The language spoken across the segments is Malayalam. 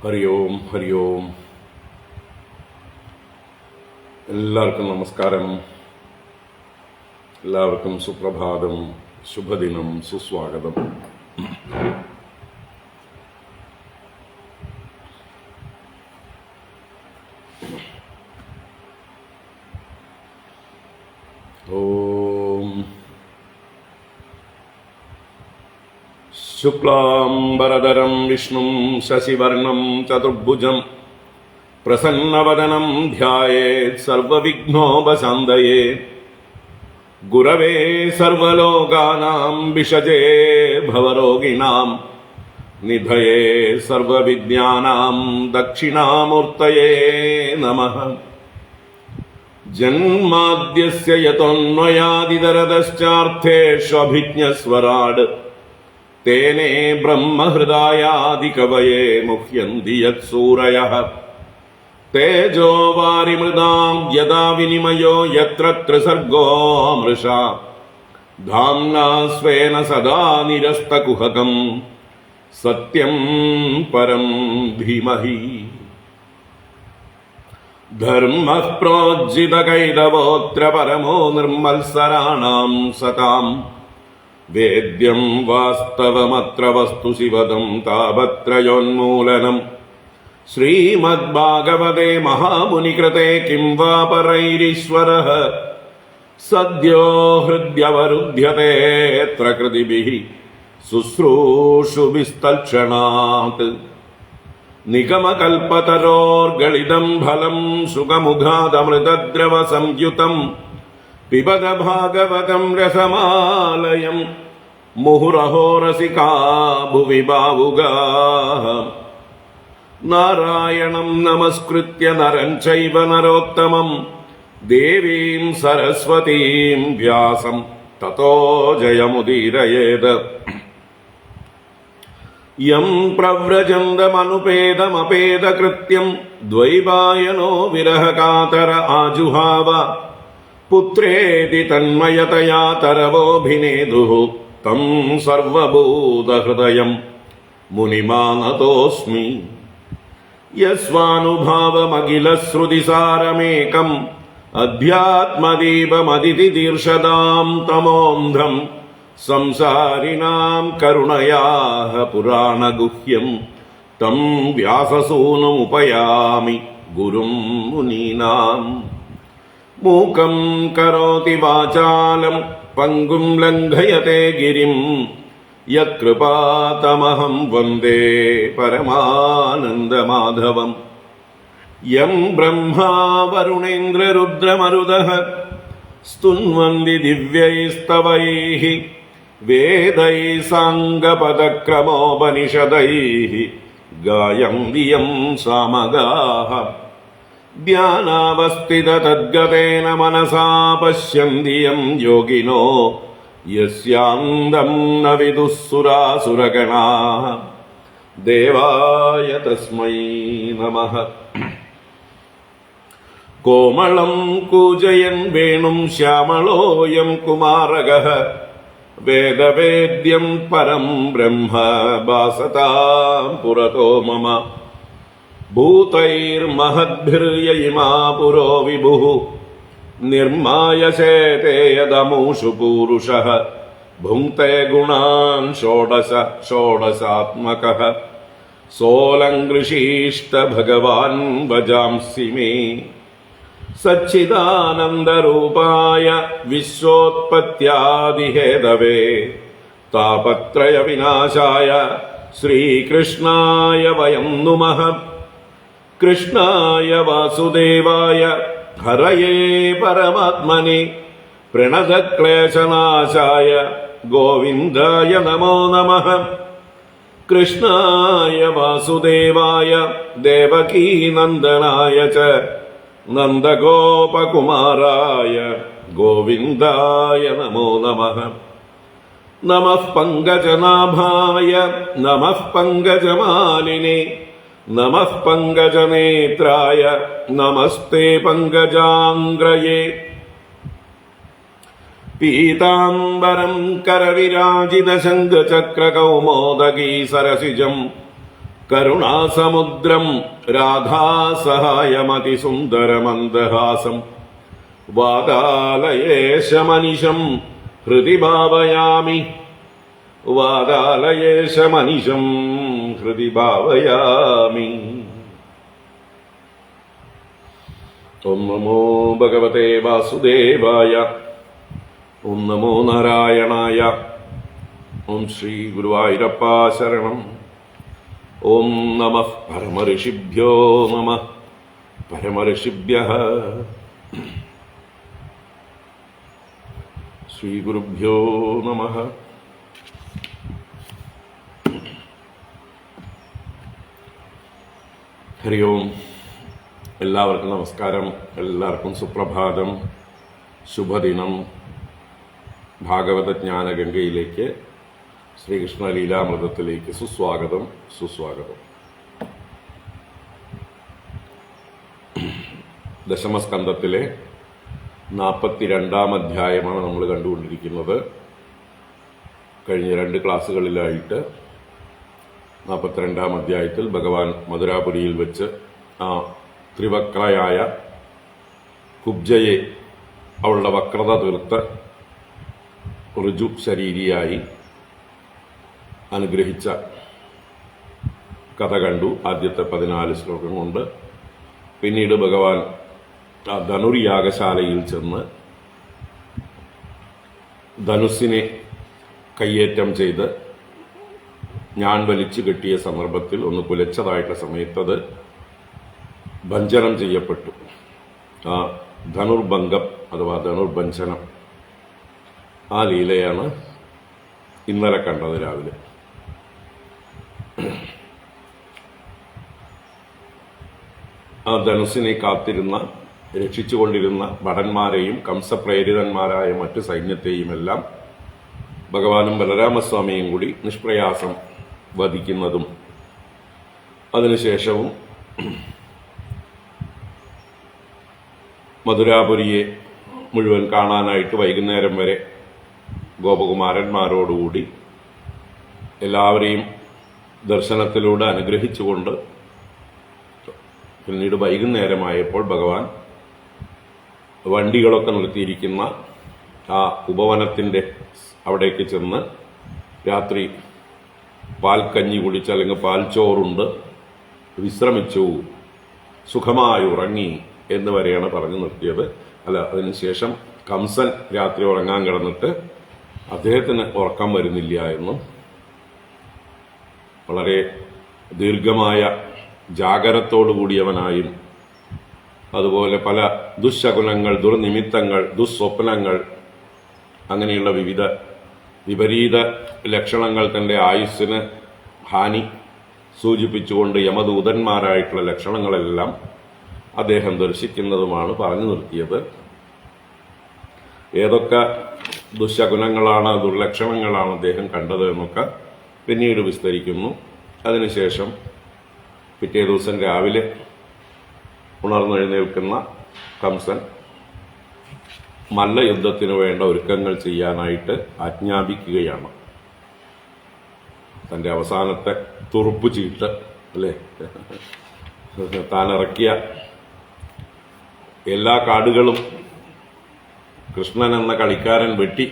ഹരി ഓം ഹരി ഓം. എല്ലാവർക്കും നമസ്കാരം. എല്ലാവർക്കും സുപ്രഭാതം, ശുഭദിനം, സുസ്വാഗതം. ഓം ശുക്ലാംബരധരം വിഷ്ണും ശശിവർണം ചതുർഭുജം പ്രസന്നവദനം ധ്യായേത് സർവവിഘ്നോപശാന്തയേ. ഗുരവേ സർവലോകാനാം വിഷജേ ഭവരോഗിണാം നിധയേ സർവവിദ്യാനാം ദക്ഷിണാമൂർത്തയേ നമഃ. ജന്മാദ്യസ്യ യതോന്വയാദിതരതശ്ചാർത്ഥേഷ്വഭിജ്ഞസ്വരാട് തേനേ ബ്രഹ്മഹൃദായാദികവയേ മുഹ്യന്തി യത്സൂരയഃ. തേജോ വാരിമൃതാം യദാ വിനിമയോ യത്ര ത്രിസർഗോ മൃഷാ ധാംനാ സ്വേന സദാ നിരസ്തകുഹകം സത്യം പരം ധീമഹി. ധർമ്മഃ പ്രോജ്ജിതകൈതവോऽത്ര പരമോ നിർമ്മത്സരാണാം സതാം. വേദ്യം വാസ്തവമത്ര വസ്തു ശിവദം താപത്രയോന്മൂലനം. ശ്രീമദ്ഭാഗവതേ മഹാമുനികൃതേ കിം വാ പരൈരീശ്വരഃ സദ്യോ ഹൃദ്യവരുധ്യതേऽത്ര കൃതിഭിഃ ശുശ്രൂഷുഭിസ്തൽക്ഷണാത്. നിഗമകൽപതരോർഗളിതം ഫലം സുഖമുഖാദമൃതദ്രവ സംയുതം പിബത ഭാഗവതം രസമാലയം മുഹുരഹോ രസികാ ഭുവി ഭാവുകാഃ. നാരായണം നമസ്കൃത്യ നരം ചൈവ നരോത്തമം ദേവീം സരസ്വതീം വ്യാസം തതോ ജയമുദീരയേത്. യം പ്രവ്രജന്തമനുപേതമപേതകൃത്യം ദ്വൈപായനോ വിരഹകാതര ആജുഹാവ. പുത്രേതി തന്മയതയാ തരവോഭിനേദുഃ തം സർവഭൂതഹൃദയം മുനിമാനതോസ്മി. യസ്വാനുഭാവമഖിലശ്രുതിസാരമേകം അധ്യാത്മദീപമതിതിദീർഷതാം തമോന്ധം സംസാരിണാം കരുണയാഃ പുരാണഗുഹ്യം തം വ്യാസസൂനുമുപയാമി ഗുരും മുനീനാം. മൂകം കരോതി വാചാലം പങ്കും ലംഘയത്തെ ഗിരിം യത്കൃപാതമഹം വന്ദേ പരമാനന്ദമാധവം. യം ബ്രഹ്മാ വരുണേന്ദ്രരുദ്രമരുതഃ സ്തുന്വന്തി ദിവ്യൈസ്തവൈഃ വേദൈഃ സാംഗപദക്രമോപനിഷദൈഃ ഗായന്തി യം സാമഗാഃ. ധ്യാനാവസ്ഥിതതദ്ഗതേന മനസാ പശ്യന്തി യം യോഗിനോ യസ്യാന്തം ന വിദുഃ സുരാസുരഗണാഃ. ദേവായ തസ്മൈ നമഃ. കോമളം കൂജയൻ വേണും ശ്യാമളോയം കുമാരകഃ വേദവേദ്യം പരം ബ്രഹ്മ ഭാസതാം പുരതോ മമ. ഭൂതൈർമഹദ്ഭിർയയിമാ പുരോ വിഭുഃ നിർമായശേതേ യദമൂഷു പൂരുഷഃ. ഭുങ്ക്തേ ഗുണാൻ ഷോഡശ ഷോഡശാത്മകഃ സോലങ്കൃഷീഷ്ട ഭഗവാൻ ഭജാംസി മേ. സച്ചിദാനന്ദരൂപായ വിശ്വോത്പത്യാദിഹേതവേ താപത്രയ വിനാശായ ശ്രീകൃഷ്ണായ വയം നുമഃ. കൃഷ്ണായ വാസുദേവായ ഹരയേ പരമാത്മനെ പ്രണതക്ലേശനാശായ ഗോവിന്ദായ നമോ നമഃ. കൃഷ്ണായ വാസുദേവായ ദേവകീനന്ദനായ ച നന്ദഗോപകുമാരായ ഗോവിന്ദായ നമോ നമഃ. നമഃ പങ്കജനാഭായ നമഃ പങ്കജമാലിനേ നമഃ പങ്കജനേത്രായ നമസ്തേ പങ്കജാംഗ്രയേ. പീതാംബരം കരവിരാജിത ശംഖചക്രകൗമോദകീ സരസിജം കരുണാസമുദ്രം രാധാസഹായമതിസുന്ദരമന്ദഹാസം വാതാലയേശമനിശം ഹൃദി ഭാവയാമി വാതാലയേശമനിശം ഹൃദി ഭാവയാമി. ഓം നമോ ഭഗവതേ വാസുദേവായ. ഓം നമോ നാരായണായ. ഓം ശ്രീ ഗുരുവായൂരപ്പ ശരണം. ഓം നമഃ പരമഋഷിഭ്യോ നമഃ പരമഋഷിഭ്യഃ. ശ്രീ ഗുരുഭ്യോ നമഃ. ഹരി ഓം. എല്ലാവർക്കും നമസ്കാരം. എല്ലാവർക്കും സുപ്രഭാതം, ശുഭദിനം. ഭാഗവത ജ്ഞാനഗംഗയിലേക്ക്, ശ്രീകൃഷ്ണ ലീലാമൃതത്തിലേക്ക് സുസ്വാഗതം, സുസ്വാഗതം. ദശമസ്കന്ധത്തിലെ 42-ാം അധ്യായമാണ് നമ്മൾ കണ്ടുകൊണ്ടിരിക്കുന്നത്. കഴിഞ്ഞ 2 ക്ലാസ്സുകളിലായിട്ട് 42-ാം അധ്യായത്തിൽ ഭഗവാൻ മധുരാപുരിയിൽ വെച്ച് ആ ത്രിവക്രയായ കുബ്ജയെ അവളുടെ വക്രത തീർത്ത് ഋജു ശരീരിയായി അനുഗ്രഹിച്ച കഥ കണ്ടു. ആദ്യത്തെ 14 ശ്ലോകം കൊണ്ട്. പിന്നീട് ഭഗവാൻ ആ ധനുർയാഗശാലയിൽ ചെന്ന് ധനുസ്സിനെ കയ്യേറ്റം ചെയ്ത് ഞാൻ വലിച്ചു കെട്ടിയ സന്ദർഭത്തിൽ ഒന്ന് കുലച്ചതായിട്ടുള്ള സമയത്തത് ഭഞ്ജനം ചെയ്യപ്പെട്ടു. ആ ധനുർഭംഗം അഥവാ ധനുർഭഞ്ജനം, ആ ലീലയാണ് ഇന്നലെ കണ്ടത് രാവിലെ. ആ ധനുസിനെ കാത്തിരുന്ന, രക്ഷിച്ചുകൊണ്ടിരുന്ന ഭടന്മാരെയും കംസപ്രേരിതന്മാരായ മറ്റു സൈന്യത്തെയുമെല്ലാം ഭഗവാനും ബലരാമസ്വാമിയും കൂടി നിഷ്പ്രയാസം വധിക്കുന്നതും അതിനുശേഷവും മധുരാപുരിയെ മുഴുവൻ കാണാനായിട്ട് വൈകുന്നേരം വരെ ഗോപകുമാരന്മാരോടുകൂടി എല്ലാവരെയും ദർശനത്തിലൂടെ അനുഗ്രഹിച്ചുകൊണ്ട് പിന്നീട് വൈകുന്നേരമായപ്പോൾ ഭഗവാൻ വണ്ടികളൊക്കെ നിർത്തിയിരിക്കുന്ന ആ ഉപവനത്തിൻ്റെ അവിടേക്ക് ചെന്ന് രാത്രി പാൽക്കഞ്ഞി കുടിച്ച് അല്ലെങ്കിൽ പാൽച്ചോറുണ്ട് വിശ്രമിച്ചു, സുഖമായി ഉറങ്ങി എന്ന് വരെയാണ് പറഞ്ഞു നിർത്തിയത്. അല്ല, അതിനുശേഷം കംസൻ രാത്രി ഉറങ്ങാൻ കിടന്നിട്ട് അദ്ദേഹത്തിന് ഉറക്കം വരുന്നില്ല എന്നും വളരെ ദീർഘമായ ജാഗരത്തോടുകൂടിയവനായും അതുപോലെ പല ദുശകുനങ്ങൾ, ദുർനിമിത്തങ്ങൾ, ദുസ്വപ്നങ്ങൾ, അങ്ങനെയുള്ള വിവിധ വിപരീത ലക്ഷണങ്ങൾ തന്റെ ആയുസ്സിന് ഹാനി സൂചിപ്പിച്ചുകൊണ്ട് യമദൂതന്മാരായിട്ടുള്ള ലക്ഷണങ്ങളെല്ലാം അദ്ദേഹം ദർശിക്കുന്നതുമാണ് പറഞ്ഞു നിർത്തിയത്. ഏതൊക്കെ ദുശകുനങ്ങളാണ്, ദുർലക്ഷണങ്ങളാണ് അദ്ദേഹം കണ്ടത് എന്നൊക്കെ പിന്നീട് വിസ്തരിക്കുന്നു. അതിനുശേഷം പിറ്റേ ദിവസം രാവിലെ ഉണർന്നെഴുന്നേൽക്കുന്ന കംസൻ മല്ലയുദ്ധത്തിനു വേണ്ട ഒരുക്കങ്ങൾ ചെയ്യാനായിട്ട് ആജ്ഞാപിക്കുകയാണ്. തന്റെ അവസാനത്തെ തുറുപ്പ് ചീട്ട്, അല്ലേ, താൻ ഇറക്കിയ എല്ലാ കാർഡുകളും കൃഷ്ണൻ എന്ന കളിക്കാരൻ വെട്ടി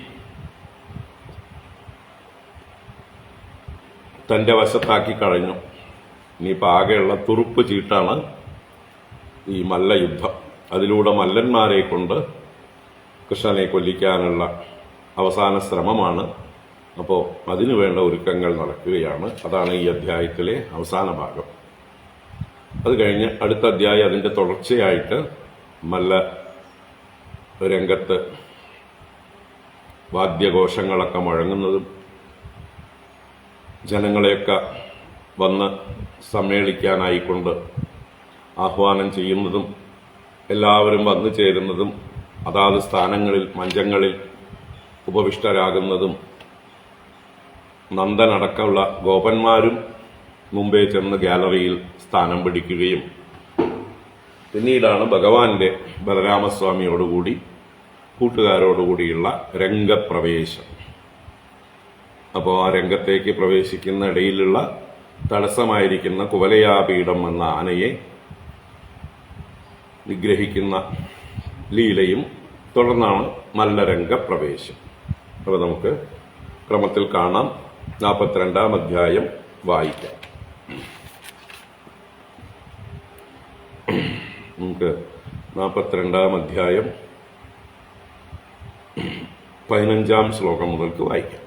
തന്റെ വശത്താക്കി കളഞ്ഞു. ഇനിയിപ്പോൾ ആകെയുള്ള തുറുപ്പ് ചീട്ടാണ് ഈ മല്ലയുദ്ധം. അതിലൂടെ മല്ലന്മാരെ കൊണ്ട് കൃഷ്ണനെ കൊല്ലിക്കാനുള്ള അവസാന ശ്രമമാണ്. അപ്പോൾ അതിനു വേണ്ട ഒരുക്കങ്ങൾ നടക്കുകയാണ്. അതാണ് ഈ അധ്യായത്തിലെ അവസാന ഭാഗം. അത് കഴിഞ്ഞ് അടുത്ത അധ്യായം അതിൻ്റെ തുടർച്ചയായിട്ട് മല്ല രംഗത്ത് വാദ്യഘോഷങ്ങളൊക്കെ മുഴങ്ങുന്നതും ജനങ്ങളെയൊക്കെ വന്ന് സമ്മേളിക്കാനായിക്കൊണ്ട് ആഹ്വാനം ചെയ്യുന്നതും എല്ലാവരും വന്നു ചേരുന്നതും അതാത് സ്ഥാനങ്ങളിൽ മഞ്ചങ്ങളിൽ ഉപവിഷ്ടരാകുന്നതും നന്ദനടക്കമുള്ള ഗോപന്മാരും മുമ്പേ ചെന്ന് ഗാലറിയിൽ സ്ഥാനം പിടിക്കുകയും പിന്നീടാണ് ഭഗവാന്റെ ബലരാമസ്വാമിയോടുകൂടി കൂട്ടുകാരോടുകൂടിയുള്ള രംഗപ്രവേശം. അപ്പോൾ ആ രംഗത്തേക്ക് പ്രവേശിക്കുന്ന ഇടയിലുള്ള തടസ്സമായിരിക്കുന്ന കുവലയാപീഠം എന്ന ആനയെ നിഗ്രഹിക്കുന്ന ലീലയും തുടർന്നാണ് മല്ലരംഗപ്രവേശം. അപ്പോൾ നമുക്ക് ക്രമത്തിൽ കാണാം. 42-ാം അധ്യായം വായിക്കാം. നമുക്ക് 42-ാം അധ്യായം 15-ാം ശ്ലോകം മുതൽക്ക് വായിക്കാം.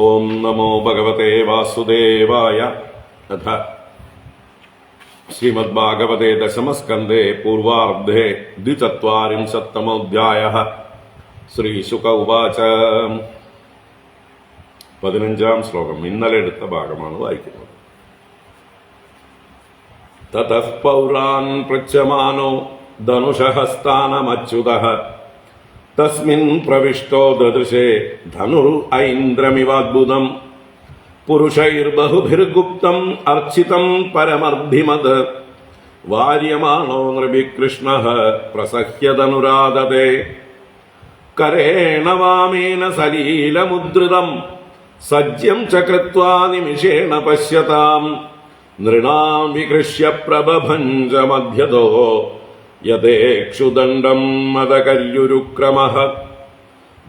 ഓം നമോ ഭഗവതേ വാസുദേവായ. അഥ ശ്രീമദ്ഭാഗവതേ ദശമസ്കന്ധേ പൂർവാർദ്ധേ 24-തമോऽധ്യായഃ. ശ്രീശുക ഉവാച. 15-ാം ശ്ലോകം ഇന്നലെ എടുത്ത ഭാഗമാണ് വായിക്കുന്നത്. തതഃ പൗരാൻ പൃച്ഛമാനോ ധനുഷഹസ്താനമച്യുതഃ തസ്മിൻ പ്രവിഷ്ടോ ദദൃശേ ധനുർ ഐന്ദ്രമിവാദ്ഭുതം പുരുഷൈർബഹുഭിർഗുപ്തം അർച്ചിതം പരമർദ്ധിമത് വാര്യമാണോ നൃഭികൃഷ്ണഃ പ്രസഹ്യധനുരാദതേ കരേണ വാമേന സലീലമുദ്രിതം സജ്യം ച കൃത്വാ നിമിഷേണ പശ്യതാം നൃണാം വികൃഷ്യ പ്രബഭഞ്ജ മധ്യതോ യഥേക്ഷുദണ്ഡം മദകല്യുരുക്രമഃ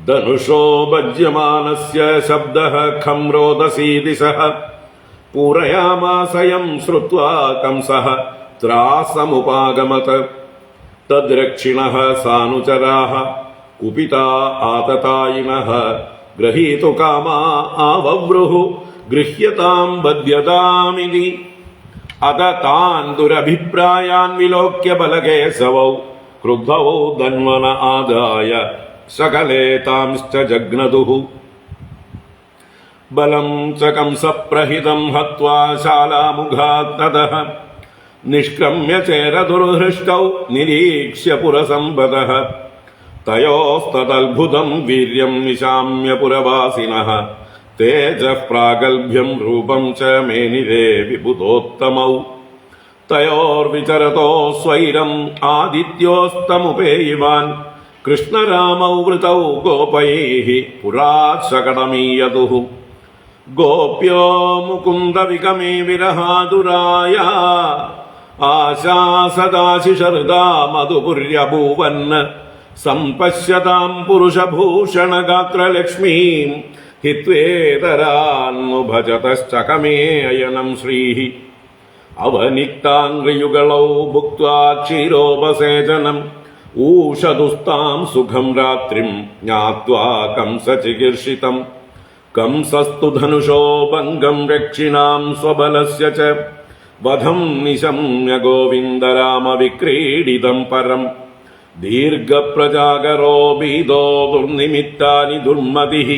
ധനുഷോ ഭജ്യമാനസ്യ ശബ്ദഃ ഖം രോദസീ ദിശഃ പൂരയാമാസയം ശ്രുത്വാ കംസഃ ത്രാസമുപാഗമത് തദ്രക്ഷിണഃ സാനുചരാः കുപിതാ ആതതായിനഃ ഗ്രഹീതു കാമാ ആവവ്രുഹു ഗൃഹ്യതാം ബധ്യതാമിതി അത താൻ ദുരഭിപ്രായാൻ വിലോക്യ ബലകേശവൗ ക്രുദ്ധൗ ധന്വന ആദായ സകലേ താംശ്ച ജഗ്നതുഃ ബലം ച കംസപ്രഹിതം ഹത്വാ ശാലാമുഖാത് തതഃ നിഷ്ക്രമ്യ ചേരദുർഹൃഷ്ടൗ നിരീക്ഷ്യ പുരസമ്പദഃ തയോസ്തദത്ഭുതം വീര്യം നിശാമ്യ പുരവാസിനഃ തേജഃ പ്രാഗൽഭ്യം രൂപം ച മേനിരേ വിബുധോത്തമൗ തയോർവിചരതോ സ്വൈരം ആദിത്യോസ്തമുപേയിവാൻ കൃഷ്ണരാമൗ വൃതൗ ഗോപൈഃ പുരാശകടമീയതുഃ ഗോപ്യോ മുകുന്ദവിഗമേ വിരഹാതുരായ ആശാ സദാശിഷഹൃദാ മധുപുര്യഭൂവൻ സംപശ്യതാം പുരുഷഭൂഷണഗാത്രലക്ഷ്മീം ഹിത്വേതരാന്നു ഭജതശ്ചകമേ അയനം ശ്രീഃ അവനിക്താംഗ്രിയുഗളൗ ഭുക്ത്വാ ക്ഷീരോപസേചനം ഊഷതുസ്താം സുഖം രാത്രിം ജ്ഞാത്വാ കംസചികീർഷിതം കംസസ്തു ധനുഷോ ഭംഗം രക്ഷിണാം സ്വബലസ്യ ച വധം നിശമ്യ ഗോവിന്ദരാമവിക്രീഡിതം പരം ദീർഘപ്രജാകരോ ഭീതോ ദുർനിമിത്താനി ദുർമതിഃ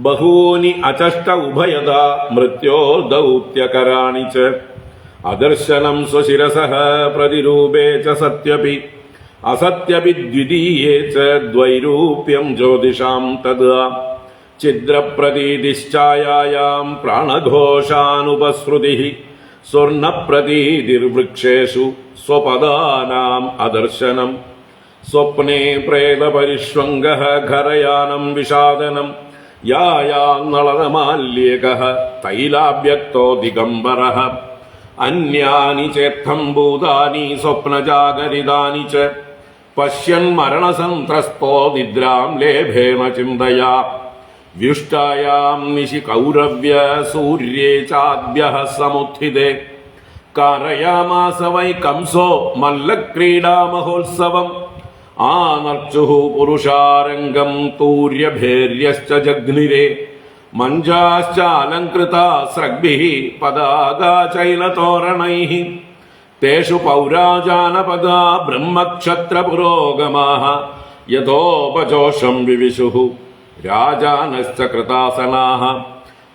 ബഹൂനി അചഷ്ട ഉഭയദാ മൃത്യോർദൗത്യകരാണി ച അദർശനം സ്വശിരസഃ പ്രതിരൂപേ ച സത്യപി അസത്യപി ദ്വിതീയേ ച ദ്വൈരൂപ്യം ജ്യോതിഷാം തദാ ഛിദ്രപ്രതീതിശ്ചായായാം പ്രാണഘോഷാനുപസൃതിഃ സ്വർണപ്രതീതിർവൃക്ഷേഷു സ്വപദാനാം അദർശനം സ്വപ്നേ പ്രേതപരിഷ്വംഗഃ ഖരയാനം വിഷാദനം യായാന്നളനമാല്യേകഃ തൈലാഭ്യക്തോ ദിഗംബരഃ അന്യാനി ചേത്തം ഭൂതാനി സ്വപ്നജാഗരിതാനി ച പശ്യൻ മരണസന്ത്രസ്തോ നിദ്രാം ലേഭേന ചിന്തയാ വ്യുഷ്ടായാം നിശി കൗരവ്യ സൂര്യേ ചാദ്യഃ സമുത്ഥിതേ കാരയാമാസ വൈ കംസോ മല്ലക്രീഡാമഹോത്സവം ആനർച്ചുഃ പുരുഷാരംഗം തൂര്യഭേര്യശ്ച ജഗ്നിരേ മഞ്ജാശ്ചാലങ്കൃതാ സ്രഗ്ഭിഃ പതാകാചൈലതോരണൈഃ തേഷു പൗരാജാനപദാ ബ്രഹ്മക്ഷത്രപുരോഗമാഃ യഥോപജോഷം വിവിശുഃ രാജാനശ്ച കൃതാസനാഃ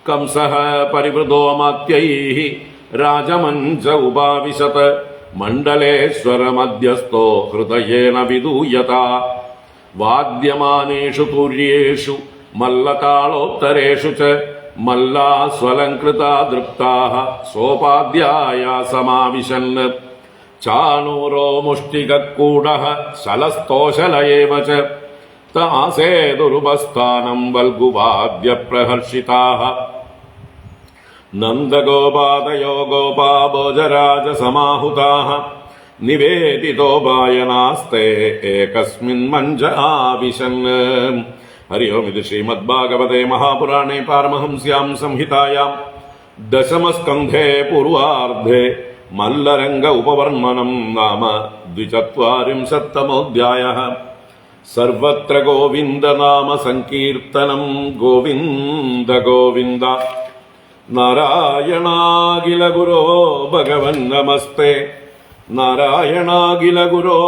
കംസഃ പരിവൃതോ മാത്യൈഃ രാജമഞ്ച ഉപാവിശത് മണ്ഡലേശ്വരമധ്യസ്ഥോ ഹൃദയേന വിദൂയത വാദ്യമാനേഷു തൂര്യേഷു മല്ലതാളോത്തരേഷു ച മല്ലാസ്വലംകൃതാ ദൃപ്താഃ സോപാദ്യായ സമാവിശൻ ചാണൂരോ മുഷ്ടികൂടഃ ശലസ്തോശല ഏവ ച താസേതുരുപസ്ഥാനം വൽഗുവാദ്യ പ്രഹർഷിതാഃ നന്ദഗോപാദയോ ഗോപാഭോജരാജ സമാഹുതാഃ നിവേദിതോപായനാസ്തേ ഏകസ്മിൻ മഞ്ച ആവിശൻ. ഹരി ഓം. ഇത് ശ്രീമദ്ഭാഗവതേ മഹാപുരാണേ പാരമഹംസ്യാം സംഹിതായാം ദശമസ്കന്ധേ പൂർവാർദ്ധേ മല്ലരംഗ ഉപവർണ്ണനം നാമ 240തമോऽധ്യായഃ. സർവത്ര ഗോവിന്ദനാമ സങ്കീർത്തനം. ഗോവിന്ദ ഗോവിന്ദ. നാരായണാഖില ഗുരോ ഭഗവൻ നമസ്തേ. നാരായണാഖില ഗുരോ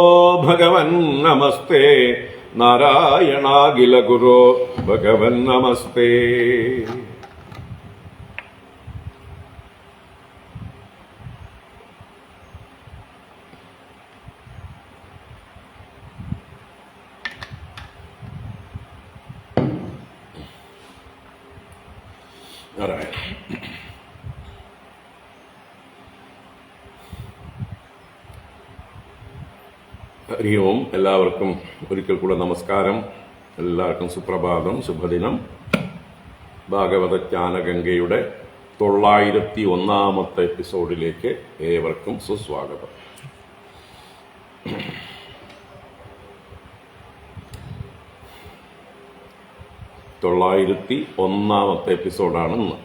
ഭഗവൻ നമസ്തേ. നാരായണാഖില ഗുരോ ഭഗവൻ നമസ്തേ. ഹരി ഓം. എല്ലാവർക്കും ഒരിക്കൽ കൂടെ നമസ്കാരം. എല്ലാവർക്കും സുപ്രഭാതം, ശുഭദിനം. ഭാഗവത ജ്ഞാനഗംഗയുടെ 901 എപ്പിസോഡിലേക്ക് ഏവർക്കും സുസ്വാഗതം. 901 എപ്പിസോഡാണ് ഇന്ന്.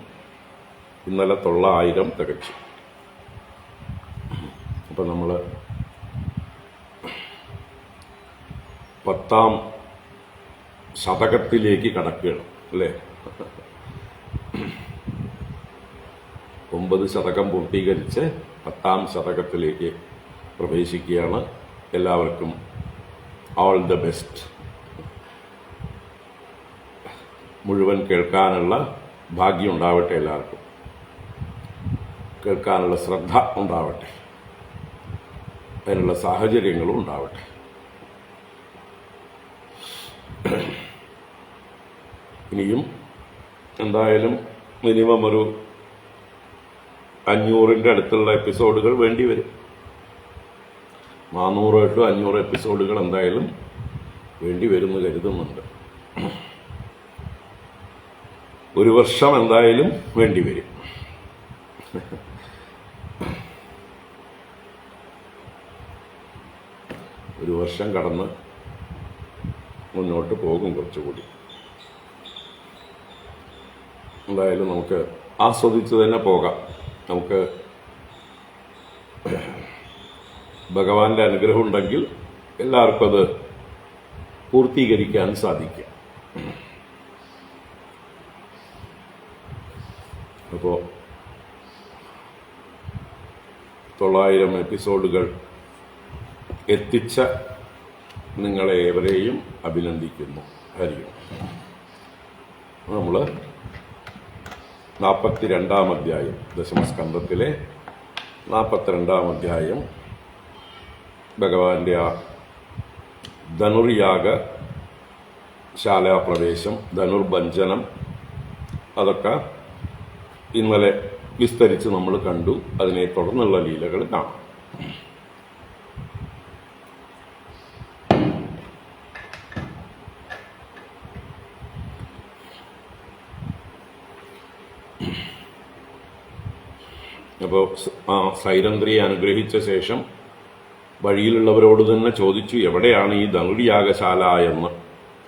ഇന്നലെ 900 തികച്ചു. അപ്പം നമ്മൾ 10ാം ശതകത്തിലേക്ക് കടക്കുകയാണ് അല്ലേ? 9 ശതകം പൂർത്തീകരിച്ച് 10ാം ശതകത്തിലേക്ക് പ്രവേശിക്കുകയാണ്. എല്ലാവർക്കും ഓൾ ദ ബെസ്റ്റ്. മുഴുവൻ കേൾക്കാനുള്ള ഭാഗ്യം ഉണ്ടാവട്ടെ. എല്ലാവർക്കും കേൾക്കാനുള്ള ശ്രദ്ധ ഉണ്ടാവട്ടെ. അതിനുള്ള സാഹചര്യങ്ങളും ഉണ്ടാവട്ടെ. ഇനിയും എന്തായാലും മിനിമം ഒരു 500ന്റെ അടുത്തുള്ള എപ്പിസോഡുകൾ വേണ്ടി വരും. 400 to 500 എപ്പിസോഡുകൾ എന്തായാലും വേണ്ടി വരുമെന്ന് കരുതുന്നുണ്ട്. 1 വർഷം എന്തായാലും വേണ്ടി വരും. ഒരു വർഷം കടന്ന് മുന്നോട്ട് പോകും കുറച്ചുകൂടി. എന്തായാലും നമുക്ക് ആസ്വദിച്ച് തന്നെ പോകാം. നമുക്ക് ഭഗവാന്റെ അനുഗ്രഹം ഉണ്ടെങ്കിൽ എല്ലാവർക്കും അത് പൂർത്തീകരിക്കാൻ സാധിക്കും. അപ്പോൾ 900 എപ്പിസോഡുകൾ എത്തിച്ച നിങ്ങളെ ഏവരെയും അഭിനന്ദിക്കുന്നു. ഹരി ഓം. നമ്മൾ 42ാം അധ്യായം, ദശമസ്കന്ധത്തിലെ 42ാം അധ്യായം, ഭഗവാന്റെ ആ ധനുർയാഗ ശാലാപ്രവേശം, ധനുർഭഞ്ജനം, അതൊക്കെ ഇന്നലെ വിസ്തരിച്ച് നമ്മൾ കണ്ടു. അതിനെ തുടർന്നുള്ള ലീലകൾ കാണാം. അപ്പോൾ സൈരന്ധ്രിയെ അനുഗ്രഹിച്ച ശേഷം വഴിയിലുള്ളവരോട് തന്നെ ചോദിച്ചു, എവിടെയാണ് ഈ ധനുർയാഗശാല എന്ന്,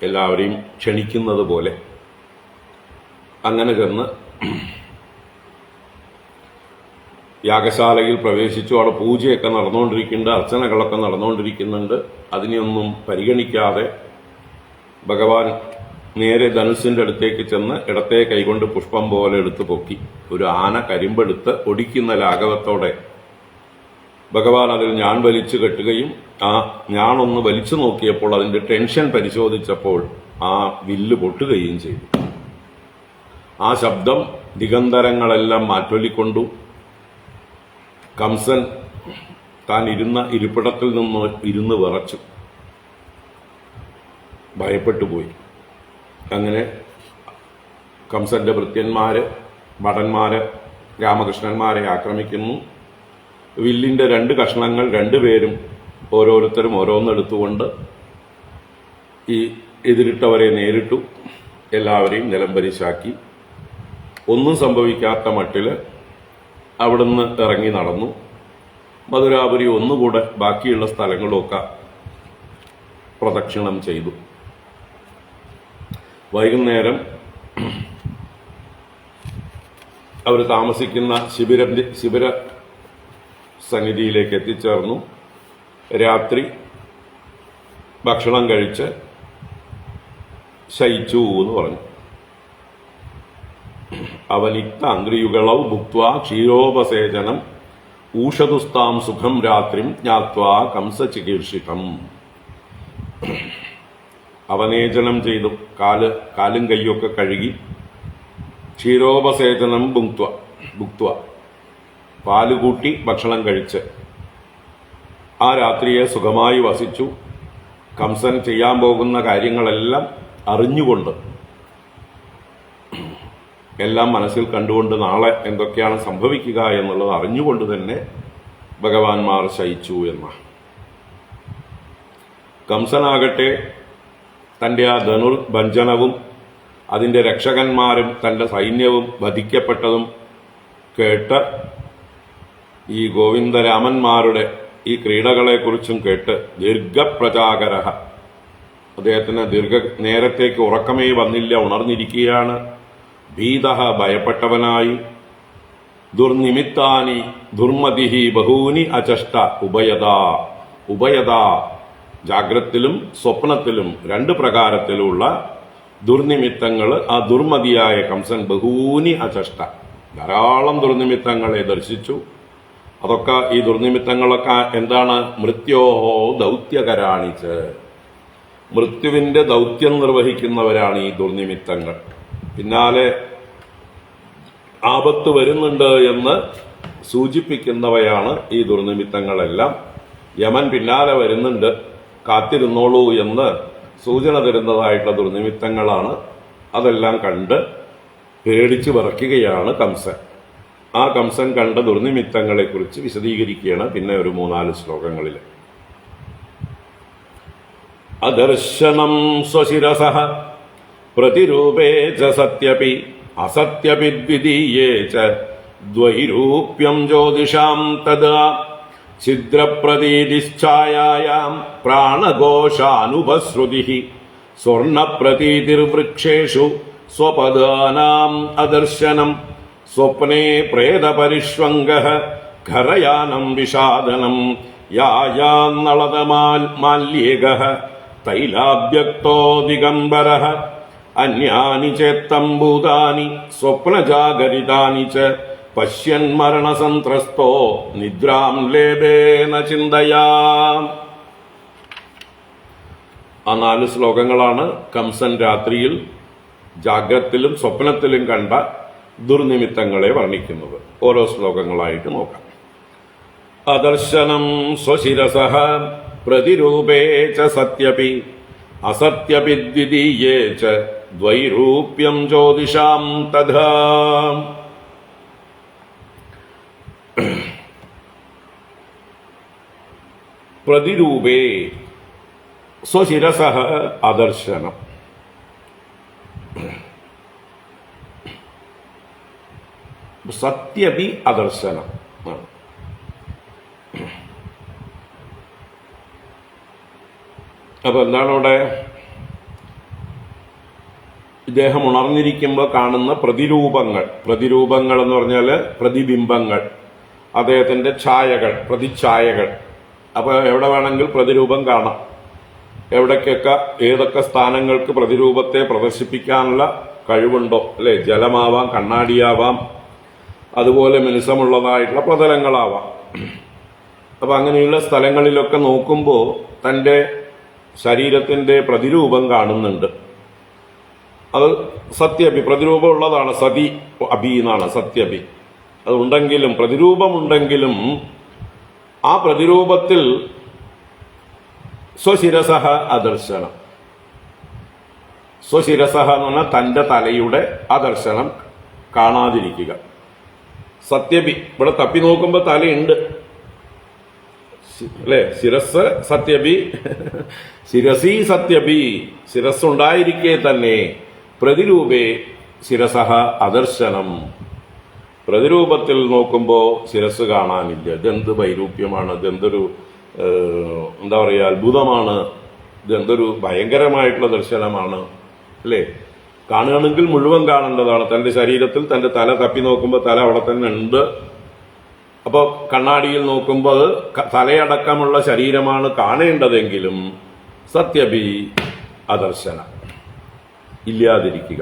എല്ലാവരെയും ക്ഷണിക്കുന്നത് പോലെ. അങ്ങനെ ചെന്ന് യാഗശാലയിൽ പ്രവേശിച്ചു. അവിടെ പൂജയൊക്കെ നടന്നുകൊണ്ടിരിക്കുന്നുണ്ട്, അർച്ചനകളൊക്കെ നടന്നുകൊണ്ടിരിക്കുന്നുണ്ട്. അതിനെയൊന്നും പരിഗണിക്കാതെ ഭഗവാൻ നേരെ ധനുസിന്റെ അടുത്തേക്ക് ചെന്ന് ഇടത്തെ കൈകൊണ്ട് പുഷ്പം പോലെ എടുത്ത് പൊക്കി. ഒരു ആന കരിമ്പെടുത്ത് ഒടിക്കുന്ന ലാഘവത്തോടെ ഭഗവാൻ അതിൽ ഞാൻ വലിച്ചു കെട്ടുകയും ആ ഞാനൊന്ന് വലിച്ചു നോക്കിയപ്പോൾ അതിന്റെ ടെൻഷൻ പരിശോധിച്ചപ്പോൾ ആ വില്ല് പൊട്ടുകയും ചെയ്തു. ആ ശബ്ദം ദിഗന്തരങ്ങളെല്ലാം മാറ്റൊല്ലിക്കൊണ്ടു. കംസൻ താൻ ഇരുന്ന ഇരിപ്പിടത്തിൽ നിന്ന് ഇരുന്ന് വിറച്ചു, ഭയപ്പെട്ടുപോയി. അങ്ങനെ കംസന്റെ ഭൃത്യന്മാര്, ഭടന്മാര് രാമകൃഷ്ണന്മാരെ ആക്രമിക്കുന്നു. വില്ലിന്റെ 2 കഷ്ണങ്ങൾ രണ്ടുപേരും ഓരോരുത്തരും ഓരോന്നെടുത്തുകൊണ്ട് ഈ എതിരിട്ടവരെ നേരിട്ടു. എല്ലാവരെയും നിലംപരിശാക്കി. ഒന്നും സംഭവിക്കാത്ത മട്ടില് അവിടുന്ന് ഇറങ്ങി നടന്നു. മധുരാപുരി ഒന്നുകൂടെ ബാക്കിയുള്ള സ്ഥലങ്ങളൊക്കെ പ്രദക്ഷിണം ചെയ്തു. വൈകുന്നേരം അവർ താമസിക്കുന്ന ശിബിര സന്നിധിയിലേക്ക് എത്തിച്ചേർന്നു. രാത്രി ഭക്ഷണം കഴിച്ച് ശയിച്ചു എന്ന് പറഞ്ഞു. അവനിക്ത അന്ത്രിയുകളൗ ഭുക്വാ ക്ഷീരോപസേചനം ഊഷതുസ്താം സുഖം രാത്രിം ജ്ഞാത്വാ കംസചികീർഷിതം. അവനേചനം ചെയ്തു കാലും കൈയൊക്കെ കഴുകി ക്ഷീരോപസേചനം ഭുക്ത്വ പാലുകൂട്ടി ഭക്ഷണം കഴിച്ച് ആ രാത്രിയെ സുഖമായി വസിച്ചു. കംസൻ ചെയ്യാൻ പോകുന്ന കാര്യങ്ങളെല്ലാം അറിഞ്ഞുകൊണ്ട്, എല്ലാം മനസ്സിൽ കണ്ടുകൊണ്ട്, നാളെ എന്തൊക്കെയാണ് സംഭവിക്കുക എന്നുള്ളത് അറിഞ്ഞുകൊണ്ട് തന്നെ ഭഗവാന്മാർ ശയിച്ചു എന്ന. കംസനാകട്ടെ തന്റെ ആ ധനുർഭഞ്ജനവും അതിന്റെ രക്ഷകന്മാരും തന്റെ സൈന്യവും വധിക്കപ്പെട്ടതും കേട്ട്, ഈ ഗോവിന്ദരാമന്മാരുടെ ഈ ക്രീഡകളെക്കുറിച്ചും കേട്ട് ദീർഘപ്രചാകര, അദ്ദേഹത്തിന് നേരത്തേക്ക് ഉറക്കമേ വന്നില്ല, ഉണർന്നിരിക്കുകയാണ്. ഭീതഃ ഭയപ്പെട്ടവനായി. ദുർനിമിത്താനി ദുർമതിഹി ബഹൂനി അചഷ്ട ഉഭയത ജാഗ്രത്തിലും സ്വപ്നത്തിലും 2 പ്രകാരത്തിലുള്ള ദുർനിമിത്തങ്ങൾ ആ ദുർമതിയായ കംസൻ ബഹൂനി അചഷ്ട ധാരാളം ദുർനിമിത്തങ്ങളെ ദർശിച്ചു. അതൊക്കെ ഈ ദുർനിമിത്തങ്ങളൊക്കെ എന്താണ്? മൃത്യോഹോ ദൗത്യകരാണിച്ച്, മൃത്യുവിന്റെ ദൗത്യം നിർവഹിക്കുന്നവരാണ് ഈ ദുർനിമിത്തങ്ങൾ. പിന്നാലെ ആപത്ത് വരുന്നുണ്ട് എന്ന് സൂചിപ്പിക്കുന്നവയാണ് ഈ ദുർനിമിത്തങ്ങളെല്ലാം. യമൻ പിന്നാലെ വരുന്നുണ്ട്, കാത്തിരുന്നോളൂ എന്ന് സൂചന തരുന്നതായിട്ടുള്ള ദുർനിമിത്തങ്ങളാണ്. അതെല്ലാം കണ്ട് പേടിച്ചു വിറയ്ക്കുകയാണ് കംസൻ. ആ കംസൻ കണ്ട ദുർനിമിത്തങ്ങളെക്കുറിച്ച് വിശദീകരിക്കുകയാണ് പിന്നെ ഒരു 3-4 ശ്ലോകങ്ങളിൽ. അദർശനം സ്വശിരസഃ പ്രതിരൂപേ ച സത്യപി അസത്യപി ദ്വിതീയേ ച ദ്വൈരൂപ്യം ജ്യോതിഷാം തദാ ഛിദ്രപ്രതീതിശ്ഛായായാം പ്രാണഘോഷാനുപശ്രുതിഃ സ്വർണപ്രതീതിർവൃക്ഷേഷു സ്വപദാനാം അദർശനം സ്വപ്നേ പ്രേതപരിഷ്വംഗഃ ഖരയാനം വിഷാദനം യായാന്നളതമാല്യേകഃ തൈലാഭ്യക്തോ ദിഗംബരഃ അന്യാനി ചേത്തം ഭൂതാനി സ്വപ്നജാഗരിതാനി ച പശ്യൻ മരണസന്ത്രസ്തോ നിദ്രാം ലേപേന ചിന്തയാം. ആ 4 ശ്ലോകങ്ങളാണ് കംസൻ രാത്രിയിൽ ജാഗ്രത്തിലും സ്വപ്നത്തിലും കണ്ട ദുർനിമിത്തങ്ങളെ വർണ്ണിക്കുന്നത്. ഓരോ ശ്ലോകങ്ങളായിട്ട് നോക്കാം. അദർശനം സ്വശിരസഃ പ്രതിരൂപേ ച സത്യപി അസത്യപി ദ്വിതീയേ ച ദ്വൈരൂപ്യം ജ്യോതിഷാം തഥാ. പ്രതിരൂപേ സ്വശിരസഃ അദർശനം. സത്യപി അദർശനം. അപ്പൊ എന്താണ് ഇവിടെ? ഇദ്ദേഹം ഉണർന്നിരിക്കുമ്പോൾ കാണുന്ന പ്രതിരൂപങ്ങൾ എന്ന് പറഞ്ഞാൽ പ്രതിബിംബങ്ങൾ, അദ്ദേഹത്തിന്റെ ഛായകൾ, പ്രതിച്ഛായകൾ. അപ്പൊ എവിടെ വേണമെങ്കിൽ പ്രതിരൂപം കാണാം. എവിടേക്കൊക്കെ ഏതൊക്കെ സ്ഥാനങ്ങൾക്ക് പ്രതിരൂപത്തെ പ്രദർശിപ്പിക്കാനുള്ള കഴിവുണ്ടോ, അല്ലെ? ജലമാവാം, കണ്ണാടിയാവാം, അതുപോലെ മിനുസമുള്ളതായിട്ടുള്ള പ്രതലങ്ങളാവാം. അപ്പൊ അങ്ങനെയുള്ള സ്ഥലങ്ങളിലൊക്കെ നോക്കുമ്പോൾ തന്റെ ശരീരത്തിന്റെ പ്രതിരൂപം കാണുന്നുണ്ട്. അത് സത്യപി, പ്രതിരൂപം ഉള്ളതാണ്. സതി അഭി എന്നാണ് സത്യപി. അതുണ്ടെങ്കിലും, പ്രതിരൂപമുണ്ടെങ്കിലും ആ പ്രതിരൂപത്തിൽ സ്വശിരസഃ അദർശനം. സ്വശിരസഃ എന്ന് പറഞ്ഞാൽ തന്റെ തലയുടെ അദർശനം കാണാതിരിക്കുക. സത്യപി, ഇവിടെ തപ്പി നോക്കുമ്പോൾ തലയുണ്ട്, അല്ലെ, ശിരസ് സത്യപി ശിരസി സത്യപി, ശിരസ്സുണ്ടായിരിക്കെ തന്നെ പ്രതിരൂപേ ശിരസഹ അദർശനം, പ്രതിരൂപത്തിൽ നോക്കുമ്പോൾ ശിരസ് കാണാനില്ല. ഇതെന്ത് വൈരൂപ്യമാണ്, ഇതെന്തൊരു എന്താ പറയുക, അത്ഭുതമാണ്, ഇതെന്തൊരു ഭയങ്കരമായിട്ടുള്ള ദർശനമാണ് അല്ലേ. കാണുകയാണെങ്കിൽ മുഴുവൻ കാണേണ്ടതാണ്. തന്റെ ശരീരത്തിൽ തന്റെ തല തപ്പി നോക്കുമ്പോൾ തല അവിടെ തന്നെ ഉണ്ട്. അപ്പോൾ കണ്ണാടിയിൽ നോക്കുമ്പോൾ തലയടക്കമുള്ള ശരീരമാണ് കാണേണ്ടതെങ്കിലും സത്യപി അദർശന, ഇല്ലാതിരിക്കുക,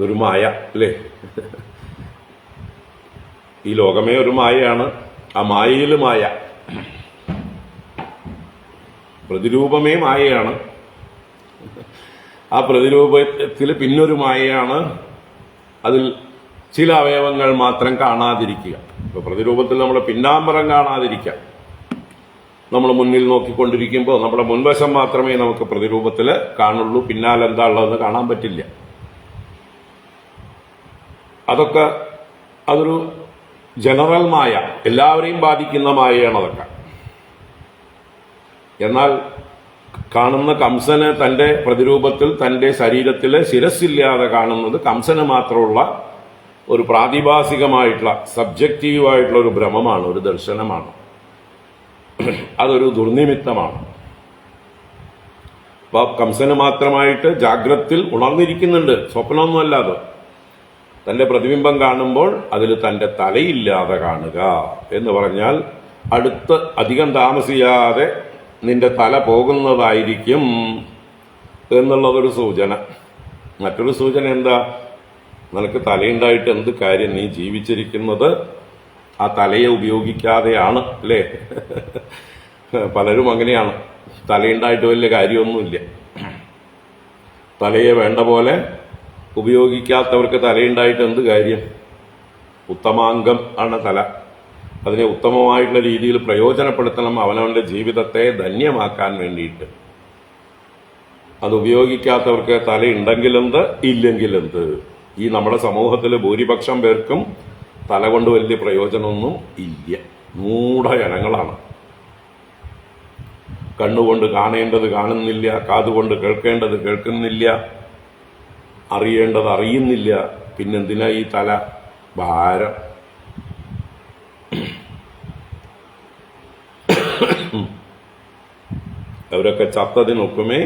ഒരു മായ അല്ലേ. ഈ ലോകമേ ഒരു മായയാണ്, ആ മായയിൽ മായ, പ്രതിരൂപമേ മായയാണ്, ആ പ്രതിരൂപത്തിൽ പിന്നൊരു മായയാണ്, അതിൽ ചില അവയവങ്ങൾ മാത്രം കാണാതിരിക്കുക. ഇപ്പൊ പ്രതിരൂപത്തിൽ നമ്മുടെ പിന്നാമ്പറം കാണാതിരിക്കാം. നമ്മൾ മുന്നിൽ നോക്കിക്കൊണ്ടിരിക്കുമ്പോൾ നമ്മുടെ മുൻവശം മാത്രമേ നമുക്ക് പ്രതിരൂപത്തിൽ കാണുള്ളൂ, പിന്നാലെന്താ ഉള്ളതെന്ന് കാണാൻ പറ്റില്ല. അതൊക്കെ അതൊരു ജനറൽ മായ, എല്ലാവരെയും ബാധിക്കുന്ന മായയാണ് അതൊക്കെ. എന്നാൽ കാണുന്ന കംസന് തന്റെ പ്രതിരൂപത്തിൽ തന്റെ ശരീരത്തില് ശിരസ്സില്ലാതെ കാണുന്നത് കംസന് മാത്രമുള്ള ഒരു പ്രാതിഭാസികമായിട്ടുള്ള സബ്ജക്റ്റീവായിട്ടുള്ള ഒരു ഭ്രമമാണ്, ഒരു ദർശനമാണ്. അതൊരു ദുർനിമിത്തമാണ്. അപ്പൊ കംസന് മാത്രമായിട്ട് ജാഗ്രത്തിൽ ഉണർന്നിരിക്കുന്നുണ്ട്, സ്വപ്നമൊന്നുമല്ല അത്. തന്റെ പ്രതിബിംബം കാണുമ്പോൾ അതിൽ തന്റെ തലയില്ലാതെ കാണുക എന്ന് പറഞ്ഞാൽ അടുത്ത് അധികം താമസിയാതെ നിന്റെ തല പോകുന്നതായിരിക്കും എന്നുള്ളതൊരു സൂചന. മറ്റൊരു സൂചന എന്താ, നിനക്ക് തലയുണ്ടായിട്ട് എന്ത് കാര്യം, നീ ജീവിച്ചിരിക്കുന്നത് ആ തലയെ ഉപയോഗിക്കാതെയാണ് അല്ലേ. പലരും അങ്ങനെയാണ്, തലയുണ്ടായിട്ട് വലിയ കാര്യമൊന്നുമില്ല. തലയെ വേണ്ട പോലെ ഉപയോഗിക്കാത്തവർക്ക് തലയുണ്ടായിട്ട് എന്ത് കാര്യം. ഉത്തമാംഗം ആണ് തല. അതിനെ ഉത്തമമായിട്ടുള്ള രീതിയിൽ പ്രയോജനപ്പെടുത്തണം അവനവന്റെ ജീവിതത്തെ ധന്യമാക്കാൻ വേണ്ടിയിട്ട്. അത് ഉപയോഗിക്കാത്തവർക്ക് തലയുണ്ടെങ്കിലെന്ത് ഇല്ലെങ്കിലെന്ത്. ഈ നമ്മുടെ സമൂഹത്തിൽ ഭൂരിപക്ഷം പേർക്കും തല കൊണ്ട് വലിയ പ്രയോജനമൊന്നും ഇല്ല, മൂഢജനങ്ങളാണ്. കണ്ണുകൊണ്ട് കാണേണ്ടത് കാണുന്നില്ല, കാതുകൊണ്ട് കേൾക്കേണ്ടത് കേൾക്കുന്നില്ല, അറിയേണ്ടത് അറിയുന്നില്ല. പിന്നെന്തിനാ ഈ തല, ഭാരം. അവരൊക്കെ ചത്തതിനൊക്കുമേ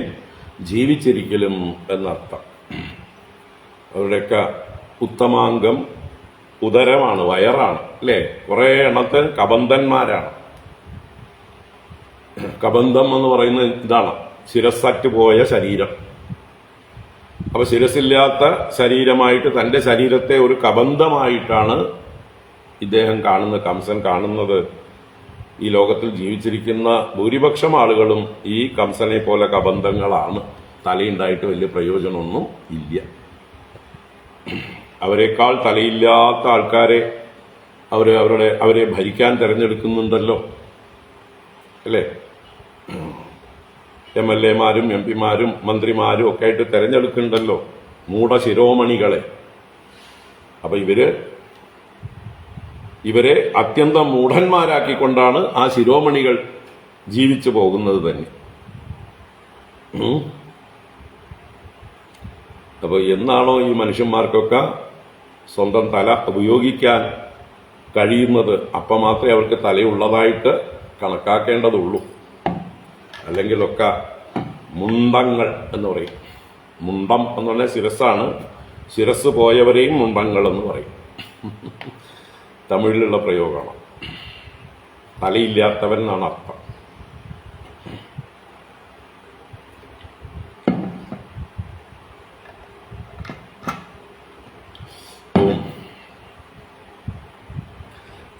ജീവിച്ചിരിക്കലും എന്നർത്ഥം. അവരുടെയൊക്കെ ഉത്തമാംഗം ഉദരമാണ്, വയറാണ് അല്ലേ. കുറെ എണ്ണത്തിന് കബന്ധന്മാരാണ്. കബന്ധം എന്ന് പറയുന്നത് ഇതാണ്, ശിരസ്സറ്റ് പോയ ശരീരം. അപ്പൊ ശിരസില്ലാത്ത ശരീരമായിട്ട് തന്റെ ശരീരത്തെ ഒരു കബന്ധമായിട്ടാണ് ഇദ്ദേഹം കാണുന്നത്, കംസൻ കാണുന്നത്. ഈ ലോകത്തിൽ ജീവിച്ചിരിക്കുന്ന ഭൂരിപക്ഷം ആളുകളും ഈ കംസനെ പോലെ കബന്ധങ്ങളാണ്. തലയുണ്ടായിട്ട് വലിയ പ്രയോജനമൊന്നും ഇല്ല. അവരെക്കാൾ തലയില്ലാത്ത ആൾക്കാരെ അവരെ ഭരിക്കാൻ തെരഞ്ഞെടുക്കുന്നുണ്ടല്ലോ അല്ലേ. MLA-മാരും MP-മാരും മന്ത്രിമാരും ഒക്കെ ആയിട്ട് തെരഞ്ഞെടുക്കുന്നുണ്ടല്ലോ മൂഢശിരോമണികളെ. അപ്പൊ ഇവരെ അത്യന്തം മൂഢന്മാരാക്കിക്കൊണ്ടാണ് ആ ശിരോമണികൾ ജീവിച്ചു പോകുന്നത് തന്നെ. അപ്പൊ എന്നാണോ ഈ മനുഷ്യന്മാർക്കൊക്കെ സ്വന്തം തല ഉപയോഗിക്കാൻ കഴിയുന്നത്, അപ്പം മാത്രമേ അവർക്ക് തലയുള്ളതായിട്ട് കണക്കാക്കേണ്ടതുള്ളൂ. അല്ലെങ്കിലൊക്കെ മുണ്ടങ്ങൾ എന്ന് പറയും. മുണ്ടം എന്ന് പറഞ്ഞാൽ ശിരസ്സാണ്. ശിരസ് പോയവരെയും മുണ്ടങ്ങൾ എന്ന് പറയും. തമിഴിലുള്ള പ്രയോഗമാണ്. തലയില്ലാത്തവൻ എന്നാണ് അർത്ഥം.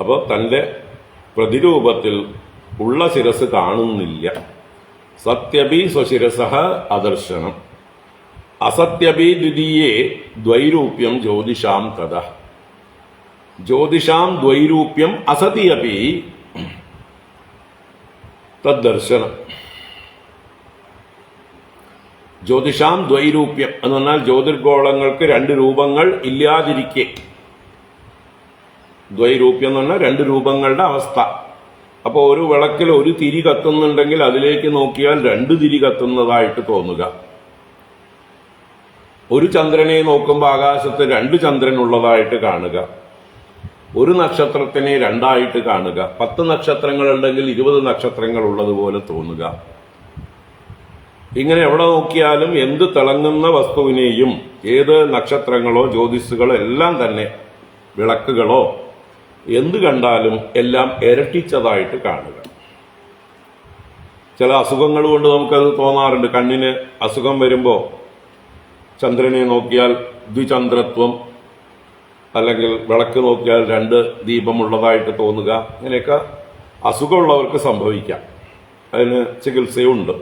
അപ്പോൾ തന്റെ പ്രതിരൂപത്തിൽ ഉള്ള ശിരസ് കാണുന്നില്ല. സത്യപി സ്വശിരസഃ അദർശനം അസത്യപി ദ്വിതീയേ ദ്വൈരൂപ്യം ജ്യോതിഷാം തദ. ജ്യോതിഷാം ദ്വൈരൂപ്യം അസതി അപി തദ്ദർശനം. ജ്യോതിഷാം ദ്വൈരൂപ്യം എന്ന് പറഞ്ഞാൽ ജ്യോതിർഗോളങ്ങൾക്ക് രണ്ട് രൂപങ്ങൾ ഇല്ലാതിരിക്കെ. ദ്വൈരൂപ്യം എന്ന് പറഞ്ഞാൽ രണ്ട് രൂപങ്ങളുടെ അവസ്ഥ. അപ്പോൾ ഒരു വിളക്കിൽ ഒരു തിരി കത്തുന്നുണ്ടെങ്കിൽ അതിലേക്ക് നോക്കിയാൽ 2 തിരി കത്തുന്നതായിട്ട് തോന്നുക. ഒരു ചന്ദ്രനെ നോക്കുമ്പോൾ ആകാശത്ത് 2 ചന്ദ്രൻ ഉള്ളതായിട്ട് കാണുക. ഒരു നക്ഷത്രത്തിനെ 2 ആയിട്ട് കാണുക. 10 നക്ഷത്രങ്ങൾ ഉണ്ടെങ്കിൽ 20 നക്ഷത്രങ്ങൾ ഉള്ളതുപോലെ തോന്നുക. ഇങ്ങനെ എവിടെ നോക്കിയാലും എന്ത് തിളങ്ങുന്ന വസ്തുവിനെയും ഏത് നക്ഷത്രങ്ങളോ ജ്യോതിസുകളോ എല്ലാം തന്നെ വിളക്കുകളോ എന്ത് കണ്ടാലും എല്ലാം ഇരട്ടിച്ചതായിട്ട് കാണുക. ചില അസുഖങ്ങൾ കൊണ്ട് നമുക്കത് തോന്നാറുണ്ട്. കണ്ണിന് അസുഖം വരുമ്പോൾ ചന്ദ്രനെ നോക്കിയാൽ ദ്വിചന്ദ്രത്വം, അല്ലെങ്കിൽ വിളക്ക് നോക്കിയാൽ 2 ദീപമുള്ളതായിട്ട് തോന്നുക. ഇങ്ങനെയൊക്കെ അസുഖമുള്ളവർക്ക് സംഭവിക്കാം. അതിന് ചികിത്സയുണ്ട്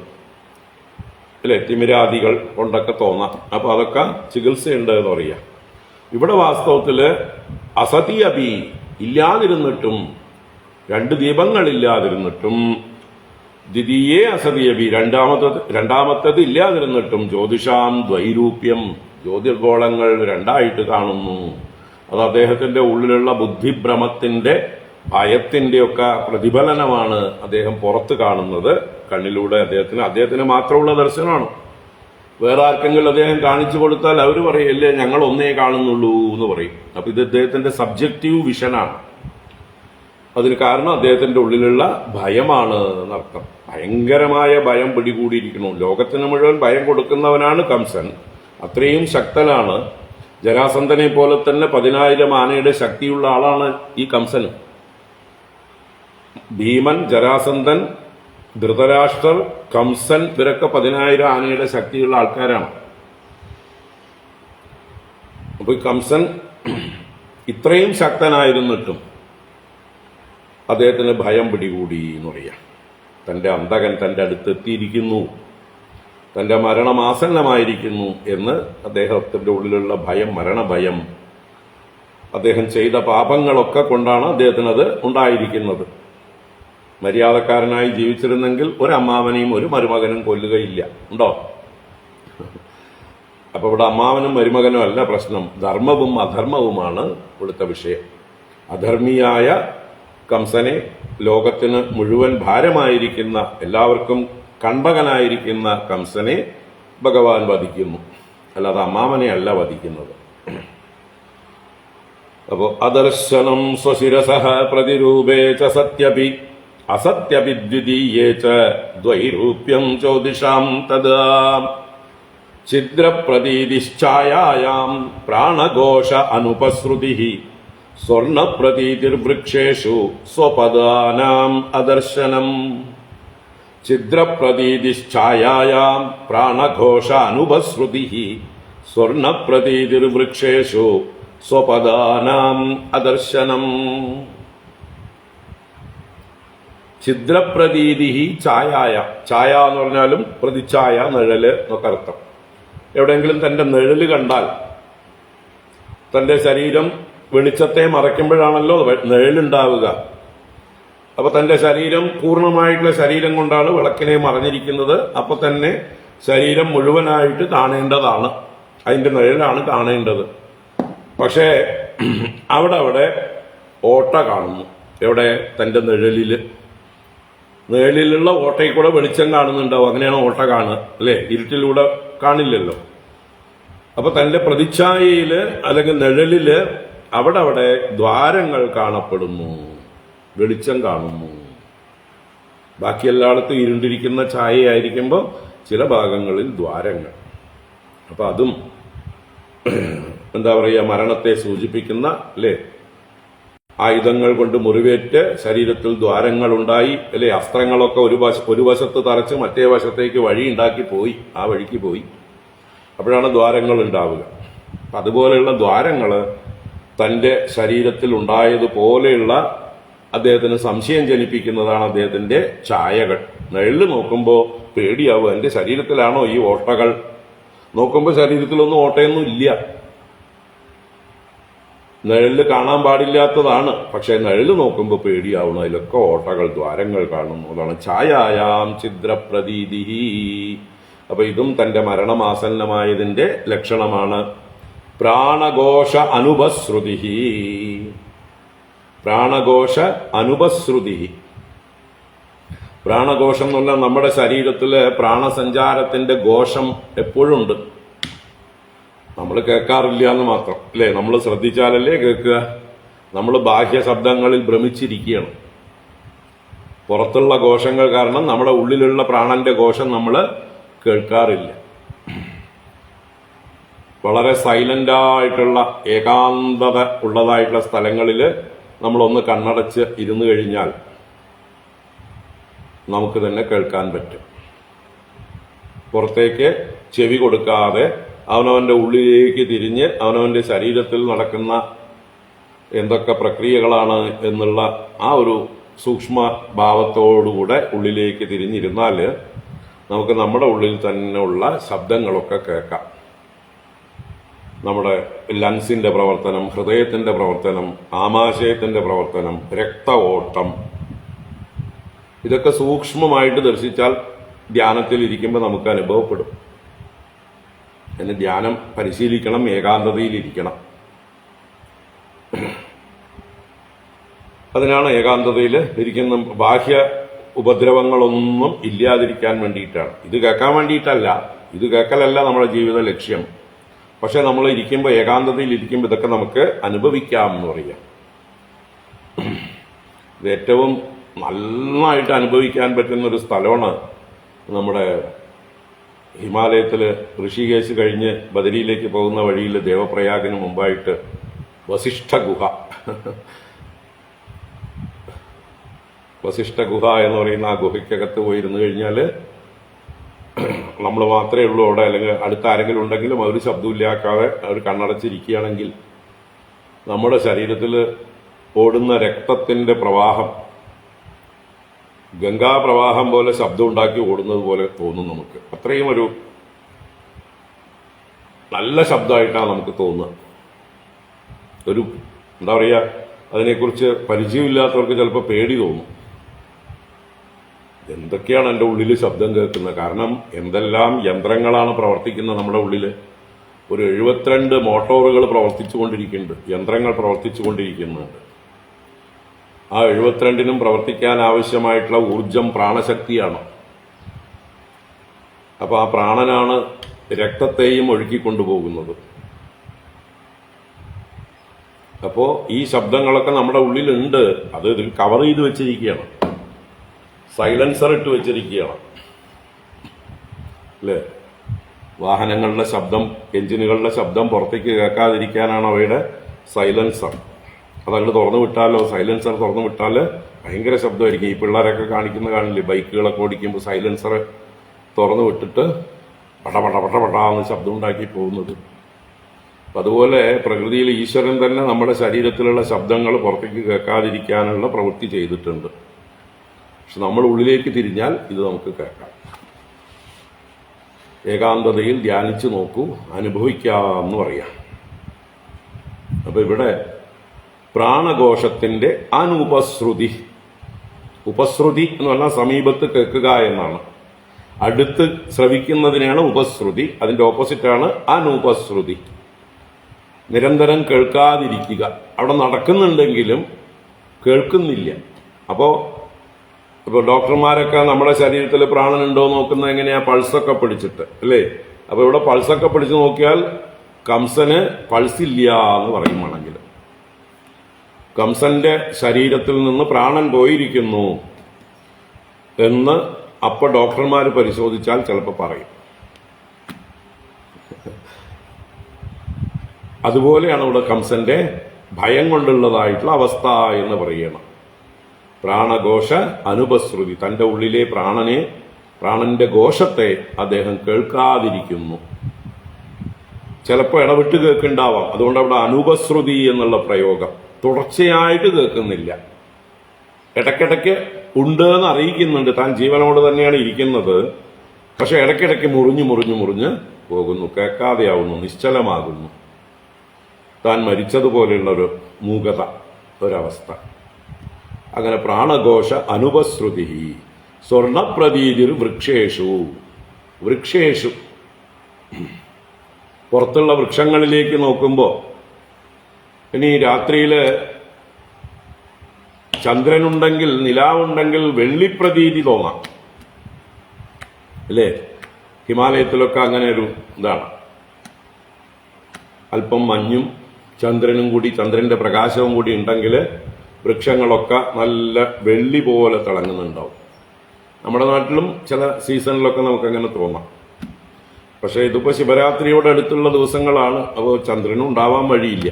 അല്ലെ, തിമിരാദികൾ കൊണ്ടൊക്കെ തോന്നാം. അപ്പൊ അതൊക്കെ ചികിത്സയുണ്ട് എന്ന് പറയാം. ഇവിടെ വാസ്തവത്തില് അസതി അബി ഇല്ലാതിരുന്നിട്ടും, 2 ദീപങ്ങളില്ലാതിരുന്നിട്ടും, ദ്വിതീയേ അസതി അബി രണ്ടാമത്തത് ഇല്ലാതിരുന്നിട്ടും, ജ്യോതിഷാം ദ്വൈരൂപ്യം ജ്യോതിർഗോളങ്ങൾ 2ആയിട്ട് കാണുന്നു. അത് അദ്ദേഹത്തിന്റെ ഉള്ളിലുള്ള ബുദ്ധിഭ്രമത്തിന്റെ ഭയത്തിന്റെ ഒക്കെ പ്രതിഫലനമാണ് അദ്ദേഹം പുറത്ത് കാണുന്നത്. കണ്ണിലൂടെ അദ്ദേഹത്തിന് മാത്രമുള്ള ദർശനമാണ്. വേറെ ആർക്കെങ്കിലും അദ്ദേഹം കാണിച്ചു കൊടുത്താൽ അവർ പറയല്ലേ ഞങ്ങൾ ഒന്നേ കാണുന്നുള്ളൂ എന്ന് പറയും. അപ്പൊ ഇത് അദ്ദേഹത്തിന്റെ സബ്ജക്റ്റീവ് വിഷനാണ്. അതിന് കാരണം അദ്ദേഹത്തിന്റെ ഉള്ളിലുള്ള ഭയമാണ് എന്നർത്ഥം. ഭയങ്കരമായ ഭയം പിടികൂടിയിരിക്കുന്നു. ലോകത്തിന് മുഴുവൻ ഭയം കൊടുക്കുന്നവനാണ് കംസൻ. അത്രയും ശക്തനാണ്. ജരാസന്ധനെ പോലെ തന്നെ 10,000 ആനയുടെ ശക്തിയുള്ള ആളാണ് ഈ കംസന്. ഭീമൻ, ജരാസന്ധൻ, ധൃതരാഷ്ട്രർ, കംസൻ ഇവരൊക്കെ 10,000 ആനയുടെ ശക്തിയുള്ള ആൾക്കാരാണ്. അപ്പൊ ഈ കംസൻ ഇത്രയും ശക്തനായിരുന്നിട്ടും അദ്ദേഹത്തിന് ഭയം പിടികൂടി എന്ന് പറയാം. തന്റെ അന്തകൻ തന്റെ അടുത്തെത്തിയിരിക്കുന്നു, തന്റെ മരണം ആസന്നമായിരിക്കുന്നു എന്ന് അദ്ദേഹത്തിന്റെ ഉള്ളിലുള്ള ഭയം, മരണഭയം, അദ്ദേഹം ചെയ്ത പാപങ്ങളൊക്കെ കൊണ്ടാണ് അദ്ദേഹത്തിനത് ഉണ്ടായിരിക്കുന്നത്. മര്യാദക്കാരനായി ജീവിച്ചിരുന്നെങ്കിൽ ഒരു അമ്മാവനെയും ഒരു മരുമകനും കൊല്ലുകയില്ല. ഉണ്ടോ? അപ്പൊ ഇവിടെ അമ്മാവനും മരുമകനും അല്ല പ്രശ്നം, ധർമ്മവും അധർമ്മവുമാണ് ഇവിടുത്തെ വിഷയം. അധർമ്മിയായ കംസനെ, ലോകത്തിന് മുഴുവൻ ഭാരമായിരിക്കുന്ന, എല്ലാവർക്കും കൺപകനായിരിക്കുന്ന കംസനെ ഭഗവാൻ വധിക്കുന്നു. അല്ലാതെ അമ്മാവനെ അല്ല വധിക്കുന്നത്. അപ്പോ അദർശനം സ്വശിരസഃ പ്രതിരൂപേ ച സത്യപി അസത്യപി ദ്വിതീയേ ച ദ്വൈരൂപ്യം ചോദിഷാം തദാ ഛിദ്രപ്രതീതിശ്ചായായാം പ്രാണഘോഷ അനുപശ്രുതിഃ സ്വർണപ്രതീതിർവൃക്ഷേഷു സ്വപദാനാം അദർശനം. ഛിദ്രപ്രതീതിശ്ചായായാം പ്രാണഘോഷ അനുപശ്രുതിഃ സ്വർണപ്രതീതിർവൃക്ഷേഷു സ്വപദാനാം അദർശനം. ഛിദ്രപ്രതീതി ഛായായ, ഛായ എന്ന് പറഞ്ഞാലും പ്രതിച്ഛായ, നിഴല് എന്നൊക്കെ അർത്ഥം. എവിടെയെങ്കിലും തന്റെ നിഴല് കണ്ടാൽ, തന്റെ ശരീരം വെളിച്ചത്തെ മറയ്ക്കുമ്പോഴാണല്ലോ നിഴലുണ്ടാവുക. അപ്പൊ തന്റെ ശരീരം പൂർണ്ണമായിട്ടുള്ള ശരീരം കൊണ്ടാണ് വിളക്കിനെ മറഞ്ഞിരിക്കുന്നത്. അപ്പൊ തന്നെ ശരീരം മുഴുവനായിട്ട് കാണേണ്ടതാണ്, അതിന്റെ നിഴലാണ് കാണേണ്ടത്. പക്ഷേ അവിടെ ഓട്ട കാണുന്നു. എവിടെ? തന്റെ നിഴലിലുള്ള ഓട്ടയിൽ കൂടെ വെളിച്ചം കാണുന്നുണ്ടാവും. അങ്ങനെയാണ് ഓട്ട കാണുക അല്ലെ? ഇരുട്ടിലൂടെ കാണില്ലല്ലോ. അപ്പൊ തന്റെ പ്രതിച്ഛായയില് അല്ലെങ്കിൽ നിഴലില് അവിടെ ദ്വാരങ്ങൾ കാണപ്പെടുന്നു, വെളിച്ചം കാണുന്നു. ബാക്കി എല്ലായിടത്തും ഇരുണ്ടിരിക്കുന്ന ഛായയായിരിക്കുമ്പോൾ ചില ഭാഗങ്ങളിൽ ദ്വാരങ്ങൾ. അപ്പൊ അതും എന്താ പറയുക, മരണത്തെ സൂചിപ്പിക്കുന്ന അല്ലേ? ആയുധങ്ങൾ കൊണ്ട് മുറിവേറ്റ് ശരീരത്തിൽ ദ്വാരങ്ങൾ ഉണ്ടായി അല്ലെ? അസ്ത്രങ്ങളൊക്കെ ഒരു വശത്ത് തറച്ച് മറ്റേ വശത്തേക്ക് വഴി ഉണ്ടാക്കി പോയി, ആ വഴിക്ക് പോയി. അപ്പോഴാണ് ദ്വാരങ്ങൾ ഉണ്ടാവുക. അതുപോലെയുള്ള ദ്വാരങ്ങള് തന്റെ ശരീരത്തിൽ ഉണ്ടായതുപോലെയുള്ള അദ്ദേഹത്തിന് സംശയം ജനിപ്പിക്കുന്നതാണ് അദ്ദേഹത്തിന്റെ ഛായകൾ. നിഴല് നോക്കുമ്പോൾ പേടിയാവും, എന്റെ ശരീരത്തിലാണോ ഈ ഓട്ടകൾ? നോക്കുമ്പോൾ ശരീരത്തിലൊന്നും ഓട്ടയൊന്നും ഇല്ല. നിഴല് കാണാൻ പാടില്ലാത്തതാണ്, പക്ഷെ നിഴല് നോക്കുമ്പോൾ പേടിയാവണം. അതിലൊക്കെ ഓട്ടകൾ, ദ്വാരങ്ങൾ കാണുന്നു. അതാണ് ഛായായാം ഛിദ്രപ്രതീതി. അപ്പൊ ഇതും തന്റെ മരണമാസന്നമായതിന്റെ ലക്ഷണമാണ്. പ്രാണഘോഷ അനുപശ്രുതി. പ്രാണഘോഷ അനുപശ്രുതി. പ്രാണഘോഷം എന്ന് പറഞ്ഞാൽ നമ്മുടെ ശരീരത്തില് പ്രാണസഞ്ചാരത്തിന്റെ ഘോഷം എപ്പോഴും ഉണ്ട്. നമ്മൾ കേൾക്കാറില്ല എന്ന് മാത്രം, അല്ലേ? നമ്മൾ ശ്രദ്ധിച്ചാലല്ലേ കേൾക്കുക. നമ്മൾ ബാഹ്യ ശബ്ദങ്ങളിൽ ഭ്രമിച്ചിരിക്കുകയാണ്. പുറത്തുള്ള ഘോഷങ്ങൾ കാരണം നമ്മുടെ ഉള്ളിലുള്ള പ്രാണന്റെ ഘോഷം നമ്മൾ കേൾക്കാറില്ല. വളരെ സൈലന്റായിട്ടുള്ള ഏകാന്തത ഉള്ളതായിട്ടുള്ള സ്ഥലങ്ങളിൽ നമ്മളൊന്ന് കണ്ണടച്ച് ഇരുന്നു കഴിഞ്ഞാൽ നമുക്ക് തന്നെ കേൾക്കാൻ പറ്റും. പുറത്തേക്ക് ചെവി കൊടുക്കാതെ അവനവന്റെ ഉള്ളിലേക്ക് തിരിഞ്ഞ് അവനവന്റെ ശരീരത്തിൽ നടക്കുന്ന എന്തൊക്കെ പ്രക്രിയകളാണ് എന്നുള്ള ആ ഒരു സൂക്ഷ്മ ഭാവത്തോടുകൂടെ ഉള്ളിലേക്ക് തിരിഞ്ഞിരുന്നാൽ നമുക്ക് നമ്മുടെ ഉള്ളിൽ തന്നെ ഉള്ള ശബ്ദങ്ങളൊക്കെ കേൾക്കാം. നമ്മുടെ ലങ്സിന്റെ പ്രവർത്തനം, ഹൃദയത്തിന്റെ പ്രവർത്തനം, ആമാശയത്തിന്റെ പ്രവർത്തനം, രക്ത ഓട്ടം, ഇതൊക്കെ സൂക്ഷ്മമായിട്ട് ദർശിച്ചാൽ ധ്യാനത്തിൽ ഇരിക്കുമ്പോൾ നമുക്ക് അനുഭവപ്പെടും. അതിന് ധ്യാനം പരിശീലിക്കണം, ഏകാന്തതയിലിരിക്കണം. അതിനാണ് ഏകാന്തതയിൽ ഇരിക്കുന്ന. ബാഹ്യ ഉപദ്രവങ്ങളൊന്നും ഇല്ലാതിരിക്കാൻ വേണ്ടിയിട്ടാണ്. ഇത് കേൾക്കാൻ വേണ്ടിയിട്ടല്ല, ഇത് കേൾക്കലല്ല നമ്മുടെ ജീവിത ലക്ഷ്യം. പക്ഷെ നമ്മൾ ഇരിക്കുമ്പോൾ, ഏകാന്തതയിൽ ഇരിക്കുമ്പോൾ ഇതൊക്കെ നമുക്ക് അനുഭവിക്കാം എന്ന് പറയാം. ഇത് ഏറ്റവും നന്നായിട്ട് അനുഭവിക്കാൻ പറ്റുന്ന ഒരു സ്ഥലമാണ് നമ്മുടെ ഹിമാലയത്തിൽ ഋഷികേശ് കഴിഞ്ഞ് ബദരിയിലേക്ക് പോകുന്ന വഴിയിൽ ദേവപ്രയാഗിന് മുമ്പായിട്ട് വസിഷ്ഠ ഗുഹ. വസിഷ്ഠ ഗുഹ എന്ന് പറയുന്ന ആ ഗുഹയ്ക്കകത്ത് പോയിരുന്നു കഴിഞ്ഞാൽ നമ്മൾ മാത്രമേ ഉള്ളൂ അവിടെ, അല്ലെങ്കിൽ അടുത്ത ആരെങ്കിലും ഉണ്ടെങ്കിലും അവർ ശബ്ദമില്ലാക്കാതെ അവർ കണ്ണടച്ചിരിക്കുകയാണെങ്കിൽ നമ്മുടെ ശരീരത്തിൽ ഓടുന്ന രക്തത്തിന്റെ പ്രവാഹം ഗംഗാപ്രവാഹം പോലെ ശബ്ദം ഉണ്ടാക്കി ഓടുന്നത് പോലെ തോന്നും നമുക്ക്. അത്രയും ഒരു നല്ല ശബ്ദമായിട്ടാണ് നമുക്ക് തോന്നുക. ഒരു എന്താ പറയുക, അതിനെക്കുറിച്ച് പരിചയമില്ലാത്തവർക്ക് ചിലപ്പോൾ പേടി തോന്നും. എന്തൊക്കെയാണ് എൻ്റെ ഉള്ളിൽ ശബ്ദം കേൾക്കുന്നത്? കാരണം എന്തെല്ലാം യന്ത്രങ്ങളാണ് പ്രവർത്തിക്കുന്നത് നമ്മുടെ ഉള്ളിൽ. ഒരു 72 മോട്ടോറുകൾ പ്രവർത്തിച്ചുകൊണ്ടിരിക്കുന്നുണ്ട്, യന്ത്രങ്ങൾ പ്രവർത്തിച്ചുകൊണ്ടിരിക്കുന്നുണ്ട്. ആ 72നും പ്രവർത്തിക്കാൻ ആവശ്യമായിട്ടുള്ള ഊർജം പ്രാണശക്തിയാണ്. അപ്പൊ ആ പ്രാണനാണ് രക്തത്തെയും ഒഴുക്കിക്കൊണ്ടുപോകുന്നത്. അപ്പോ ഈ ശബ്ദങ്ങളൊക്കെ നമ്മുടെ ഉള്ളിലുണ്ട്. അത് ഇതിൽ കവർ ചെയ്ത് വെച്ചിരിക്കുകയാണ്, സൈലൻസർ ഇട്ട് വെച്ചിരിക്കുകയാണ്, അല്ലേ? വാഹനങ്ങളുടെ ശബ്ദം, എഞ്ചിനുകളുടെ ശബ്ദം പുറത്തേക്ക് കേൾക്കാതിരിക്കാനാണ് അവയുടെ സൈലൻസർ. അതങ്ങോട്ട് തുറന്നു വിട്ടാലോ, സൈലൻസർ തുറന്നു വിട്ടാൽ ഭയങ്കര ശബ്ദമായിരിക്കും. ഈ പിള്ളേരൊക്കെ കാണില്ലേ, ബൈക്കുകളൊക്കെ ഓടിക്കുമ്പോൾ സൈലൻസർ തുറന്നു വിട്ടിട്ട് പടപടാന്ന് ശബ്ദം ഉണ്ടാക്കി പോകുന്നത്. അപ്പം അതുപോലെ പ്രകൃതിയിൽ ഈശ്വരൻ തന്നെ നമ്മുടെ ശരീരത്തിലുള്ള ശബ്ദങ്ങൾ പുറത്തേക്ക് കേൾക്കാതിരിക്കാനുള്ള പ്രവൃത്തി ചെയ്തിട്ടുണ്ട്. പക്ഷെ നമ്മൾ ഉള്ളിലേക്ക് തിരിഞ്ഞാൽ ഇത് നമുക്ക് കേൾക്കാം. ഏകാന്തതയിൽ ധ്യാനിച്ചു നോക്കൂ, അനുഭവിക്കാമെന്ന് പറയാം. അപ്പൊ ഇവിടെ പ്രാണഘോഷത്തിന്റെ അനുപശ്രുതി, ഉപശ്രുതി എന്ന് പറഞ്ഞാൽ സമീപത്ത് കേൾക്കുക എന്നാണ്. അടുത്ത് ശ്രവിക്കുന്നതിനാണ് ഉപശ്രുതി, അതിന്റെ ഓപ്പോസിറ്റാണ് അനുപശ്രുതി. നിരന്തരം കേൾക്കാതിരിക്കുക, അവിടെ നടക്കുന്നുണ്ടെങ്കിലും കേൾക്കുന്നില്ല. ഇപ്പോൾ ഡോക്ടർമാരൊക്കെ നമ്മുടെ ശരീരത്തിൽ പ്രാണനുണ്ടോ നോക്കുന്നത് എങ്ങനെയാ? പൾസൊക്കെ പിടിച്ചിട്ട്, അല്ലേ? അപ്പൊ ഇവിടെ പൾസൊക്കെ പിടിച്ച് നോക്കിയാൽ കംസന് പൾസില്ല എന്ന് പറയുവാണെങ്കിൽ, കംസന്റെ ശരീരത്തിൽ നിന്ന് പ്രാണൻ പോയിരിക്കുന്നു എന്ന് അപ്പൊ ഡോക്ടർമാർ പരിശോധിച്ചാൽ ചിലപ്പോൾ പറയും. അതുപോലെയാണ് ഇവിടെ കംസന്റെ ഭയം കൊണ്ടുള്ളതായിട്ടുള്ള അവസ്ഥ എന്ന് പറയണം. പ്രാണഘോഷ അനുപശ്രുതി, തന്റെ ഉള്ളിലെ പ്രാണന്റെ ഘോഷത്തെ അദ്ദേഹം കേൾക്കാതിരിക്കുന്നു. ചിലപ്പോൾ ഇടവിട്ട് കേൾക്കുന്നുണ്ടാവാം. അതുകൊണ്ട് അവിടെ അനുപശ്രുതി എന്നുള്ള പ്രയോഗം. തുടർച്ചയായിട്ട് കേൾക്കുന്നില്ല, ഇടയ്ക്കിടയ്ക്ക് ഉണ്ട് എന്ന് അറിയിക്കുന്നുണ്ട്. താൻ ജീവനോട് തന്നെയാണ് ഇരിക്കുന്നത്, പക്ഷെ ഇടയ്ക്കിടയ്ക്ക് മുറിഞ്ഞ് പോകുന്നു, കേൾക്കാതെയാവുന്നു, നിശ്ചലമാകുന്നു. താൻ മരിച്ചതുപോലെയുള്ളൊരു മൂകത, ഒരവസ്ഥ. അങ്ങനെ പ്രാണഘോഷ അനുപശ്രുതി സ്വർണപ്രതീതിർ വൃക്ഷേഷു പുറത്തുള്ള വൃക്ഷങ്ങളിലേക്ക് നോക്കുമ്പോൾ, ഇനി രാത്രിയില് ചന്ദ്രനുണ്ടെങ്കിൽ, നിലാവുണ്ടെങ്കിൽ വെള്ളിപ്രതീതി തോന്നാം, അല്ലേ? ഹിമാലയത്തിലൊക്കെ അങ്ങനെ ഒരു ഇതാണ്. അല്പം മഞ്ഞും ചന്ദ്രനും കൂടി, ചന്ദ്രന്റെ പ്രകാശവും കൂടി ഉണ്ടെങ്കിൽ വൃക്ഷങ്ങളൊക്കെ നല്ല വെള്ളി പോലെ തിളങ്ങുന്നുണ്ടാവും. നമ്മുടെ നാട്ടിലും ചില സീസണിലൊക്കെ നമുക്കങ്ങനെ തോന്നാം. പക്ഷേ ഇതിപ്പോൾ ശിവരാത്രിയോട് അടുത്തുള്ള ദിവസങ്ങളാണ്, അപ്പോൾ ചന്ദ്രനും ഉണ്ടാവാൻ വഴിയില്ല,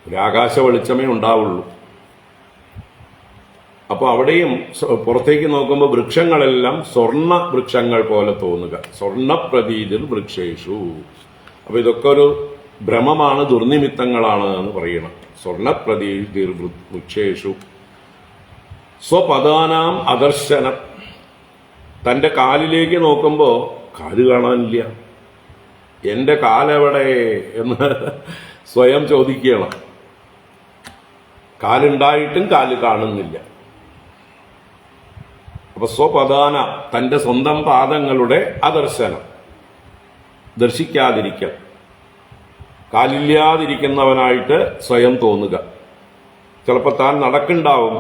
ഒരു ആകാശ വെളിച്ചമേ ഉണ്ടാവുള്ളൂ. അപ്പോൾ അവിടെയും പുറത്തേക്ക് നോക്കുമ്പോൾ വൃക്ഷങ്ങളെല്ലാം സ്വർണ്ണ വൃക്ഷങ്ങൾ പോലെ തോന്നുക. സ്വർണ്ണ പ്രതീതിർ വൃക്ഷേഷു. അപ്പോൾ ഇതൊക്കെ ഒരു ഭ്രമമാണ്, ദുർനിമിത്തങ്ങളാണ് എന്ന് പറയണം. സ്വർണ്ണ പ്രതീതിർ വൃക്ഷേഷു സ്വപദാനാം അദർശനം. തൻ്റെ കാലിലേക്ക് നോക്കുമ്പോൾ കാല് കാണാനില്ല. എൻ്റെ കാലെവിടെ എന്ന് സ്വയം ചോദിക്കണം. കാലുണ്ടായിട്ടും കാല് കാണുന്നില്ല. അപ്പൊ സ്വപദാന, തൻ്റെ സ്വന്തം പാദങ്ങളുടെ അദർശനം, ദർശിക്കാതിരിക്കൽ, കാലില്ലാതിരിക്കുന്നവനായിട്ട് സ്വയം തോന്നുക. ചിലപ്പോൾ താൻ നടക്കുന്നുണ്ടാവും,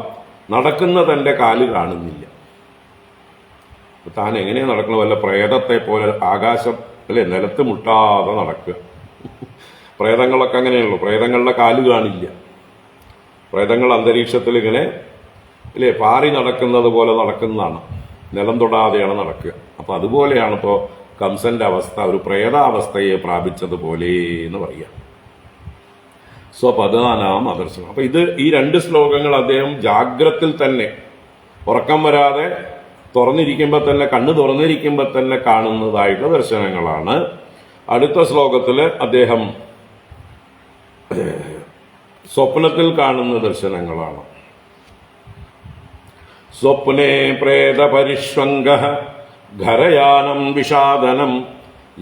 നടക്കുന്ന തൻ്റെ കാല് കാണുന്നില്ല. താൻ എങ്ങനെയാണ് നടക്കണം? വല്ല പ്രേതത്തെ പോലെ ആകാശം, അല്ലെ, നിലത്ത് മുട്ടാതെ നടക്കുക. പ്രേതങ്ങളൊക്കെ അങ്ങനെയുള്ളൂ, പ്രേതങ്ങളുടെ കാല് കാണില്ല. പ്രേതങ്ങൾ അന്തരീക്ഷത്തിൽ ഇങ്ങനെ, അല്ലേ, പാറി നടക്കുന്നത് പോലെ നടക്കുന്നതാണ്, നിലം തൊടാതെയാണ് നടക്കുക. അപ്പൊ അതുപോലെയാണ് ഇപ്പോൾ കംസന്റെ അവസ്ഥ, ഒരു പ്രേതാവസ്ഥയെ പ്രാപിച്ചതുപോലെ എന്ന് പറയാം. സ്വപദാനാം അദർശനം. അപ്പൊ ഈ രണ്ട് ശ്ലോകങ്ങൾ അദ്ദേഹം ജാഗ്രത്തിൽ തന്നെ, ഉറക്കം വരാതെ തുറന്നിരിക്കുമ്പോൾ തന്നെ, കണ്ണ് തുറന്നിരിക്കുമ്പോൾ തന്നെ കാണുന്നതായിട്ടുള്ള ദർശനങ്ങളാണ്. അടുത്ത ശ്ലോകത്തിൽ അദ്ദേഹം സ്വപ്നത്തിൽ കാണുന്ന ദർശനങ്ങളാണ്. സ്വപ്നേ പ്രേതപരിഷ്വംഗ ഘരയാനം വിഷാദനം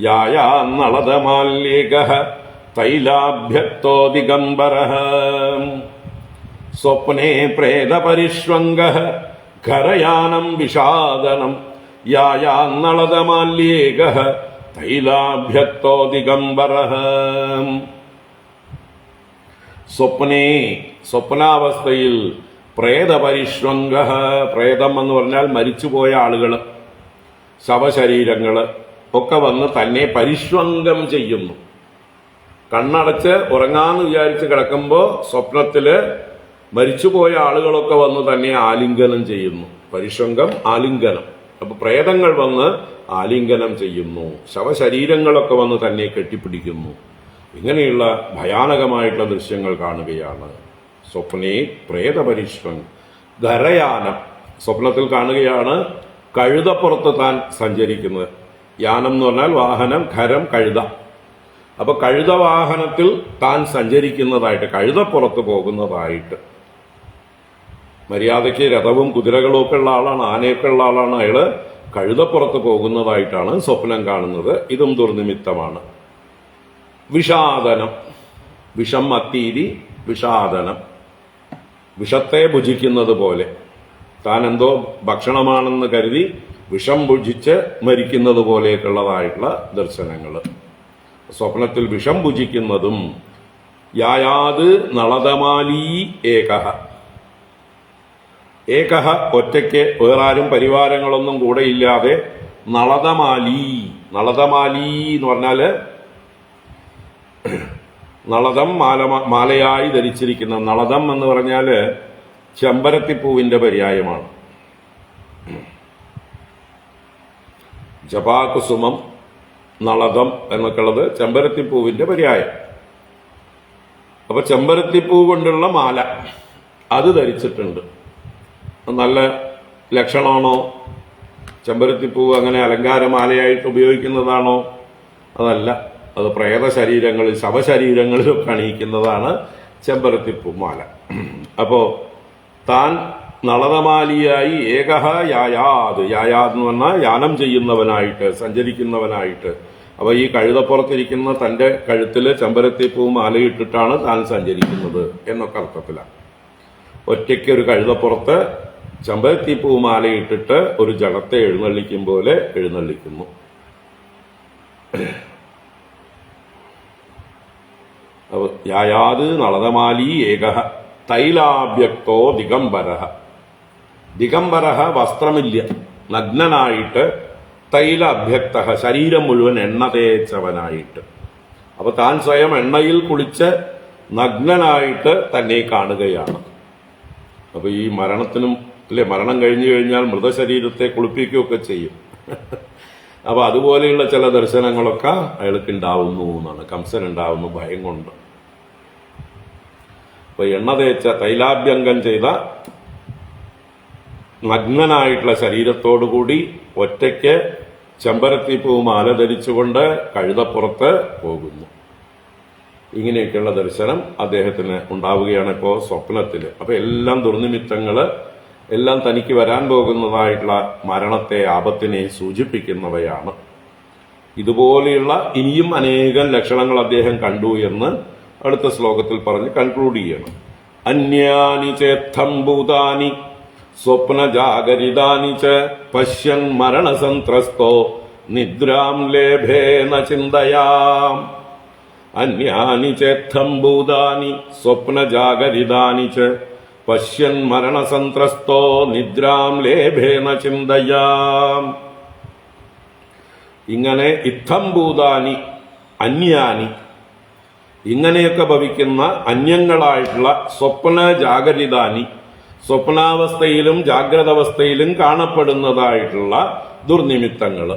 യായാന്നളതമാല്യേക തൈലാഭ്യക്തോ ദിഗംബരഃ. സ്വപ്നേ പ്രേതപരിഷ്വംഗ ഘരയാനം വിഷാദനം യായാന്നളതമാല്യേക തൈലാഭ്യക്തോ ദിഗംബരഃ. സ്വപ്നേ, സ്വപ്നാവസ്ഥയിൽ, പ്രേതപരിഷ്വംഗ, പ്രേതം എന്ന് പറഞ്ഞാൽ മരിച്ചുപോയ ആളുകൾ, ശവശരീരങ്ങൾ ഒക്കെ വന്ന് തന്നെ പരിഷ്വംഗം ചെയ്യുന്നു. കണ്ണടച്ച് ഉറങ്ങാന്ന് വിചാരിച്ച് കിടക്കുമ്പോൾ സ്വപ്നത്തില് മരിച്ചുപോയ ആളുകളൊക്കെ വന്ന് തന്നെ ആലിംഗനം ചെയ്യുന്നു. പരിഷ്വംഗം, ആലിംഗനം. അപ്പൊ പ്രേതങ്ങൾ വന്ന് ആലിംഗനം ചെയ്യുന്നു, ശവശരീരങ്ങളൊക്കെ വന്ന് തന്നെ കെട്ടിപ്പിടിക്കുന്നു. ഇങ്ങനെയുള്ള ഭയാനകമായിട്ടുള്ള ദൃശ്യങ്ങൾ കാണുകയാണ്. സ്വപ്നേ പ്രേതപരിഷ്വം ഖരയാനം, സ്വപ്നത്തിൽ കാണുകയാണ് കഴുതപ്പുറത്ത് താൻ സഞ്ചരിക്കുന്നത്. യാനം എന്ന് പറഞ്ഞാൽ വാഹനം, ഖരം കഴുത. അപ്പൊ കഴുതവാഹനത്തിൽ താൻ സഞ്ചരിക്കുന്നതായിട്ട്, കഴുതപ്പുറത്ത് പോകുന്നതായിട്ട്. മര്യാദയ്ക്ക് രഥവും കുതിരകളും ഒക്കെ ഉള്ള ആളാണ്, ആനയൊക്കെ ഉള്ള ആളാണ്. അയാള് കഴുതപ്പുറത്ത് പോകുന്നതായിട്ടാണ് സ്വപ്നം കാണുന്നത്. ഇതും ദുർനിമിത്തമാണ്. വിഷാദനം, വിഷം അത്തീരി വിഷാദനം, വിഷത്തെ ഭുജിക്കുന്നത് പോലെ, താൻ എന്തോ ഭക്ഷണമാണെന്ന് കരുതി വിഷം ഭുജിച്ച് മരിക്കുന്നത് പോലെയൊക്കെയുള്ളതായിട്ടുള്ള ദർശനങ്ങൾ. സ്വപ്നത്തിൽ വിഷം ഭുജിക്കുന്നതും. യായാത് നളതമാലീ ഏകഹ, ഏകഹ ഒറ്റയ്ക്ക്, വേറാരും പരിവാരങ്ങളൊന്നും കൂടെ ഇല്ലാതെ, നളതമാലീ. നളതമാലീ എന്ന് പറഞ്ഞാല് നളതം, മാലയായി ധരിച്ചിരിക്കുന്ന. നളതം എന്ന് പറഞ്ഞാല് ചെമ്പരത്തിപ്പൂവിന്റെ പര്യായമാണ്. ജപാകുസുമം, നളതം എന്നൊക്കെയുള്ളത് ചെമ്പരത്തിപ്പൂവിന്റെ പര്യായം. അപ്പൊ ചെമ്പരത്തിപ്പൂ കൊണ്ടുള്ള മാല അത് ധരിച്ചിട്ടുണ്ട്. നല്ല ലക്ഷണമാണോ? ചെമ്പരത്തിപ്പൂവ് അങ്ങനെ അലങ്കാരമാലയായിട്ട് ഉപയോഗിക്കുന്നതാണോ? അതല്ല. അത് പ്രേത ശരീരങ്ങളിൽ, ശവശരീരങ്ങളിലൊക്കെ അണിയിക്കുന്നതാണ് ചെമ്പരത്തിപ്പൂ മാല. അപ്പോ താൻ നളതമാലിയായി ഏകഹ യായാത്, യായാത് എന്ന് പറഞ്ഞാൽ യാനം ചെയ്യുന്നവനായിട്ട്, സഞ്ചരിക്കുന്നവനായിട്ട്. അപ്പൊ ഈ കഴുതപ്പുറത്തിരിക്കുന്ന തന്റെ കഴുത്തില് ചെമ്പരത്തിപ്പൂ മാലയിട്ടിട്ടാണ് താൻ സഞ്ചരിക്കുന്നത് എന്നൊക്കെ അർത്ഥത്തിലാണ്. ഒറ്റയ്ക്ക് ഒരു കഴുതപ്പുറത്ത് ചെമ്പരത്തിപ്പൂ മാലയിട്ടിട്ട് ഒരു ജഡത്തെ എഴുന്നള്ളിക്കും പോലെ എഴുന്നള്ളിക്കുന്നു. യായാത് നളതമാലി ഏകഹ. തൈലാഭ്യക്തോ ദിഗംബരഃ. ദിഗംബരഃ വസ്ത്രമില്ല, നഗ്നനായിട്ട്, തൈല അഭ്യക്ത ശരീരം മുഴുവൻ എണ്ണ തേച്ചവനായിട്ട്. അപ്പൊ താൻ സ്വയം എണ്ണയിൽ കുളിച്ച് നഗ്നനായിട്ട് തന്നെ കാണുകയാണ്. അപ്പൊ ഈ മരണത്തിനും അല്ലെ, മരണം കഴിഞ്ഞു കഴിഞ്ഞാൽ മൃതശരീരത്തെ കുളിപ്പിക്കുകയൊക്കെ ചെയ്യും. അപ്പൊ അതുപോലെയുള്ള ചില ദർശനങ്ങളൊക്കെ അയാൾക്ക് ഉണ്ടാവുന്നു എന്നാണ്, കംസൻ ഉണ്ടാവുന്നു ഭയം കൊണ്ട്. അപ്പൊ എണ്ണ തേച്ച തൈലാഭ്യംഗം ചെയ്ത നഗ്നനായിട്ടുള്ള ശരീരത്തോടുകൂടി ഒറ്റയ്ക്ക് ചെമ്പരത്തിപ്പൂ മാല ധരിച്ചുകൊണ്ട് കഴുതപ്പുറത്ത് പോകുന്നു. ഇങ്ങനെയൊക്കെയുള്ള ദർശനം അദ്ദേഹത്തിന് ഉണ്ടാവുകയാണ് ഇപ്പോൾ സ്വപ്നത്തില്. അപ്പൊ എല്ലാം ദുർനിമിത്തങ്ങള്, എല്ലാം തനിക്ക് വരാൻ പോകുന്നതായിട്ടുള്ള മരണത്തെ, ആപത്തിനെ സൂചിപ്പിക്കുന്നവയാണ്. ഇതുപോലെയുള്ള ഇനിയും അനേകം ലക്ഷണങ്ങൾ അദ്ദേഹം കണ്ടു എന്ന് അടുത്ത ശ്ലോകത്തിൽ പറഞ്ഞ് കൺക്ലൂഡ് ചെയ്യണം. അന്യാനി ചേത്തം ഭൂതാനി സ്വപ്നജാഗരിതാനി ച പശ്യൻ മരണസന്ത്രസ്തോ നിദ്രാം ലേഭേന ചിന്തയാം. അന്യാനി ചേത്തം ഭൂതാനി സ്വപ്നജാഗരിതാനി ച പശ്യൻ മരണസന്ത്രസ്തോ നിദ്രാം ലേഭേന ചിന്തയാം. ഇങ്ങനെ ഇത്തം ഭൂതാനി അന്യാനി, ഇങ്ങനെയൊക്കെ ഭവിക്കുന്ന അന്യങ്ങളായിട്ടുള്ള സ്വപ്ന ജാഗരിതാനി, സ്വപ്നാവസ്ഥയിലും ജാഗ്രതാവസ്ഥയിലും കാണപ്പെടുന്നതായിട്ടുള്ള ദുർനിമിത്തങ്ങൾ,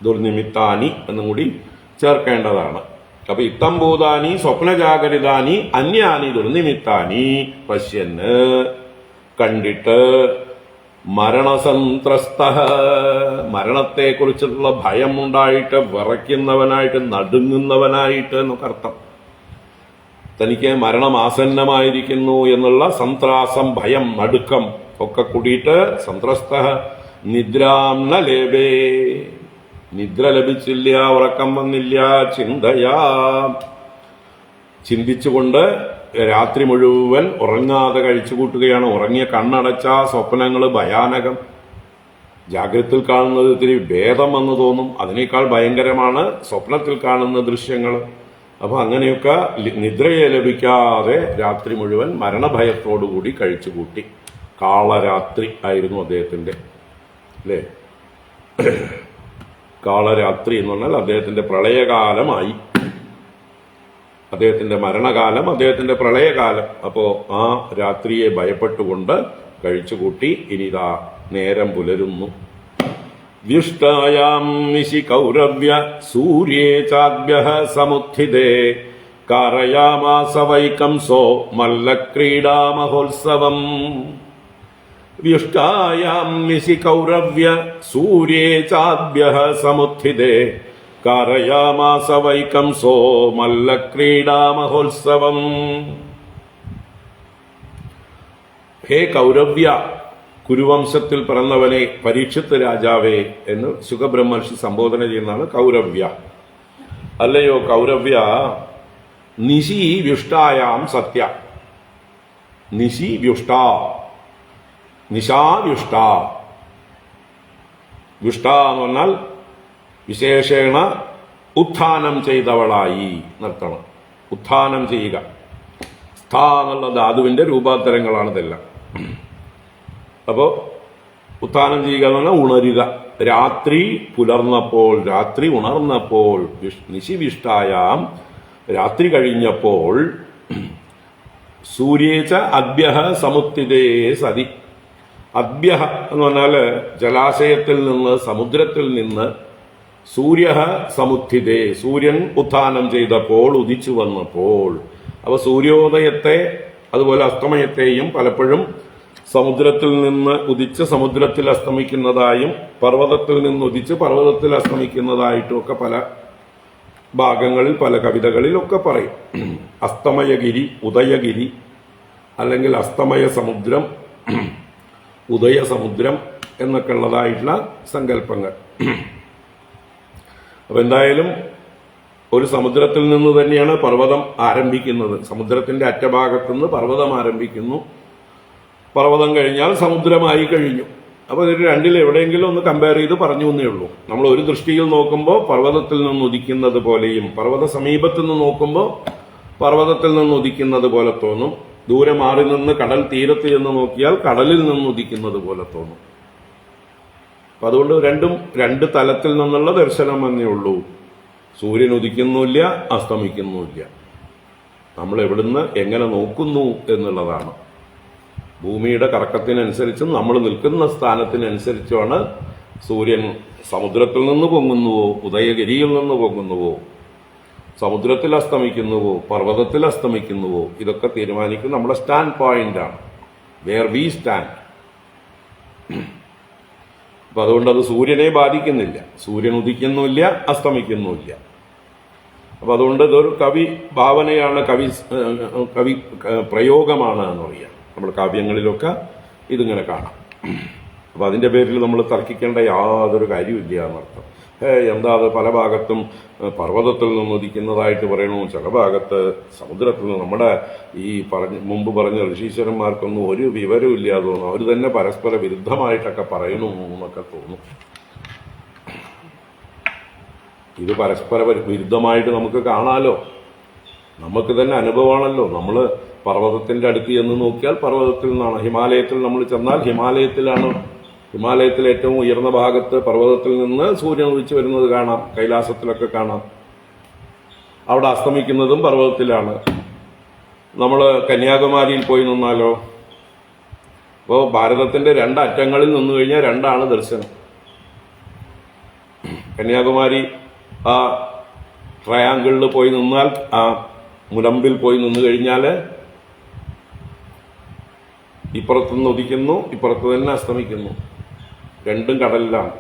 ദുർനിമിത്താനി എന്നും കൂടി ചേർക്കേണ്ടതാണ്. അപ്പൊ ഇത്തം ഭൂതാനി സ്വപ്നജാഗരിതാനി അന്യാനി ദുർനിമിത്താനി പശ്യന്, കണ്ടിട്ട്, മരണസന്ത്രസ്ത, മരണത്തെക്കുറിച്ചുള്ള ഭയം ഉണ്ടായിട്ട് വിറയ്ക്കുന്നവനായിട്ട്, നടുങ്ങുന്നവനായിട്ട് എന്നൊക്കെ അർത്ഥം. തനിക്ക് മരണം ആസന്നമായിരിക്കുന്നു എന്നുള്ള സന്ത്രാസം, ഭയം, നടുക്കം ഒക്കെ കൂടിയിട്ട് സന്ത്രസ്ത നിദ്രാം ന ലേബേ, നിദ്ര ലഭിച്ചില്ല, ഉറക്കം വന്നില്ല, ചിന്തയാ, ചിന്തിച്ചുകൊണ്ട് രാത്രി മുഴുവൻ ഉറങ്ങാതെ കഴിച്ചു കൂട്ടുകയാണ്. ഉറങ്ങിയ കണ്ണടച്ച സ്വപ്നങ്ങൾ ഭയാനകം, ജാഗ്രതയിൽ കാണുന്നത് ഇത്തിരി ഭേദം എന്ന് തോന്നും, അതിനേക്കാൾ ഭയങ്കരമാണ് സ്വപ്നത്തിൽ കാണുന്ന ദൃശ്യങ്ങൾ. അപ്പൊ അങ്ങനെയൊക്കെ നിദ്രയെ ലഭിക്കാതെ രാത്രി മുഴുവൻ മരണഭയത്തോടുകൂടി കഴിച്ചുകൂട്ടി. കാളരാത്രി ആയിരുന്നു അദ്ദേഹത്തിന്റെ, അല്ലേ? കാളരാത്രി എന്ന് പറഞ്ഞാൽ അദ്ദേഹത്തിന്റെ പ്രളയകാലമായി, അദ്ദേഹത്തിന്റെ മരണകാലം, അദ്ദേഹത്തിന്റെ പ്രളയകാലം. അപ്പോ ആ രാത്രിയെ ഭയപ്പെട്ടുകൊണ്ട് കഴിച്ചുകൂട്ടി. ഇനിതാ നേരം പുലരുന്നു. വ്യുഷ്ടായാം നിശി കൗരവ്യ സൂര്യേ ചാദ്ഭ്യഃ സമുത്ഥിതേ കാരയാമാസ വൈകംസോ മല്ലക്രീഡാ മഹോത്സവം. വ്യുഷ്ടായാം നിശി കൗരവ്യ സൂര്യേ ചാദ്ഭ്യഃ സമുത്ഥിതേ കാരയാമാസ വൈകംസോ മല്ലക്രീഡാ മഹോത്സവം. ഹേ കൗരവ്യ, കുരുവംശത്തിൽ പിറന്നവനെ, പരീക്ഷിത്ത് രാജാവേ എന്ന് ശുഖബ്രഹ്മർഷി സംബോധന ചെയ്യുന്നതാണ് കൗരവ്യ. അല്ലയോ കൗരവ്യ, നിശി വ്യുഷ്ടായാം സത്യ, നിശി വ്യുഷ്ട, നിശാവ്യുഷ്ട. വ്യുഷ്ട എന്ന് പറഞ്ഞാൽ വിശേഷേണ ഉത്ഥാനം ചെയ്തവളായി നിർത്തണം. ഉത്ഥാനം ചെയ്യുക, സ്ഥ എന്നുള്ള ധാതുവിന്റെ രൂപാന്തരങ്ങളാണ് ഇതെല്ലാം. അപ്പോ ഉത്ഥാനം ചെയ്യുക എന്ന് പറഞ്ഞാൽ ഉണരുക. രാത്രി പുലർന്നപ്പോൾ, രാത്രി ഉണർന്നപ്പോൾ, നിശിവിഷ്ടായാം രാത്രി കഴിഞ്ഞപ്പോൾ, സൂര്യേച്ച അദ്ഭ്യഃ സമുത്തിതേ സതി. അദ്ഭ്യഃ എന്ന് പറഞ്ഞാല് ജലാശയത്തിൽ നിന്ന്, സമുദ്രത്തിൽ നിന്ന്, സൂര്യഃ സമുത്ഥിതേ, സൂര്യൻ ഉത്ഥാനം ചെയ്തപ്പോൾ, ഉദിച്ചു വന്നപ്പോൾ. അപ്പൊ സൂര്യോദയത്തെ അതുപോലെ അസ്തമയത്തെയും പലപ്പോഴും സമുദ്രത്തിൽ നിന്ന് ഉദിച്ച് സമുദ്രത്തിൽ അസ്തമിക്കുന്നതായും പർവ്വതത്തിൽ നിന്ന് ഉദിച്ച് പർവ്വതത്തിൽ അസ്തമിക്കുന്നതായിട്ടും ഒക്കെ പല ഭാഗങ്ങളിൽ, പല കവിതകളിലൊക്കെ പറയും. അസ്തമയഗിരി, ഉദയഗിരി, അല്ലെങ്കിൽ അസ്തമയ സമുദ്രം, ഉദയസമുദ്രം എന്നൊക്കെ ഉള്ളതായിട്ടുള്ള സങ്കല്പങ്ങൾ. അപ്പൊ എന്തായാലും ഒരു സമുദ്രത്തിൽ നിന്ന് തന്നെയാണ് പർവ്വതം ആരംഭിക്കുന്നത്. സമുദ്രത്തിന്റെ അറ്റഭാഗത്തുനിന്ന് പർവ്വതം ആരംഭിക്കുന്നു. പർവ്വതം കഴിഞ്ഞാൽ സമുദ്രമായി കഴിഞ്ഞു. അപ്പൊ ഇതിൽ രണ്ടിൽ എവിടെയെങ്കിലും ഒന്ന് കമ്പയർ ചെയ്ത് പറഞ്ഞു എന്നേ ഉള്ളൂ. നമ്മൾ ഒരു ദൃഷ്ടിയിൽ നോക്കുമ്പോൾ പർവ്വതത്തിൽ നിന്ന് ഉദിക്കുന്നത് പോലെയും, പർവ്വത സമീപത്ത് നിന്ന് നോക്കുമ്പോൾ പർവ്വതത്തിൽ നിന്ന് ഉദിക്കുന്നത് പോലെ തോന്നും. ദൂരെ മാറി നിന്ന് കടൽ തീരത്ത് എന്ന് നോക്കിയാൽ കടലിൽ നിന്ന് ഉദിക്കുന്നത് പോലെ തോന്നും. അപ്പൊ അതുകൊണ്ട് രണ്ട് തലത്തിൽ നിന്നുള്ള ദർശനം എന്നേ ഉള്ളൂ. സൂര്യൻ ഉദിക്കുന്നില്ല, അസ്തമിക്കുന്നില്ല. നമ്മൾ എവിടുന്ന് എങ്ങനെ നോക്കുന്നു എന്നുള്ളതാണ്. ഭൂമിയുടെ കറക്കത്തിനനുസരിച്ചും നമ്മൾ നിൽക്കുന്ന സ്ഥാനത്തിനനുസരിച്ചുമാണ് സൂര്യൻ സമുദ്രത്തിൽ നിന്ന് പൊങ്ങുന്നുവോ, ഉദയഗിരിയിൽ നിന്ന് പൊങ്ങുന്നുവോ, സമുദ്രത്തിൽ അസ്തമിക്കുന്നുവോ, പർവ്വതത്തിൽ അസ്തമിക്കുന്നുവോ, ഇതൊക്കെ തീരുമാനിക്കുന്നത് നമ്മുടെ സ്റ്റാൻഡ് പോയിന്റാണ്, വേർ വി സ്റ്റാൻഡ്. അപ്പൊ അതുകൊണ്ട് അത് സൂര്യനെ ബാധിക്കുന്നില്ല. സൂര്യൻ ഉദിക്കുന്നുമില്ല, അസ്തമിക്കുന്നുമില്ല. അപ്പൊ അതുകൊണ്ട് ഇതൊരു കവി ഭാവനയാണ്, കവി പ്രയോഗമാണ് എന്ന് പറയാം. നമ്മുടെ കാവ്യങ്ങളിലൊക്കെ ഇതിങ്ങനെ കാണാം. അപ്പൊ അതിന്റെ പേരിൽ നമ്മൾ തർക്കിക്കേണ്ട യാതൊരു കാര്യമില്ല എന്നർത്ഥം. എന്താ അത് പല ഭാഗത്തും പർവ്വതത്തിൽ നിന്ന് ഉദിക്കുന്നതായിട്ട് പറയണു, ചില ഭാഗത്ത് സമുദ്രത്തിൽ നിന്ന്. നമ്മുടെ ഈ മുമ്പ് പറഞ്ഞ ഋഷീശ്വരന്മാർക്കൊന്നും ഒരു വിവരവും ഇല്ല തോന്നുന്നു. അവർ തന്നെ പരസ്പര വിരുദ്ധമായിട്ടൊക്കെ പറയണു എന്നൊക്കെ തോന്നും. ഇത് പരസ്പര വിരുദ്ധമായിട്ട് നമുക്ക് കാണാലോ, നമുക്ക് തന്നെ അനുഭവമാണല്ലോ. നമ്മൾ പർവ്വതത്തിന്റെ അടുത്ത് എന്ന് നോക്കിയാൽ പർവ്വതത്തിൽ നിന്നാണ്. ഹിമാലയത്തിൽ നമ്മൾ ചെന്നാൽ ഹിമാലയത്തിലാണ്. ഹിമാലയത്തിലെ ഏറ്റവും ഉയർന്ന ഭാഗത്ത് പർവ്വതത്തിൽ നിന്ന് സൂര്യൻ ഉദിച്ചു വരുന്നത് കാണാം, കൈലാസത്തിലൊക്കെ കാണാം. അവിടെ അസ്തമിക്കുന്നതും പർവ്വതത്തിലാണ്. നമ്മൾ കന്യാകുമാരിയിൽ പോയി നിന്നാലോ, അപ്പോൾ ഭാരതത്തിന്റെ രണ്ടറ്റങ്ങളിൽ നിന്നു കഴിഞ്ഞാൽ രണ്ടാണ് ദർശനം. കന്യാകുമാരി ആ ട്രയാങ്കിളിൽ പോയി നിന്നാൽ, ആ മുനമ്പിൽ പോയി നിന്നു കഴിഞ്ഞാൽ ഇപ്പുറത്തുനിന്ന് ഉദിക്കുന്നു, ഇപ്പുറത്ത് തന്നെ അസ്തമിക്കുന്നു. രണ്ടും കടലിലാണ്.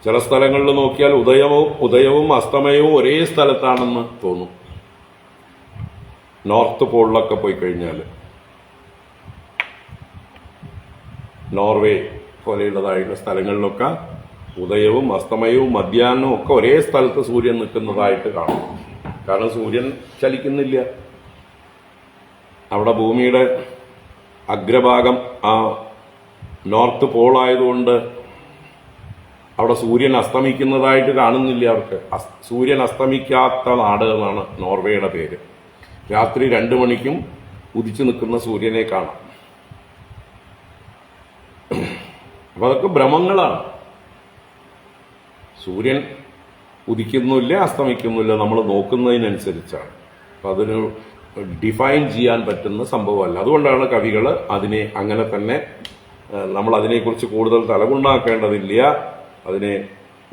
ചില സ്ഥലങ്ങളിൽ നോക്കിയാൽ ഉദയവും അസ്തമയവും ഒരേ സ്ഥലത്താണെന്ന് തോന്നും. നോർത്ത് പോളിലൊക്കെ പോയി കഴിഞ്ഞാൽ, നോർവേ പോലെയുള്ളതായിട്ടുള്ള സ്ഥലങ്ങളിലൊക്കെ ഉദയവും അസ്തമയവും മധ്യാഹ്നവും ഒക്കെ ഒരേ സ്ഥലത്ത് സൂര്യൻ നിൽക്കുന്നതായിട്ട് കാണും. കാരണം സൂര്യൻ ചലിക്കുന്നില്ല. അവിടെ ഭൂമിയുടെ അഗ്രഭാഗം ആ നോർത്ത് പോളായതുകൊണ്ട് അവിടെ സൂര്യൻ അസ്തമിക്കുന്നതായിട്ട് കാണുന്നില്ല അവർക്ക്. സൂര്യൻ അസ്തമിക്കാത്ത നാട് എന്നാണ് നോർവേയുടെ പേര്. രാത്രി 2 മണിക്കും ഉദിച്ചു നിൽക്കുന്ന സൂര്യനെ കാണാം. അപ്പൊ അതൊക്കെ ഭ്രമങ്ങളാണ്. സൂര്യൻ ഉദിക്കുന്നില്ല, അസ്തമിക്കുന്നില്ല, നമ്മൾ നോക്കുന്നതിനനുസരിച്ചാണ്. അപ്പൊ അതിന് ഡിഫൈൻ ചെയ്യാൻ പറ്റുന്ന സംഭവമല്ല. അതുകൊണ്ടാണ് കവികൾ അതിനെ അങ്ങനെ തന്നെ, നമ്മൾ അതിനെക്കുറിച്ച് കൂടുതൽ തലമുണ്ടാക്കേണ്ടതില്ല, അതിനെ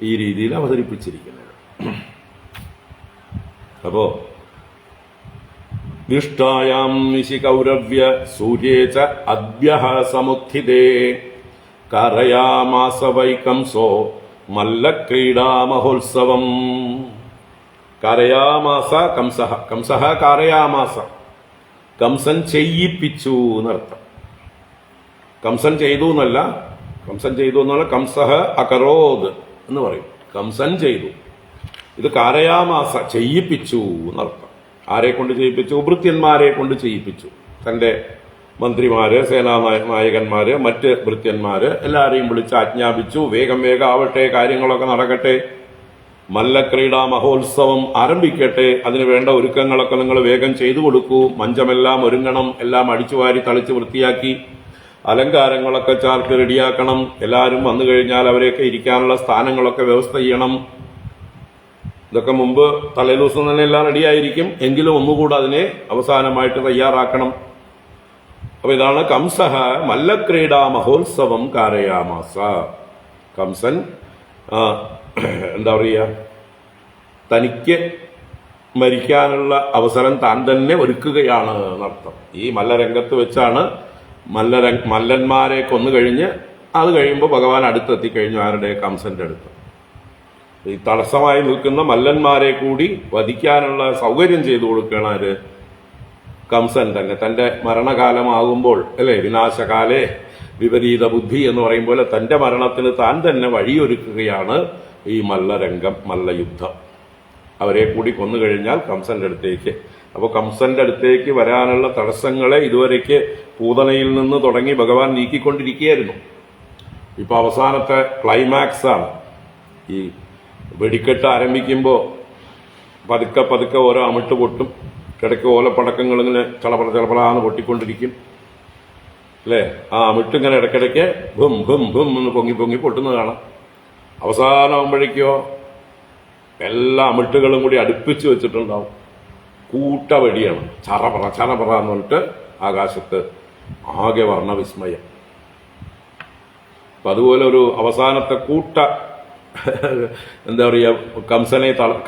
ഈ രീതിയിൽ അവതരിപ്പിച്ചിരിക്കുന്നത്. അപ്പോ നിഷ്ഠായാം നിശി കൗരവ്യ സൂര്യേ ച അദ്യഃ സമുത്ഥിതേ കാരയാമാസ വൈ കംസോ മല്ലക്രീഡാ മഹോത്സവം. കാരയാമാസ കംസഃ, കംസഃ കാരയാമാസ, കംസൻ ചെയ്യിപ്പിച്ചു എന്നർത്ഥം. കംസൻ ചെയ്തു എന്നല്ല, കംസഃ അകരോത് എന്ന് പറയും. കംസൻ ചെയ്തു. ഇത് കാരയാമാസ, ചെയ്യിപ്പിച്ചു എന്നർത്ഥം. ആരെ കൊണ്ട് ചെയ്യിപ്പിച്ചു? ഭൃത്യന്മാരെ കൊണ്ട് ചെയ്യിപ്പിച്ചു. തന്റെ മന്ത്രിമാര്, സേനാനായകന്മാര്, മറ്റ് ഭൃത്യന്മാര് എല്ലാവരെയും വിളിച്ച് ആജ്ഞാപിച്ചു, വേഗം ആവട്ടെ, കാര്യങ്ങളൊക്കെ നടക്കട്ടെ, മല്ലക്രീഡാ മഹോത്സവം ആരംഭിക്കട്ടെ, അതിന് വേണ്ട ഒരുക്കങ്ങളൊക്കെ നിങ്ങൾ വേഗം ചെയ്തു കൊടുക്കൂ, മഞ്ചമെല്ലാം ഒരുങ്ങണം, എല്ലാം അടിച്ചുവാരി തളിച്ച് വൃത്തിയാക്കി അലങ്കാരങ്ങളൊക്കെ ചാർത്ത് റെഡിയാക്കണം, എല്ലാവരും വന്നു കഴിഞ്ഞാൽ അവരെയൊക്കെ ഇരിക്കാനുള്ള സ്ഥാനങ്ങളൊക്കെ വ്യവസ്ഥ ചെയ്യണം. ഇതൊക്കെ മുമ്പ് തലേദിവസം തന്നെ എല്ലാം റെഡിയായിരിക്കും, എങ്കിലും ഒന്നുകൂടെ അതിനെ അവസാനമായിട്ട് തയ്യാറാക്കണം. അപ്പൊ ഇതാണ് കംസഃ മല്ലക്രീഡാ മഹോത്സവം കാരയാമാസ. കംസൻ എന്താ പറയുക, തനിക്ക് മരിക്കാനുള്ള അവസരം താൻ തന്നെ ഒരുക്കുകയാണ് എന്നർത്ഥം. ഈ മല്ലരംഗത്ത് വെച്ചാണ് മല്ലന്മാരെ കൊന്നു കഴിഞ്ഞ് അത് കഴിയുമ്പോൾ ഭഗവാൻ അടുത്തെത്തിക്കഴിഞ്ഞു. ആരുടെ? കംസന്റെ അടുത്ത്. ഈ തടസ്സമായി നിൽക്കുന്ന മല്ലന്മാരെ കൂടി വധിക്കാനുള്ള സൗകര്യം ചെയ്തു കൊടുക്കുകയാണ് ആര്? കംസൻ തന്നെ. തന്റെ മരണകാലമാകുമ്പോൾ അല്ലെ, വിനാശകാലേ വിപരീത ബുദ്ധി എന്ന് പറയും പോലെ തന്റെ മരണത്തിന് താൻ തന്നെ വഴിയൊരുക്കുകയാണ് ഈ മല്ലരംഗം, മല്ലയുദ്ധം. അവരെ കൂടി കൊന്നു കഴിഞ്ഞാൽ കംസന്റെ അടുത്തേക്ക്. അപ്പോൾ കംസന്റെ അടുത്തേക്ക് വരാനുള്ള തടസ്സങ്ങളെ ഇതുവരേക്ക് പൂതനയിൽ നിന്ന് തുടങ്ങി ഭഗവാൻ നീക്കിക്കൊണ്ടിരിക്കുകയായിരുന്നു. ഇപ്പൊ അവസാനത്തെ ക്ലൈമാക്സ് ആണ്. ഈ വെടിക്കെട്ട് ആരംഭിക്കുമ്പോൾ പതുക്കെ പതുക്കെ ഓരോ അമിട്ട് പൊട്ടും. ഇടയ്ക്ക് ഓലപ്പടക്കങ്ങൾ ഇങ്ങനെ ചളപളാന്ന് പൊട്ടിക്കൊണ്ടിരിക്കും അല്ലേ. ആ അമിട്ട് ഇങ്ങനെ ഇടയ്ക്കിടയ്ക്ക് ഭും ഭും ഭും എന്ന് പൊങ്ങി പൊങ്ങി പൊട്ടുന്നത് കാണാം. അവസാനമാകുമ്പോഴേക്കോ എല്ലാ അമിട്ടുകളും കൂടി അടുപ്പിച്ച് വെച്ചിട്ടുണ്ടാവും. കൂട്ട വെടിയാണ്. ചറപറ ചറപറ എന്ന് പറഞ്ഞിട്ട് ആകാശത്ത് ആകെ വർണ്ണവിസ്മയം. അപ്പൊ അതുപോലെ ഒരു അവസാനത്തെ കൂട്ട എന്താ പറയുക,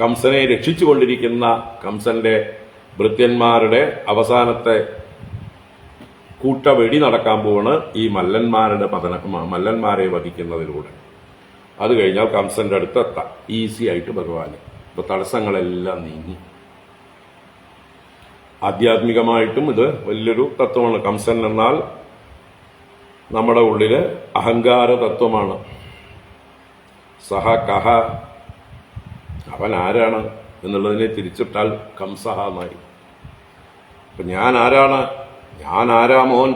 കംസനെ രക്ഷിച്ചുകൊണ്ടിരിക്കുന്ന കംസന്റെ ഭൃത്യന്മാരുടെ അവസാനത്തെ കൂട്ട വെടി നടക്കാൻ പോവാണ് ഈ മല്ലന്മാരെ വധിക്കുന്നതിലൂടെ. അത് കഴിഞ്ഞാൽ കംസന്റെ അടുത്ത് എത്താം ഈസി ആയിട്ട് ഭഗവാന്. ഇപ്പൊ തടസ്സങ്ങളെല്ലാം നീങ്ങി. ആധ്യാത്മികമായിട്ടും ഇത് വലിയൊരു തത്വമാണ്. കംസൻ എന്നാൽ നമ്മുടെ ഉള്ളില് അഹങ്കാര തത്വമാണ്. സഹ കഹ, അവൻ ആരാണ് എന്നുള്ളതിനെ തിരിച്ചിട്ടാൽ കംസഹ എന്നായി. അപ്പൊ ഞാൻ ആരാണ്, ഞാൻ ആരാമോൻ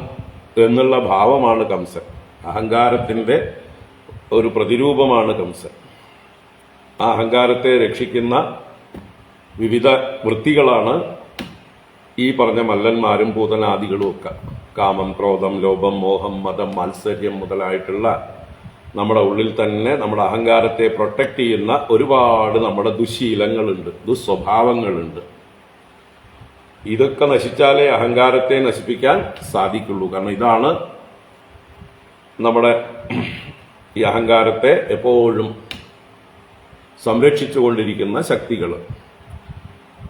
എന്നുള്ള ഭാവമാണ് കംസൻ. അഹങ്കാരത്തിന്റെ ഒരു പ്രതിരൂപമാണ് കംസൻ. ആ അഹങ്കാരത്തെ രക്ഷിക്കുന്ന വിവിധ വൃത്തികളാണ് ഈ പറഞ്ഞ മല്ലന്മാരും പൂതനാദികളും ഒക്കെ. കാമം, ക്രോധം, ലോഭം, മോഹം, മതം, മാത്സര്യം മുതലായിട്ടുള്ള നമ്മുടെ ഉള്ളിൽ തന്നെ നമ്മുടെ അഹങ്കാരത്തെ പ്രൊട്ടക്ട് ചെയ്യുന്ന ഒരുപാട് നമ്മുടെ ദുശീലങ്ങളുണ്ട്, ദുസ്വഭാവങ്ങളുണ്ട്. ഇതൊക്കെ നശിച്ചാലേ അഹങ്കാരത്തെ നശിപ്പിക്കാൻ സാധിക്കുള്ളൂ. കാരണം ഇതാണ് നമ്മുടെ ഈ അഹങ്കാരത്തെ എപ്പോഴും സംരക്ഷിച്ചുകൊണ്ടിരിക്കുന്ന ശക്തികൾ.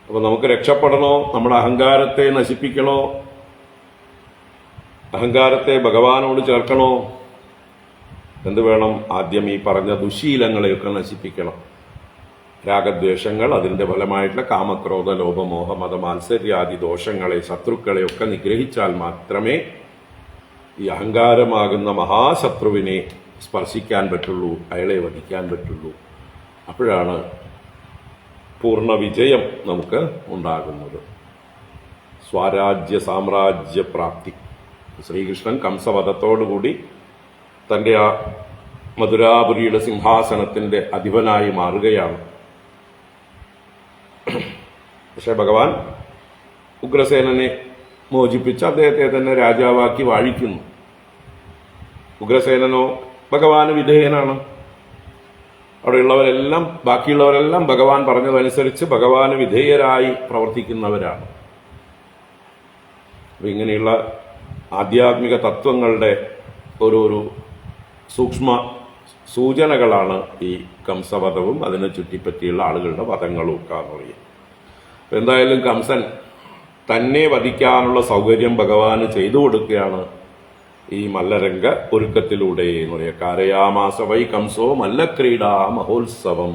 അപ്പൊ നമുക്ക് രക്ഷപ്പെടണോ, നമ്മുടെ അഹങ്കാരത്തെ നശിപ്പിക്കണോ, അഹങ്കാരത്തെ ഭഗവാനോട് ചേർക്കണോ, എന്ത് വേണം? ആദ്യം ഈ പറഞ്ഞ ദുശീലങ്ങളെയൊക്കെ നശിപ്പിക്കണം. രാഗദ്വേഷങ്ങൾ, അതിന്റെ ഫലമായിട്ടുള്ള കാമക്രോധ ലോഭമോഹ മത മാത്സര്യാദി ദോഷങ്ങളെ, ശത്രുക്കളെയൊക്കെ നിഗ്രഹിച്ചാൽ മാത്രമേ ഈ അഹങ്കാരമാകുന്ന മഹാശത്രുവിനെ സ്പർശിക്കാൻ പറ്റുള്ളൂ, അയാളെ വധിക്കാൻ പറ്റുള്ളൂ. അപ്പോഴാണ് പൂർണ്ണ വിജയം നമുക്ക് ഉണ്ടാകുന്നത്. സ്വരാജ്യ സാമ്രാജ്യ പ്രാപ്തി. ശ്രീകൃഷ്ണൻ കംസവധത്തോടുകൂടി തന്റെ ആ മധുരാപുരിയുടെ സിംഹാസനത്തിന്റെ അധിപനായി മാറുകയാണ്. പക്ഷെ ഭഗവാൻ ഉഗ്രസേനനെ മോചിപ്പിച്ച് അദ്ദേഹത്തെ തന്നെ രാജാവാക്കി വാഴിക്കുന്നു. ഉഗ്രസേനനോ ഭഗവാന് വിധേയനാണ്. അവിടെയുള്ളവരെല്ലാം, ബാക്കിയുള്ളവരെല്ലാം ഭഗവാൻ പറഞ്ഞതനുസരിച്ച് ഭഗവാന് വിധേയരായി പ്രവർത്തിക്കുന്നവരാണ്. അപ്പൊ ഇങ്ങനെയുള്ള ആധ്യാത്മിക തത്വങ്ങളുടെ ഓരോരോ സൂക്ഷ്മ സൂചനകളാണ് ഈ കംസവധവും അതിനെ ചുറ്റിപ്പറ്റിയുള്ള ആളുകളുടെ വധങ്ങളും ഒക്കെ എന്ന് പറയും. എന്തായാലും കംസൻ തന്നെ വധിക്കാനുള്ള സൗകര്യം ഭഗവാന് ചെയ്തു കൊടുക്കുകയാണ് ഈ മല്ലരംഗ ഒരുക്കത്തിലൂടെ എന്ന് പറയുക. കാരയാമാസ വൈ കംസോ മല്ലക്രീഡാ മഹോത്സവം.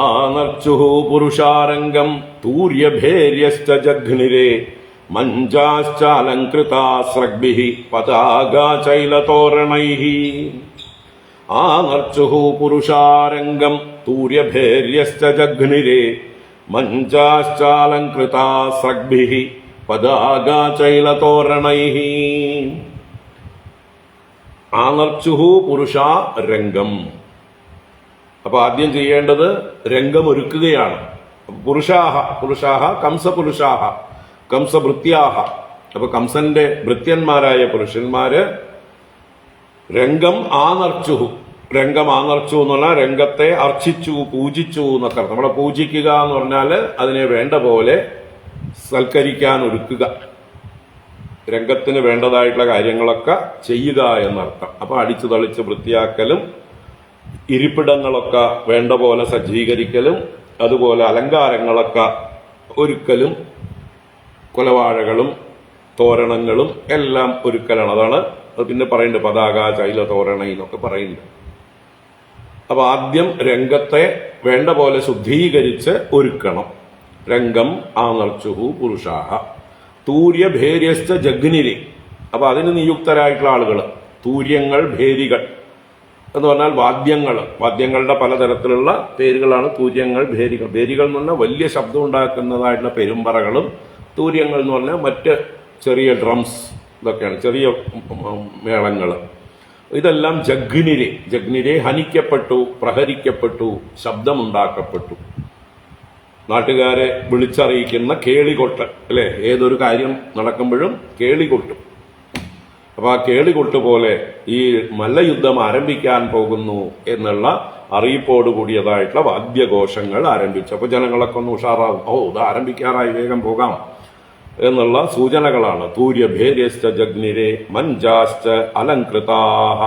ആനർച്ചുഹു പുരുഷാരംഗം തൂര്യഭേര്യശ്ച ജഘ്നിരേ മഞ്ജാശ്ചാലങ്കൃതാസ്രഗ്ഭിഃ പതാകാചൈലതോരണൈഃ. ആനർച്ചുഹു പുരുഷാരംഗം തൂര്യഭേര്യശ്ച ജഘ്നിരേ മഞ്ജാശ്ചാലങ്കൃതാസ്രഗ്ഭിഃ പതാകാചൈലതോരണൈഃ. ആനർച്ചുഹു പുരുഷാ രംഗം. അപ്പൊ ആദ്യം ചെയ്യേണ്ടത് രംഗമൊരുക്കുകയാണ്. പുരുഷാഹ കംസപുരുഷാഹ കംസഭൃത്യാഹ. അപ്പൊ കംസന്റെ ഭൃത്യന്മാരായ പുരുഷന്മാര് രംഗം ആനർച്ചുഹു. രംഗം ആനർച്ചു എന്ന് പറഞ്ഞാൽ രംഗത്തെ അർച്ചിച്ചു, പൂജിച്ചു എന്നൊക്കെ. നമ്മളെ പൂജിക്കുക എന്ന് പറഞ്ഞാല് അതിനെ വേണ്ട പോലെ സൽക്കരിക്കാൻ ഒരുക്കുക, രംഗത്തിന് വേണ്ടതായിട്ടുള്ള കാര്യങ്ങളൊക്കെ ചെയ്യുക എന്നർത്ഥം. അപ്പൊ അടിച്ചു തളിച്ച് വൃത്തിയാക്കലും ഇരിപ്പിടങ്ങളൊക്കെ വേണ്ട പോലെ സജ്ജീകരിക്കലും അതുപോലെ അലങ്കാരങ്ങളൊക്കെ ഒരുക്കലും കൊലവാഴകളും തോരണങ്ങളും എല്ലാം ഒരുക്കലാണ്. അതാണ് അത് പിന്നെ പറയുന്നുണ്ട്, പതാക ചൈല തോരണ എന്നൊക്കെ പറയുന്നുണ്ട്. അപ്പൊ ആദ്യം രംഗത്തെ വേണ്ട പോലെ ശുദ്ധീകരിച്ച് ഒരുക്കണം. രംഗം ആനർച്ചുഹു പുരുഷാഹ തൂര്യഭേര്യശ്ച ജഗ്നിരി. അപ്പൊ അതിന് നിയുക്തരായിട്ടുള്ള ആളുകൾ, തൂര്യങ്ങൾ, ഭേരികൾ എന്ന് പറഞ്ഞാൽ വാദ്യങ്ങളുടെ പലതരത്തിലുള്ള പേരുകളാണ് തൂര്യങ്ങൾ, ഭേരികൾ. ഭേരികൾ എന്ന് പറഞ്ഞാൽ വലിയ ശബ്ദം ഉണ്ടാക്കുന്നതായിട്ടുള്ള പെരുമ്പറകളും, തൂര്യങ്ങൾ എന്ന് പറഞ്ഞാൽ മറ്റ് ചെറിയ ഡ്രംസ്, ഇതൊക്കെയാണ് ചെറിയ മേളങ്ങൾ. ഇതെല്ലാം ജഗ്നിരെ ഹനിക്കപ്പെട്ടു, പ്രഹരിക്കപ്പെട്ടു, ശബ്ദമുണ്ടാക്കപ്പെട്ടു. നാട്ടുകാരെ വിളിച്ചറിയിക്കുന്ന കേളികൊട്ട് അല്ലെ, ഏതൊരു കാര്യം നടക്കുമ്പോഴും കേളികൊട്ടും. അപ്പൊ ആ കേളികൊട്ട് പോലെ ഈ മല്ലയുദ്ധം ആരംഭിക്കാൻ പോകുന്നു എന്നുള്ള അറിയിപ്പോട് കൂടിയതായിട്ടുള്ള വാദ്യഘോഷങ്ങൾ ആരംഭിച്ചു. അപ്പൊ ജനങ്ങളൊക്കെ ഒന്ന് ഉഷാറാവും, ഇത് ആരംഭിക്കാറായി, വേഗം പോകാം എന്നുള്ള സൂചനകളാണ്. തൂര്യഭേര്യശ്ച ജഗ്നിരെ മഞ്ചാശ്ച അലങ്കൃതാഃ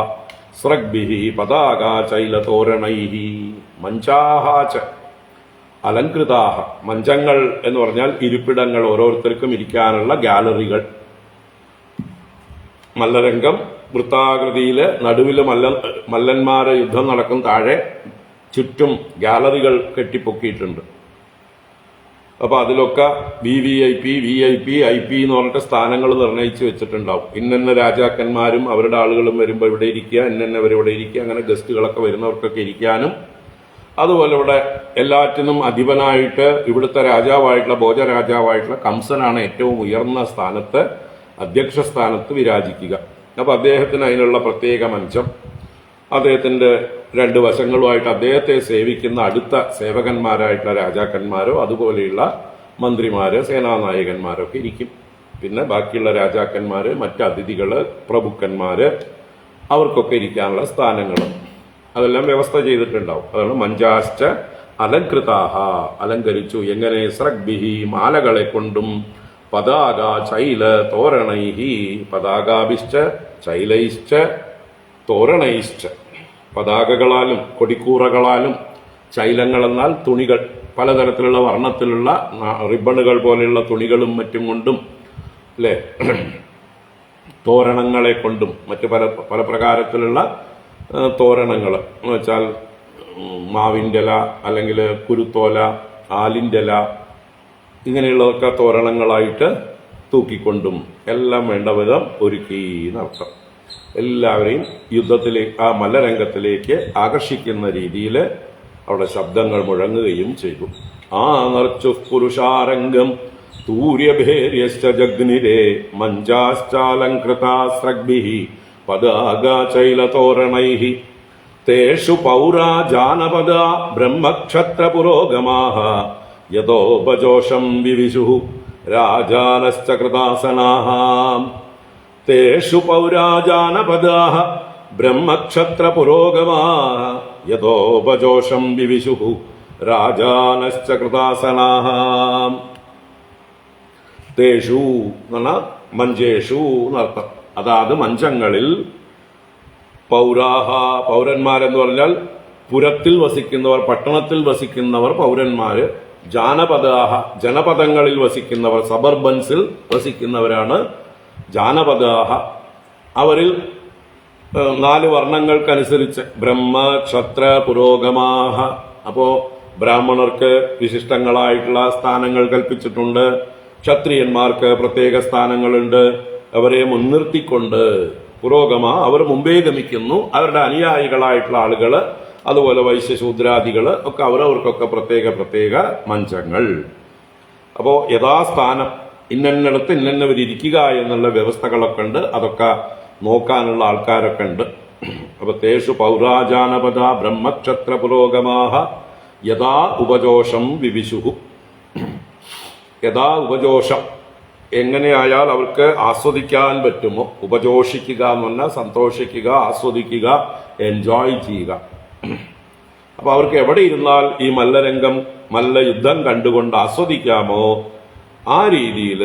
സ്രഗ്ഭിഃ പതാകാചൈലതോരണൈഃ മഞ്ചാഃ ച അലങ്കൃതാഃ. മഞ്ചങ്ങൾ എന്ന് പറഞ്ഞാൽ ഇരിപ്പിടങ്ങൾ, ഓരോരുത്തർക്കും ഇരിക്കാനുള്ള ഗാലറികൾ. മല്ലരംഗം വൃത്താകൃതിയില് നടുവില് മല്ലന്മാരെ യുദ്ധം നടക്കും, താഴെ ചുറ്റും ഗാലറികൾ കെട്ടിപ്പൊക്കിയിട്ടുണ്ട്. അപ്പൊ അതിലൊക്കെ VIP എന്ന് പറഞ്ഞിട്ട് സ്ഥാനങ്ങൾ നിർണയിച്ച് വെച്ചിട്ടുണ്ടാവും. ഇന്ന രാജാക്കന്മാരും അവരുടെ ആളുകളും വരുമ്പോൾ ഇവിടെ ഇരിക്കുക, ഇന്നവരിവിടെ ഇരിക്കുക, അങ്ങനെ ഗസ്റ്റുകളൊക്കെ വരുന്നവർക്കൊക്കെ ഇരിക്കാനും. അതുപോലെ ഇവിടെ എല്ലാറ്റിനും അധിപനായിട്ട് ഇവിടുത്തെ രാജാവായിട്ടുള്ള ഭോജരാജാവായിട്ടുള്ള കംസനാണ് ഏറ്റവും ഉയർന്ന സ്ഥാനത്ത്, അധ്യക്ഷ സ്ഥാനത്ത് വിരാജിക്കുക. അപ്പൊ അദ്ദേഹത്തിന് അതിനുള്ള പ്രത്യേക മഞ്ചം, അദ്ദേഹത്തിന്റെ രണ്ട് വശങ്ങളുമായിട്ട് അദ്ദേഹത്തെ സേവിക്കുന്ന അടുത്ത സേവകന്മാരായിട്ടുള്ള രാജാക്കന്മാരോ അതുപോലെയുള്ള മന്ത്രിമാര്, സേനാനായകന്മാരൊക്കെ ഇരിക്കും. പിന്നെ ബാക്കിയുള്ള രാജാക്കന്മാര്, മറ്റ് അതിഥികള്, പ്രഭുക്കന്മാര്, അവർക്കൊക്കെ ഇരിക്കാനുള്ള സ്ഥാനങ്ങളും അതെല്ലാം വ്യവസ്ഥ ചെയ്തിട്ടുണ്ടാവും. അതാണ് മഞ്ചാശ്ച അലങ്കൃതാഹ, അലങ്കരിച്ചു. എങ്ങനെ? സ്രഗ്ഭിഹി, മാലകളെ കൊണ്ടും, പതാക ചൈല തോരണൈഹി, പതാകാഭിശ്ച ചൈലൈശ്ച തോരണൈശ്ച, പതാകകളാലും കൊടിക്കൂറകളാലും, ചൈലങ്ങൾ എന്നാൽ തുണികൾ, പലതരത്തിലുള്ള വർണ്ണത്തിലുള്ള റിബണുകൾ പോലെയുള്ള തുണികളും മറ്റും കൊണ്ടും അല്ലെ, തോരണങ്ങളെ കൊണ്ടും, മറ്റു പല പ്രകാരത്തിലുള്ള തോരണങ്ങൾ എന്ന് വെച്ചാൽ മാവിൻ്റെ ഇല അല്ലെങ്കിൽ കുരുത്തോല, ആലിൻ്റെ ഇല, ഇങ്ങനെയുള്ളതൊക്കെ തോരണങ്ങളായിട്ട് തൂക്കിക്കൊണ്ടും എല്ലാം വേണ്ട വിധം ഒരുക്കി എന്നർത്ഥം. എല്ലാവരെയും യുദ്ധത്തിലേക്ക്, ആ മല്ലരംഗത്തിലേക്ക് ആകർഷിക്കുന്ന രീതിയിൽ അവിടെ ശബ്ദങ്ങൾ മുഴങ്ങുകയും ചെയ്തു. നർച്ചു പുരുഷാരംഗം തൂര്യഭേര്യശ്ച ജഗ്നിരേ മഞ്ചാശ്ചാലങ്കൃതാ സ്രഗ്ഭിഃ പതാകാചൈലതോരണൈഃ തേഷു പൗരാ ജാനപദാ ബ്രഹ്മക്ഷത്ര പുരോഗമാഃ യതോപജോഷം വിവിശുഃ രാജാനശ്ച കൃതാസനാഃ. തേഷു പൗരാ ജാനപദാഃ ബ്രഹ്മക്ഷത്ര പുരോഗമാഃ യതോപജോഷം വിവിശുഃ രാജാനശ്ച കൃതാസനാഃ. തേഷു എന്ന മഞ്ചേഷു എന്നർത്ഥം. അതാത് മഞ്ചങ്ങളിൽ പൗരാഹ, പൗരന്മാരെന്ന് പറഞ്ഞാൽ പുരത്തിൽ വസിക്കുന്നവർ, പട്ടണത്തിൽ വസിക്കുന്നവർ പൗരന്മാര്. ജാനപദാഹ, ജനപദങ്ങളിൽ വസിക്കുന്നവർ, സബർബൻസിൽ വസിക്കുന്നവരാണ് ജാനപദാഹ. അവരിൽ 4 വർണ്ണങ്ങൾക്കനുസരിച്ച് ബ്രഹ്മ ക്ഷത്ര പുരോഗമാഹ. അപ്പോ ബ്രാഹ്മണർക്ക് വിശിഷ്ടങ്ങളായിട്ടുള്ള സ്ഥാനങ്ങൾ കൽപ്പിച്ചിട്ടുണ്ട്, ക്ഷത്രിയന്മാർക്ക് പ്രത്യേക സ്ഥാനങ്ങളുണ്ട്. അവരെ മുൻനിർത്തിക്കൊണ്ട് പുരോഗമ, അവർ മുമ്പേ ഗമിക്കുന്നു. അവരുടെ അനുയായികളായിട്ടുള്ള ആളുകള്, അതുപോലെ വൈശ്യശൂദ്രാദികള് ഒക്കെ അവരവർക്കൊക്കെ പ്രത്യേക മഞ്ചങ്ങൾ. അപ്പോ യഥാസ്ഥാനം ഇന്നിടത്ത് ഇന്നവരിയ്ക്കുക എന്നുള്ള വ്യവസ്ഥകളൊക്കെ ഉണ്ട്. അതൊക്കെ നോക്കാനുള്ള ആൾക്കാരൊക്കെ ഉണ്ട്. അപ്പൊ തേഷു പൗരാജാനപദ ബ്രഹ്മക്ഷത്ര പുരോഗമാഹ യഥാ ഉപജോഷം വിവിശുഹു. യഥാ ഉപജോഷം എങ്ങനെയായാൽ അവർക്ക് ആസ്വദിക്കാൻ പറ്റുമോ, ഉപജോഷിക്കുക എന്ന് പറഞ്ഞാൽ സന്തോഷിക്കുക, ആസ്വദിക്കുക, എൻജോയ് ചെയ്യുക. അപ്പൊ അവർക്ക് എവിടെ ഇരുന്നാൽ ഈ മല്ലരംഗം, മല്ലയുദ്ധം കണ്ടുകൊണ്ട് ആസ്വദിക്കാമോ ആ രീതിയിൽ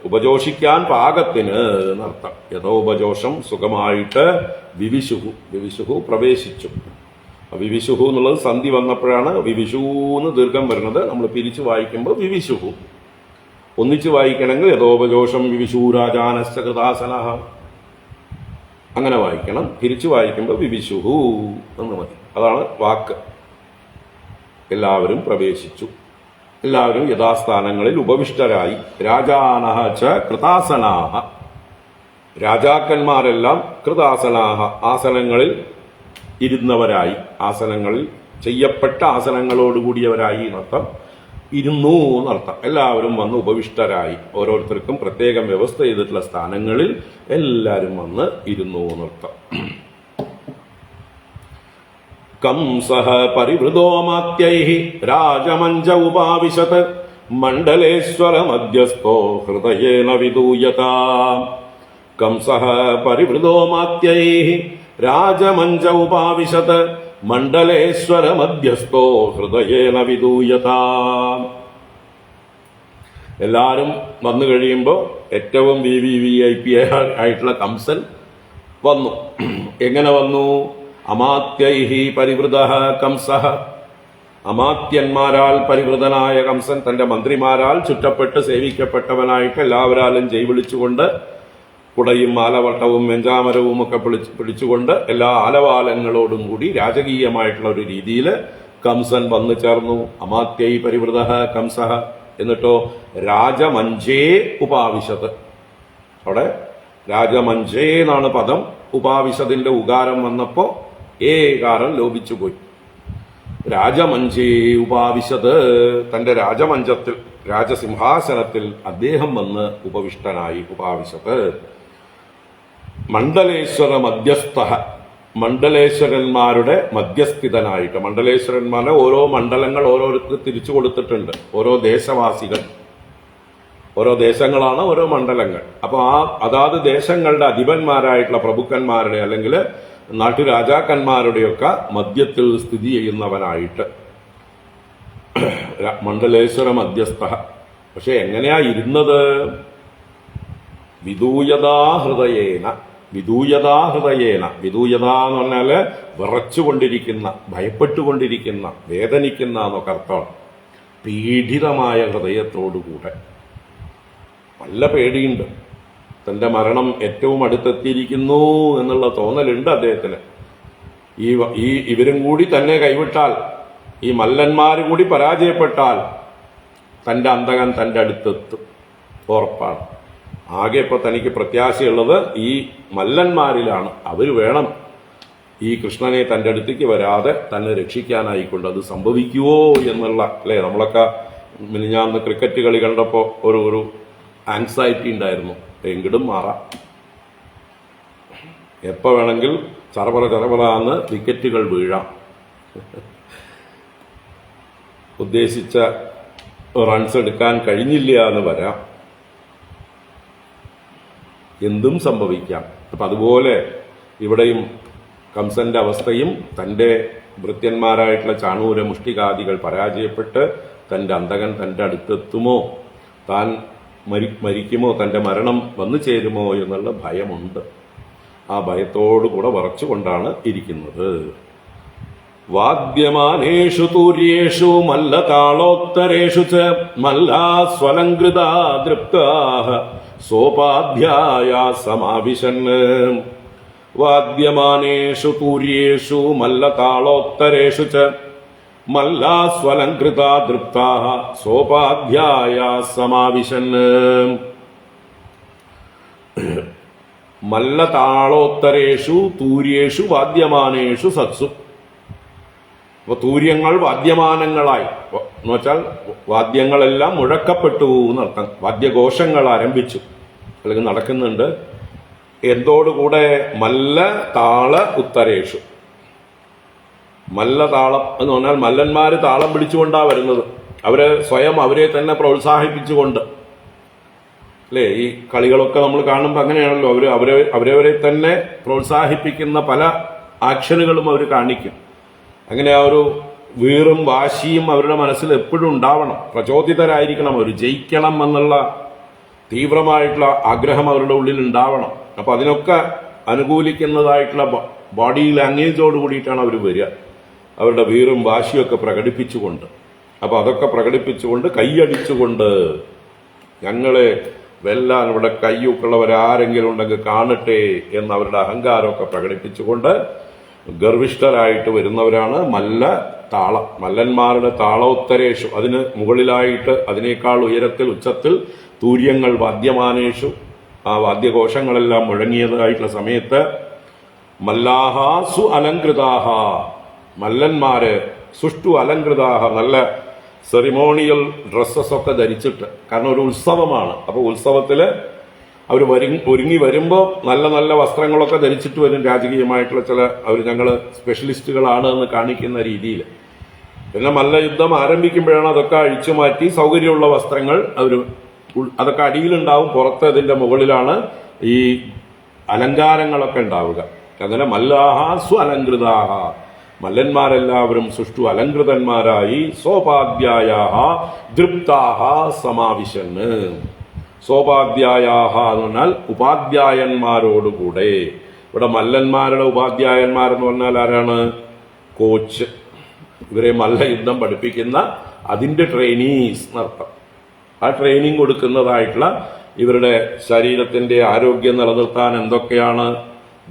ഉപജോഷിക്കാൻ പാകത്തിന് എന്നർത്ഥം. യഥോപജോഷം സുഖമായിട്ട് വിവിശുഹു പ്രവേശിച്ചു. വിവിശുഹു എന്നുള്ളത് സന്ധി വന്നപ്പോഴാണ് വിവിശൂന്ന് ദീർഘം വരുന്നത്. നമ്മൾ പിരിച്ചു വായിക്കുമ്പോൾ വിവിശുഹു, ഒന്നിച്ചു വായിക്കണമെങ്കിൽ യഥോപജോഷം വിവിശൂരാജാനശ്ച കൃതാസനഃ അങ്ങനെ വായിക്കണം. തിരിച്ചു വായിക്കുമ്പോൾ വിവിശുഹു എന്ന് മതി. അതാണ് വാക്ക്. എല്ലാവരും പ്രവേശിച്ചു, എല്ലാവരും യഥാസ്ഥാനങ്ങളിൽ ഉപവിഷ്ടരായി. രാജാനഃ ച കൃതാസനാഹ, രാജാക്കന്മാരെല്ലാം കൃതാസനാഹ ആസനങ്ങളിൽ ഇരുന്നവരായി, ആസനങ്ങളിൽ ചെയ്യപ്പെട്ട ആസനങ്ങളോടുകൂടിയവരായി എന്നർത്ഥം. ഇരുന്നു എന്നർത്ഥം. എല്ലാവരും വന്ന് ഉപവിഷ്ടരായി, ഓരോരുത്തർക്കും പ്രത്യേകം വ്യവസ്ഥ ചെയ്തിട്ടുള്ള സ്ഥാനങ്ങളിൽ എല്ലാവരും വന്ന് ഇരുന്നു എന്നർത്ഥം. കംസഃ പരിവൃതോ മാത്യൈഃ രാജമഞ്ച ഉപാവിശത് മണ്ഡലേശ്വര മധ്യസ്ഥോ ഹൃദയേന വിദൂയത. കംസഃ പരിവൃതോ മാത്യൈഃ രാജമഞ്ച ഉപാവിശത് മണ്ഡലേശ്വര മധ്യസ്ഥോ ഹൃദയേന വിദൂയത. എല്ലാവരും വന്നു കഴിയുമ്പോൾ ഏറ്റവും VIP ആയിട്ടുള്ള കംസൻ വന്നു. എങ്ങനെ വന്നു? അമാത്യൈഹി പരിവൃതഃ കംസഃ. അമാത്യന്മാരാൽ പരിവൃതനായ കംസൻ തന്റെ മന്ത്രിമാരാൽ ചുറ്റപ്പെട്ട് സേവിക്കപ്പെട്ടവനായിട്ട് എല്ലാവരാലും ജയ് വിളിച്ചുകൊണ്ട് കുടയും മാലവട്ടവും വെഞ്ചാമരവും ഒക്കെ പിടിച്ചുകൊണ്ട് എല്ലാ ആലവാലങ്ങളോടും കൂടി രാജകീയമായിട്ടുള്ള ഒരു രീതിയിൽ കംസൻ വന്നു ചേർന്നു. അമാത്യൈ പരിവൃതഃ കംസഃ. എന്നിട്ടോ രാജമഞ്ചേ ഉപാവിശത്. അവിടെ രാജമഞ്ചേ എന്നാണ് പദം. ഉപാവിശതിന്റെ ഉകാരം വന്നപ്പോ ഏകാരം ലോപിച്ചുപോയി. രാജമഞ്ചേ ഉപാവിശത്. തന്റെ രാജമഞ്ചത്തിൽ രാജസിംഹാസനത്തിൽ അദ്ദേഹം വന്ന് ഉപവിഷ്ടനായി. ഉപാവിശത്. മണ്ഡലേശ്വര മധ്യസ്ഥ. മണ്ഡലേശ്വരന്മാരുടെ മധ്യസ്ഥിതനായിട്ട്. മണ്ഡലേശ്വരന്മാരുടെ ഓരോ മണ്ഡലങ്ങൾ ഓരോരുത്തർ തിരിച്ചു കൊടുത്തിട്ടുണ്ട്. ഓരോ ദേശവാസികൾ, ഓരോ ദേശങ്ങളാണ് ഓരോ മണ്ഡലങ്ങൾ. അപ്പൊ അതാത് ദേശങ്ങളുടെ അധിപന്മാരായിട്ടുള്ള പ്രഭുക്കന്മാരുടെ അല്ലെങ്കിൽ നാട്ടുരാജാക്കന്മാരുടെയൊക്കെ മധ്യത്തിൽ സ്ഥിതി ചെയ്യുന്നവനായിട്ട് മണ്ഡലേശ്വര മധ്യസ്ഥ. പക്ഷെ എങ്ങനെയാ ഇരുന്നത്? വിദൂയതാ ഹൃദയേന. വിദൂയതാ ഹൃദയേന. വിദൂയത എന്ന് പറഞ്ഞാല് വിറച്ചുകൊണ്ടിരിക്കുന്ന, ഭയപ്പെട്ടുകൊണ്ടിരിക്കുന്ന, വേദനിക്കുന്ന എന്നൊക്കെ അർത്ഥമാണ്. പീഡിതമായ ഹൃദയത്തോടുകൂടെ. നല്ല പേടിയുണ്ട്. തന്റെ മരണം ഏറ്റവും അടുത്തെത്തിയിരിക്കുന്നു എന്നുള്ള തോന്നലുണ്ട് അദ്ദേഹത്തിന്. ഇവരും കൂടി തന്നെ കൈവിട്ടാൽ, ഈ മല്ലന്മാരും കൂടി പരാജയപ്പെട്ടാൽ തന്റെ അന്തകൻ തന്റെ അടുത്തെത്തും, ഉറപ്പാണ്. ആകെ ഇപ്പൊ തനിക്ക് പ്രത്യാശയുള്ളത് ഈ മല്ലന്മാരിലാണ്. അവർ വേണം ഈ കൃഷ്ണനെ തന്റെ അടുത്തേക്ക് വരാതെ തന്നെ രക്ഷിക്കാനായിക്കൊണ്ട്. അത് സംഭവിക്കുവോ എന്നുള്ള, അല്ലെ, നമ്മളൊക്കെ മിനിഞ്ഞാന്ന് ക്രിക്കറ്റ് കളി കണ്ടപ്പോ ഒരു ആൻസൈറ്റി ഉണ്ടായിരുന്നു. എങ്കിലും മാറാം, എപ്പോ വേണമെങ്കിൽ ചറപറന്ന് വിക്കറ്റുകൾ വീഴാം, ഉദ്ദേശിച്ച റൺസ് എടുക്കാൻ കഴിഞ്ഞില്ല എന്ന് വരാം, എന്തും സംഭവിക്കാം. അപ്പൊ അതുപോലെ ഇവിടെയും കംസന്റെ അവസ്ഥയും തന്റെ ഭൃത്യന്മാരായിട്ടുള്ള ചാണൂര മുഷ്ടികാദികൾ പരാജയപ്പെട്ട് തന്റെ അന്തകൻ തന്റെ അടുത്തെത്തുമോ, താൻ മരിക്കുമോ, തന്റെ മരണം വന്നു ചേരുമോ എന്നുള്ള ഭയമുണ്ട്. ആ ഭയത്തോടുകൂടെ വറച്ചുകൊണ്ടാണ് ഇരിക്കുന്നത്. വാദ്യമാനേഷു തൂര്യേഷു മല്ലതാളോത്തരേഷു ച മല്ലാസ്വലംകൃതാ ദൃപ്താഃ സോപാധ്യായാ സമാവിശൻ. വാദ്യമാനേഷു തൂര്യേഷു മല്ലതാളോത്തരേഷു ച മല്ലാസ്വലംകൃതാ ദൃപ്താഃ സോപാധ്യായാ സമാവിശൻ. മല്ലതാളോത്തരേഷു തൂര്യേഷു വാദ്യമാനേഷു സത്സു. അപ്പൊ തൂര്യങ്ങൾ വാദ്യമാനങ്ങളായി എന്ന് വെച്ചാൽ വാദ്യങ്ങളെല്ലാം മുഴക്കപ്പെട്ടു എന്നർത്ഥം. വാദ്യഘോഷങ്ങൾ ആരംഭിച്ചു അല്ലെങ്കിൽ നടക്കുന്നുണ്ട്. എന്തോടുകൂടെ? മല്ല താള ഉത്തരേഷു. മല്ലതാളം എന്ന് പറഞ്ഞാൽ മല്ലന്മാര് താളം പിടിച്ചുകൊണ്ടാണ് വരുന്നത്. അവര് സ്വയം അവരെ തന്നെ പ്രോത്സാഹിപ്പിച്ചുകൊണ്ട്, അല്ലേ, ഈ കളികളൊക്കെ നമ്മൾ കാണുമ്പോൾ അങ്ങനെയാണല്ലോ. അവരവരെ തന്നെ പ്രോത്സാഹിപ്പിക്കുന്ന പല ആക്ഷനുകളും അവർ കാണിക്കും. അങ്ങനെ ആ ഒരു വീറും വാശിയും അവരുടെ മനസ്സിൽ എപ്പോഴും ഉണ്ടാവണം. പ്രചോദിതരായിരിക്കണം അവർ. ജയിക്കണം എന്നുള്ള തീവ്രമായിട്ടുള്ള ആഗ്രഹം അവരുടെ ഉള്ളിൽ ഉണ്ടാവണം. അപ്പൊ അതിനൊക്കെ അനുകൂലിക്കുന്നതായിട്ടുള്ള ബോഡി ലാംഗ്വേജോട് കൂടിയിട്ടാണ് അവർ വരിക, അവരുടെ വീറും വാശിയൊക്കെ പ്രകടിപ്പിച്ചുകൊണ്ട്. അപ്പൊ അതൊക്കെ പ്രകടിപ്പിച്ചുകൊണ്ട് കൈയടിച്ചുകൊണ്ട്, ഞങ്ങളെ വെല്ലാൻ ഇവിടെ കയ്യൊക്കെയുള്ളവരാരെങ്കിലും ഉണ്ടെങ്കിൽ കാണട്ടെ എന്ന് അവരുടെ അഹങ്കാരമൊക്കെ പ്രകടിപ്പിച്ചുകൊണ്ട് ഗർവിഷ്ഠരായിട്ട് വരുന്നവരാണ് മല്ല താളം. മല്ലന്മാരുടെ താളോത്തരേഷു, അതിന് മുകളിലായിട്ട് അതിനേക്കാൾ ഉയരത്തിൽ ഉച്ചത്തിൽ തൂര്യങ്ങൾ വാദ്യമാനേഷു, ആ വാദ്യഘോഷങ്ങളെല്ലാം മുഴങ്ങിയതായിട്ടുള്ള സമയത്ത് മല്ലാഹ സു അലങ്കൃതാഹ, മല്ലന്മാര് സുഷ്ടു അലങ്കൃതാഹ, നല്ല സെറിമോണിയൽ ഡ്രസ്സസ് ഒക്കെ ധരിച്ചിട്ട്. കാരണം ഒരു ഉത്സവമാണ്. അപ്പൊ ഉത്സവത്തില് അവർ ഒരുങ്ങി വരുമ്പോൾ നല്ല നല്ല വസ്ത്രങ്ങളൊക്കെ ധരിച്ചിട്ട് വരും. രാജകീയമായിട്ടുള്ള ചില അവർ ഞങ്ങൾ സ്പെഷ്യലിസ്റ്റുകളാണ് എന്ന് കാണിക്കുന്ന രീതിയിൽ. പിന്നെ മല്ലയുദ്ധം ആരംഭിക്കുമ്പോഴാണ് അതൊക്കെ അഴിച്ചു മാറ്റി സൗകര്യമുള്ള വസ്ത്രങ്ങൾ അതൊക്കെ അടിയിലുണ്ടാവും, പുറത്ത് അതിന്റെ മുകളിലാണ് ഈ അലങ്കാരങ്ങളൊക്കെ ഉണ്ടാവുക. അങ്ങനെ മല്ലാഹ സ്വലങ്കൃതാഹ, മല്ലന്മാരെല്ലാവരും സുഷ്ടു അലങ്കൃതന്മാരായി സോപാധ്യായാഹ ദൃപ്താഹ സമാവിശന്. സോപാധ്യായാഹ എന്ന് പറഞ്ഞാൽ ഉപാധ്യായന്മാരോടുകൂടെ. ഇവിടെ മല്ലന്മാരുടെ ഉപാധ്യായന്മാരെന്ന് പറഞ്ഞാൽ ആരാണ്? കോച്ച്, ഇവരെ മല്ലയുദ്ധം പഠിപ്പിക്കുന്ന അതിന്റെ ട്രെയിനീസ് എന്നർത്ഥം. ആ ട്രെയിനിങ് കൊടുക്കുന്നതായിട്ടുള്ള ഇവരുടെ ശരീരത്തിന്റെ ആരോഗ്യം നിലനിർത്താൻ എന്തൊക്കെയാണ്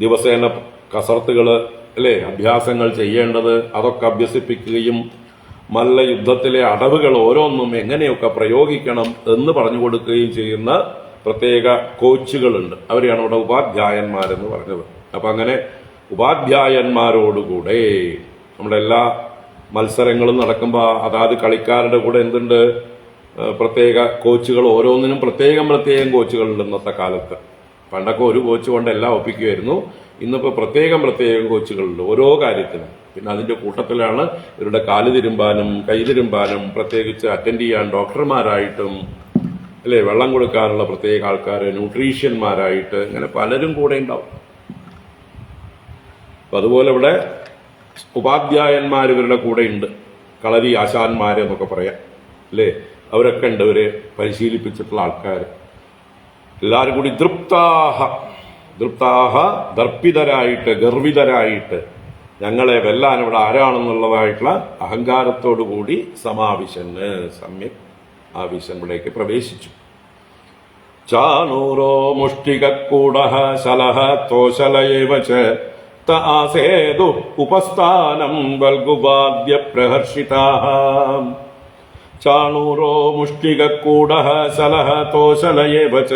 ദിവസേന കസർത്തുകൾ അല്ലെ, അഭ്യാസങ്ങൾ ചെയ്യേണ്ടത്, അതൊക്കെ അഭ്യസിപ്പിക്കുകയും മല്ലയുദ്ധത്തിലെ അടവുകൾ ഓരോന്നും എങ്ങനെയൊക്കെ പ്രയോഗിക്കണം എന്ന് പറഞ്ഞു കൊടുക്കുകയും ചെയ്യുന്ന പ്രത്യേക കോച്ചുകളുണ്ട്. അവരെയാണ് ഇവിടെ ഉപാധ്യായന്മാരെന്ന് പറഞ്ഞത്. അപ്പൊ അങ്ങനെ ഉപാധ്യായന്മാരോടുകൂടെ നമ്മുടെ എല്ലാ മത്സരങ്ങളും നടക്കുമ്പോൾ അതാത് കളിക്കാരുടെ കൂടെ എന്തുണ്ട്? പ്രത്യേക കോച്ചുകൾ, ഓരോന്നിനും പ്രത്യേകം കോച്ചുകളുണ്ട് ഇന്നത്തെ കാലത്ത്. പണ്ടൊക്കെ ഒരു കോച്ച് കൊണ്ട് എല്ലാം ഒപ്പിക്കുമായിരുന്നു. ഇന്നിപ്പോൾ പ്രത്യേകം കോച്ചുകളുണ്ട് ഓരോ കാര്യത്തിനും. പിന്നെ അതിന്റെ കൂട്ടത്തിലാണ് ഇവരുടെ കാല് തിരുമ്പാനും കൈ തിരുമ്പാനും പ്രത്യേകിച്ച് അറ്റൻഡ് ചെയ്യാൻ ഡോക്ടർമാരായിട്ടും അല്ലെ, വെള്ളം കൊടുക്കാനുള്ള പ്രത്യേക ആൾക്കാർ, ന്യൂട്രീഷ്യന്മാരായിട്ട്, ഇങ്ങനെ പലരും കൂടെ ഉണ്ടാവും. അപ്പൊ അതുപോലെ ഇവിടെ ഉപാധ്യായന്മാർ ഇവരുടെ കൂടെ ഉണ്ട്. കളരി ആശാന്മാരെന്നൊക്കെ പറയാം അല്ലേ, അവരൊക്കെ ഉണ്ട്, ഇവരെ പരിശീലിപ്പിച്ചിട്ടുള്ള ആൾക്കാർ. എല്ലാവരും കൂടി ദൃപ്താഹ ദർപ്പിതരായിട്ട്, ഗർവിതരായിട്ട്, ഞങ്ങളെ വെല്ലാൻ ഇവിടെ ആരാണെന്നുള്ളതായിട്ടുള്ള അഹങ്കാരത്തോടു കൂടി സമാവിശന് സമ്യക് ആവിശനിലേക്ക് പ്രവേശിച്ചു. ചാനൂരോ മുഷ്ടികൂടഃ ശലഃ തോശലയേവ ച ആസേതു ഉപസ്ഥാനം വൽഗുവാദ്യ പ്രഹർഷിതാഃ. ചാണൂരോ മുഷ്ടികൂടഃ ശലഃ തോശലയേവ ച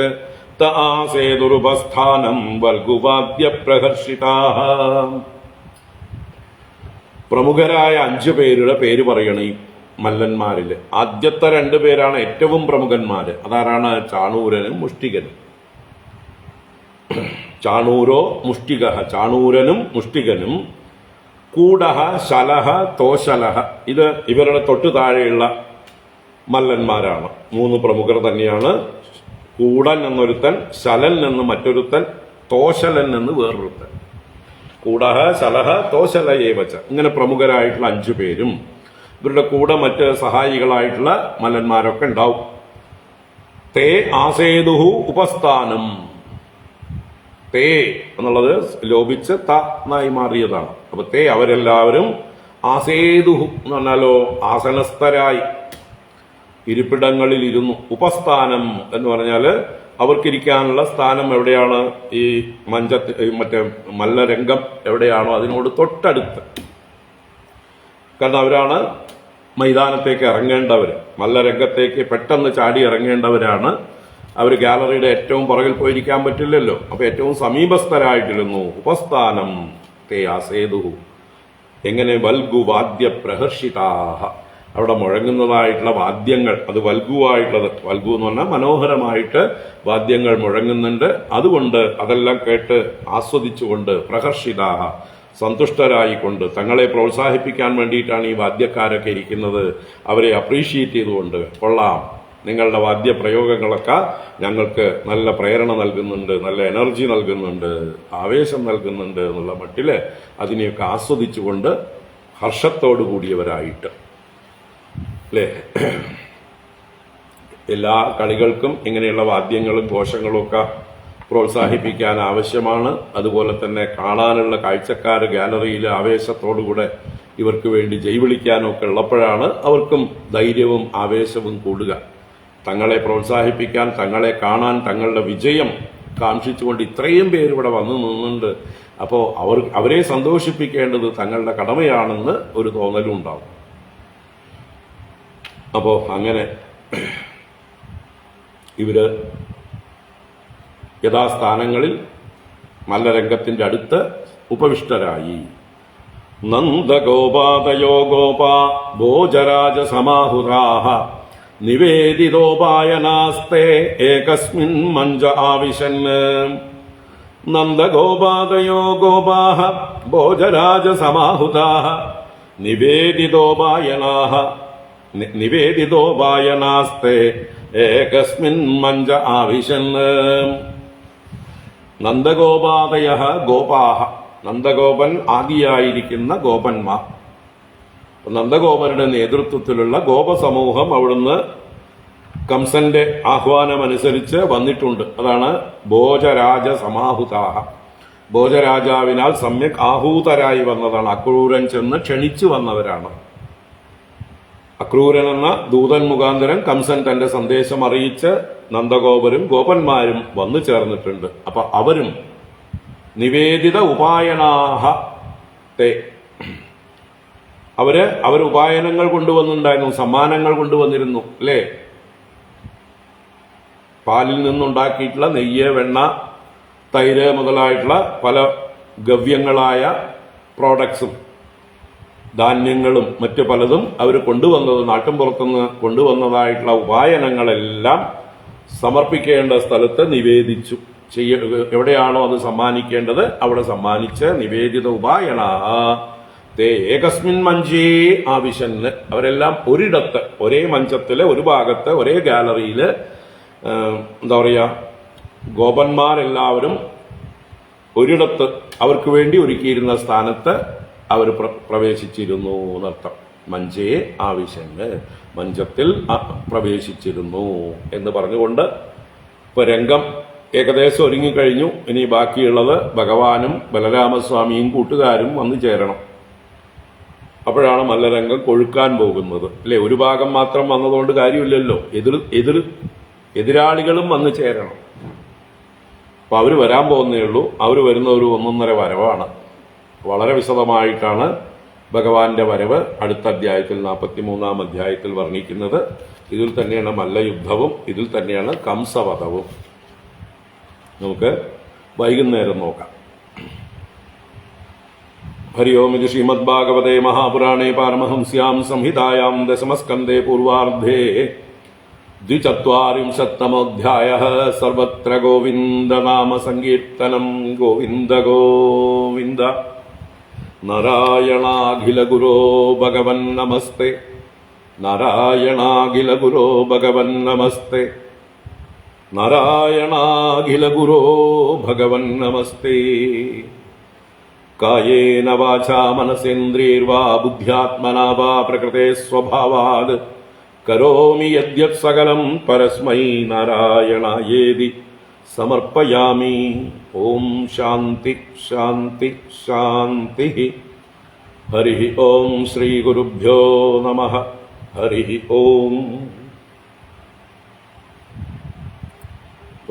ആസേതുപസ്ഥാനം വൽഗുവാദ്യ പ്രഹർഷിതാഃ. പ്രമുഖരായ 5 പേരുടെ പേര് പറയണ ഈ മല്ലന്മാരില്. ആദ്യത്തെ 2 പേരാണ് ഏറ്റവും പ്രമുഖന്മാര്. അതാരാണ്? ചാണൂരനും മുഷ്ടികനും. ചാണൂരോ മുഷ്ടിക, ചാണൂരനും മുഷ്ടികനും. കൂടഹ ശലഹ തോശലഹ, ഇത് ഇവരുടെ തൊട്ടു താഴെയുള്ള മല്ലന്മാരാണ്. 3 പ്രമുഖർ തന്നെയാണ്. കൂടൻ എന്നൊരുത്തൻ, ശലൻ എന്ന് മറ്റൊരുത്തൻ, തോശലൻ എന്ന് വേറൊരുത്തൻ. കൂടഹ ശലഹ തോശല ഏവച്ച, ഇങ്ങനെ പ്രമുഖരായിട്ടുള്ള 5 പേരും ഇവരുടെ കൂടെ മറ്റ് സഹായികളായിട്ടുള്ള മല്ലന്മാരൊക്കെ ഉണ്ടാവും. തേ ആസേതുഹു ഉപസ്ഥാനം. തേ എന്നുള്ളത് ലോപിച്ച് ത നായി മാറിയതാണ്. അപ്പൊ തേ അവരെല്ലാവരും ആസേതുഹു എന്ന് പറഞ്ഞാലോ ആസനസ്ഥരായി ഇരിപ്പിടങ്ങളിൽ ഇരുന്നു. ഉപസ്ഥാനം എന്ന് പറഞ്ഞാല് അവർക്കിരിക്കാനുള്ള സ്ഥാനം എവിടെയാണ്? ഈ മറ്റേ മല്ലരംഗം എവിടെയാണോ അതിനോട് തൊട്ടടുത്ത്. കാരണം അവരാണ് മൈതാനത്തേക്ക് ഇറങ്ങേണ്ടവർ, മല്ലരംഗത്തേക്ക് പെട്ടെന്ന് ചാടി ഇറങ്ങേണ്ടവരാണ്. അവർ ഗാലറിയുടെ ഏറ്റവും പുറകിൽ പോയിരിക്കാൻ പറ്റില്ലല്ലോ. അപ്പൊ ഏറ്റവും സമീപസ്ഥരായിട്ടിരുന്നു. ഉപസ്ഥാനം തേ ആസേതുഹു. എങ്ങനെ? വൽഗു വാദ്യ പ്രഹർഷിതാഹ, അവിടെ മുഴങ്ങുന്നതായിട്ടുള്ള വാദ്യങ്ങൾ, അത് വൽഗുവായിട്ടുള്ളത്. വൽഗു എന്ന് പറഞ്ഞാൽ മനോഹരമായിട്ട് വാദ്യങ്ങൾ മുഴങ്ങുന്നുണ്ട്. അതുകൊണ്ട് അതെല്ലാം കേട്ട് ആസ്വദിച്ചുകൊണ്ട് പ്രഹർഷിതാഹ, സന്തുഷ്ടരായിക്കൊണ്ട്, തങ്ങളെ പ്രോത്സാഹിപ്പിക്കാൻ വേണ്ടിയിട്ടാണ് ഈ വാദ്യക്കാരൊക്കെ ഇരിക്കുന്നത്. അവരെ അപ്രീഷിയേറ്റ് ചെയ്തുകൊണ്ട്, കൊള്ളാം, നിങ്ങളുടെ വാദ്യപ്രയോഗങ്ങളൊക്കെ ഞങ്ങൾക്ക് നല്ല പ്രേരണ നൽകുന്നുണ്ട്, നല്ല എനർജി നൽകുന്നുണ്ട്, ആവേശം നൽകുന്നുണ്ട് എന്നുള്ള മട്ടില് അതിനെയൊക്കെ ആസ്വദിച്ചുകൊണ്ട് ഹർഷത്തോടു കൂടിയവരായിട്ട് അല്ലേ. എല്ലാ കളികൾക്കും ഇങ്ങനെയുള്ള വാദ്യങ്ങളും ഘോഷങ്ങളും ഒക്കെ പ്രോത്സാഹിപ്പിക്കാൻ ആവശ്യമാണ്. അതുപോലെ തന്നെ കാണാനുള്ള കാഴ്ചക്കാര് ഗാലറിയിൽ ആവേശത്തോടുകൂടെ ഇവർക്ക് വേണ്ടി ജൈവിളിക്കാനൊക്കെ ഉള്ളപ്പോഴാണ് അവർക്കും ധൈര്യവും ആവേശവും കൂടുക. തങ്ങളെ പ്രോത്സാഹിപ്പിക്കാൻ, തങ്ങളെ കാണാൻ, തങ്ങളുടെ വിജയം കാക്ഷിച്ചുകൊണ്ട് ഇത്രയും പേര് ഇവിടെ വന്നു നിന്നുണ്ട്. അപ്പോൾ അവരെ സന്തോഷിപ്പിക്കേണ്ടത് തങ്ങളുടെ കടമയാണെന്ന് ഒരു തോന്നലും ഉണ്ടാവും. അപ്പോ അങ്ങനെ ഇവര് യഥാസ്ഥാനങ്ങളിൽ മല്ലരംഗത്തിന്റെ അടുത്ത് ഉപവിഷ്ടരായി. നന്ദഗോപാദയോ ഗോപാ ഭോജരാജ സമാഹുരാഹ നിവേദിതോപായനാസ്തേ ഏകസ്മിൻ മഞ്ജ ആവിശൻ നന്ദഗോപാദയോ ഗോപാഃ ഭോജരാജസമാഹുതാഃ നിവേദിതോപായനാസ്തേ ഏകസ്മിൻ മഞ്ജ ആവിശൻ. നന്ദഗോപാദയഃ ഗോപാഃ, നന്ദഗോപൻ ആദിയായിരിക്കുന്ന ഗോപന്മാർ. നന്ദഗോപരുടെ നേതൃത്വത്തിലുള്ള ഗോപസമൂഹം അവിടുന്ന് കംസന്റെ ആഹ്വാനമനുസരിച്ച് വന്നിട്ടുണ്ട്. അതാണ് ഭോജരാജ സമാഹുതാഹ. ഭോജരാജാവിനാൽ സമ്യക് ആഹൂതരായി വന്നതാണ്. അക്രൂരൻ ചെന്ന് ക്ഷണിച്ചു വന്നവരാണ്. അക്രൂരൻ എന്ന ദൂതൻ മുഖാന്തരം കംസൻ തന്റെ സന്ദേശം അറിയിച്ച് നന്ദഗോപരും ഗോപന്മാരും വന്നു ചേർന്നിട്ടുണ്ട്. അപ്പൊ അവരും നിവേദിത ഉപായനാഹ തേ, അവർ ഉപായനങ്ങൾ കൊണ്ടുവന്നിട്ടുണ്ടായിരുന്നു, സമ്മാനങ്ങൾ കൊണ്ടുവന്നിരുന്നു അല്ലേ? പാലിൽ നിന്നുണ്ടാക്കിയിട്ടുള്ള നെയ്യ്, വെണ്ണ, തൈര് മുതലായിട്ടുള്ള പല ഗവ്യങ്ങളായ പ്രോഡക്ട്സും ധാന്യങ്ങളും മറ്റു പലതും അവർ കൊണ്ടുവന്നത്, നാട്ടിൻപുറത്തുനിന്ന് കൊണ്ടുവന്നതായിട്ടുള്ള ഉപായനങ്ങളെല്ലാം സമർപ്പിക്കേണ്ട സ്ഥലത്ത് നിവേദിച്ചു. എവിടെയാണോ അത് സമ്മാനിക്കേണ്ടത് അവിടെ സമ്മാനിച്ച് നിവേദിത ഉപായന തേ ഏകസ്മിൻ മഞ്ചേ ആവിശന്. അവരെല്ലാം ഒരിടത്ത്, ഒരേ മഞ്ചത്തില്, ഒരു ഭാഗത്ത്, ഒരേ ഗാലറിയില്, എന്താ പറയുക, ഗോപന്മാരെല്ലാവരും ഒരിടത്ത് അവർക്ക് വേണ്ടി ഒരുക്കിയിരുന്ന സ്ഥാനത്ത് അവർ പ്രവേശിച്ചിരുന്നു എന്നർത്ഥം. മഞ്ചേ ആവിശന്, മഞ്ചത്തിൽ പ്രവേശിച്ചിരുന്നു എന്ന് പറഞ്ഞുകൊണ്ട് ഇപ്പൊ രംഗം ഏകദേശം ഒരുങ്ങിക്കഴിഞ്ഞു. ഇനി ബാക്കിയുള്ളത് ഭഗവാനും ബലരാമസ്വാമിയും കൂട്ടുകാരും വന്നു ചേരണം. അപ്പോഴാണ് മല്ലരംഗം കൊഴുക്കാൻ പോകുന്നത് അല്ലെ? ഒരു ഭാഗം മാത്രം വന്നതുകൊണ്ട് കാര്യമില്ലല്ലോ, എതിരാളികളും വന്നു ചേരണം. അപ്പൊ അവര് വരാൻ പോകുന്നേ ഉള്ളൂ. അവര് വരുന്ന ഒരു 1.5 വരവാണ്. വളരെ വിശദമായിട്ടാണ് ഭഗവാന്റെ വരവ് അടുത്ത അധ്യായത്തിൽ, 43-ാം അധ്യായത്തിൽ വർണ്ണിക്കുന്നത്. ഇതിൽ തന്നെയാണ് മല്ലയുദ്ധവും, ഇതിൽ തന്നെയാണ് കംസവധവും. നമുക്ക് വൈകുന്നേരം നോക്കാം. ഹരി ഓം. ഇത് ശ്രീമദ്ഭാഗവതേ മഹാപുരാണേ പാരമഹംസ്യാം സംഹിതായാം ദശമസ്കന്ധേ പൂർവാർദ്ധേ 24-തമോऽധ്യായഃ. സർവത്ര ഗോവിന്ദനാമ സങ്കീർത്തനം. ഗോവിന്ദ ഗോവിന്ദ. നാരായണാഖില ഗുരോ ഭഗവൻ നമസ്തേ. നാരായണാഖില ഗുരോ ഭഗവൻ നമസ്തേ. നാരായണാഖില ഗുരോ ഭഗവൻ നമസ്തേ. കായേന വാചാ മനസേന്ദ്രിയൈർവാ ബുദ്ധ്യാത്മനാ വാ പ്രകൃതേ സ്വഭാവാത് കരോമി യദ്യത് സകലം പരസ്മൈ നാരായണായേതി സമർപ്പയാമി. ഓം ശാന്തി ശാന്തി ശാന്തി. ഹരി ഓം. ശ്രീ ഗുരുഭ്യോ നമഃ. ഹരി ഓം.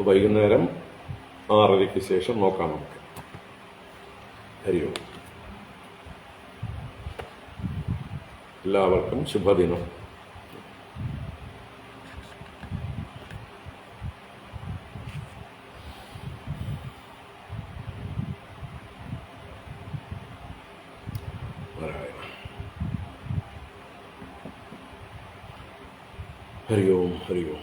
വൈകുന്നേരം 6:30-ക്ക് ശേഷം നോക്കാം നമുക്ക്. ഹരി ഓം. എല്ലാവർക്കും ശുഭദിനം. ഹരി ഓം. ഹരി ഓം.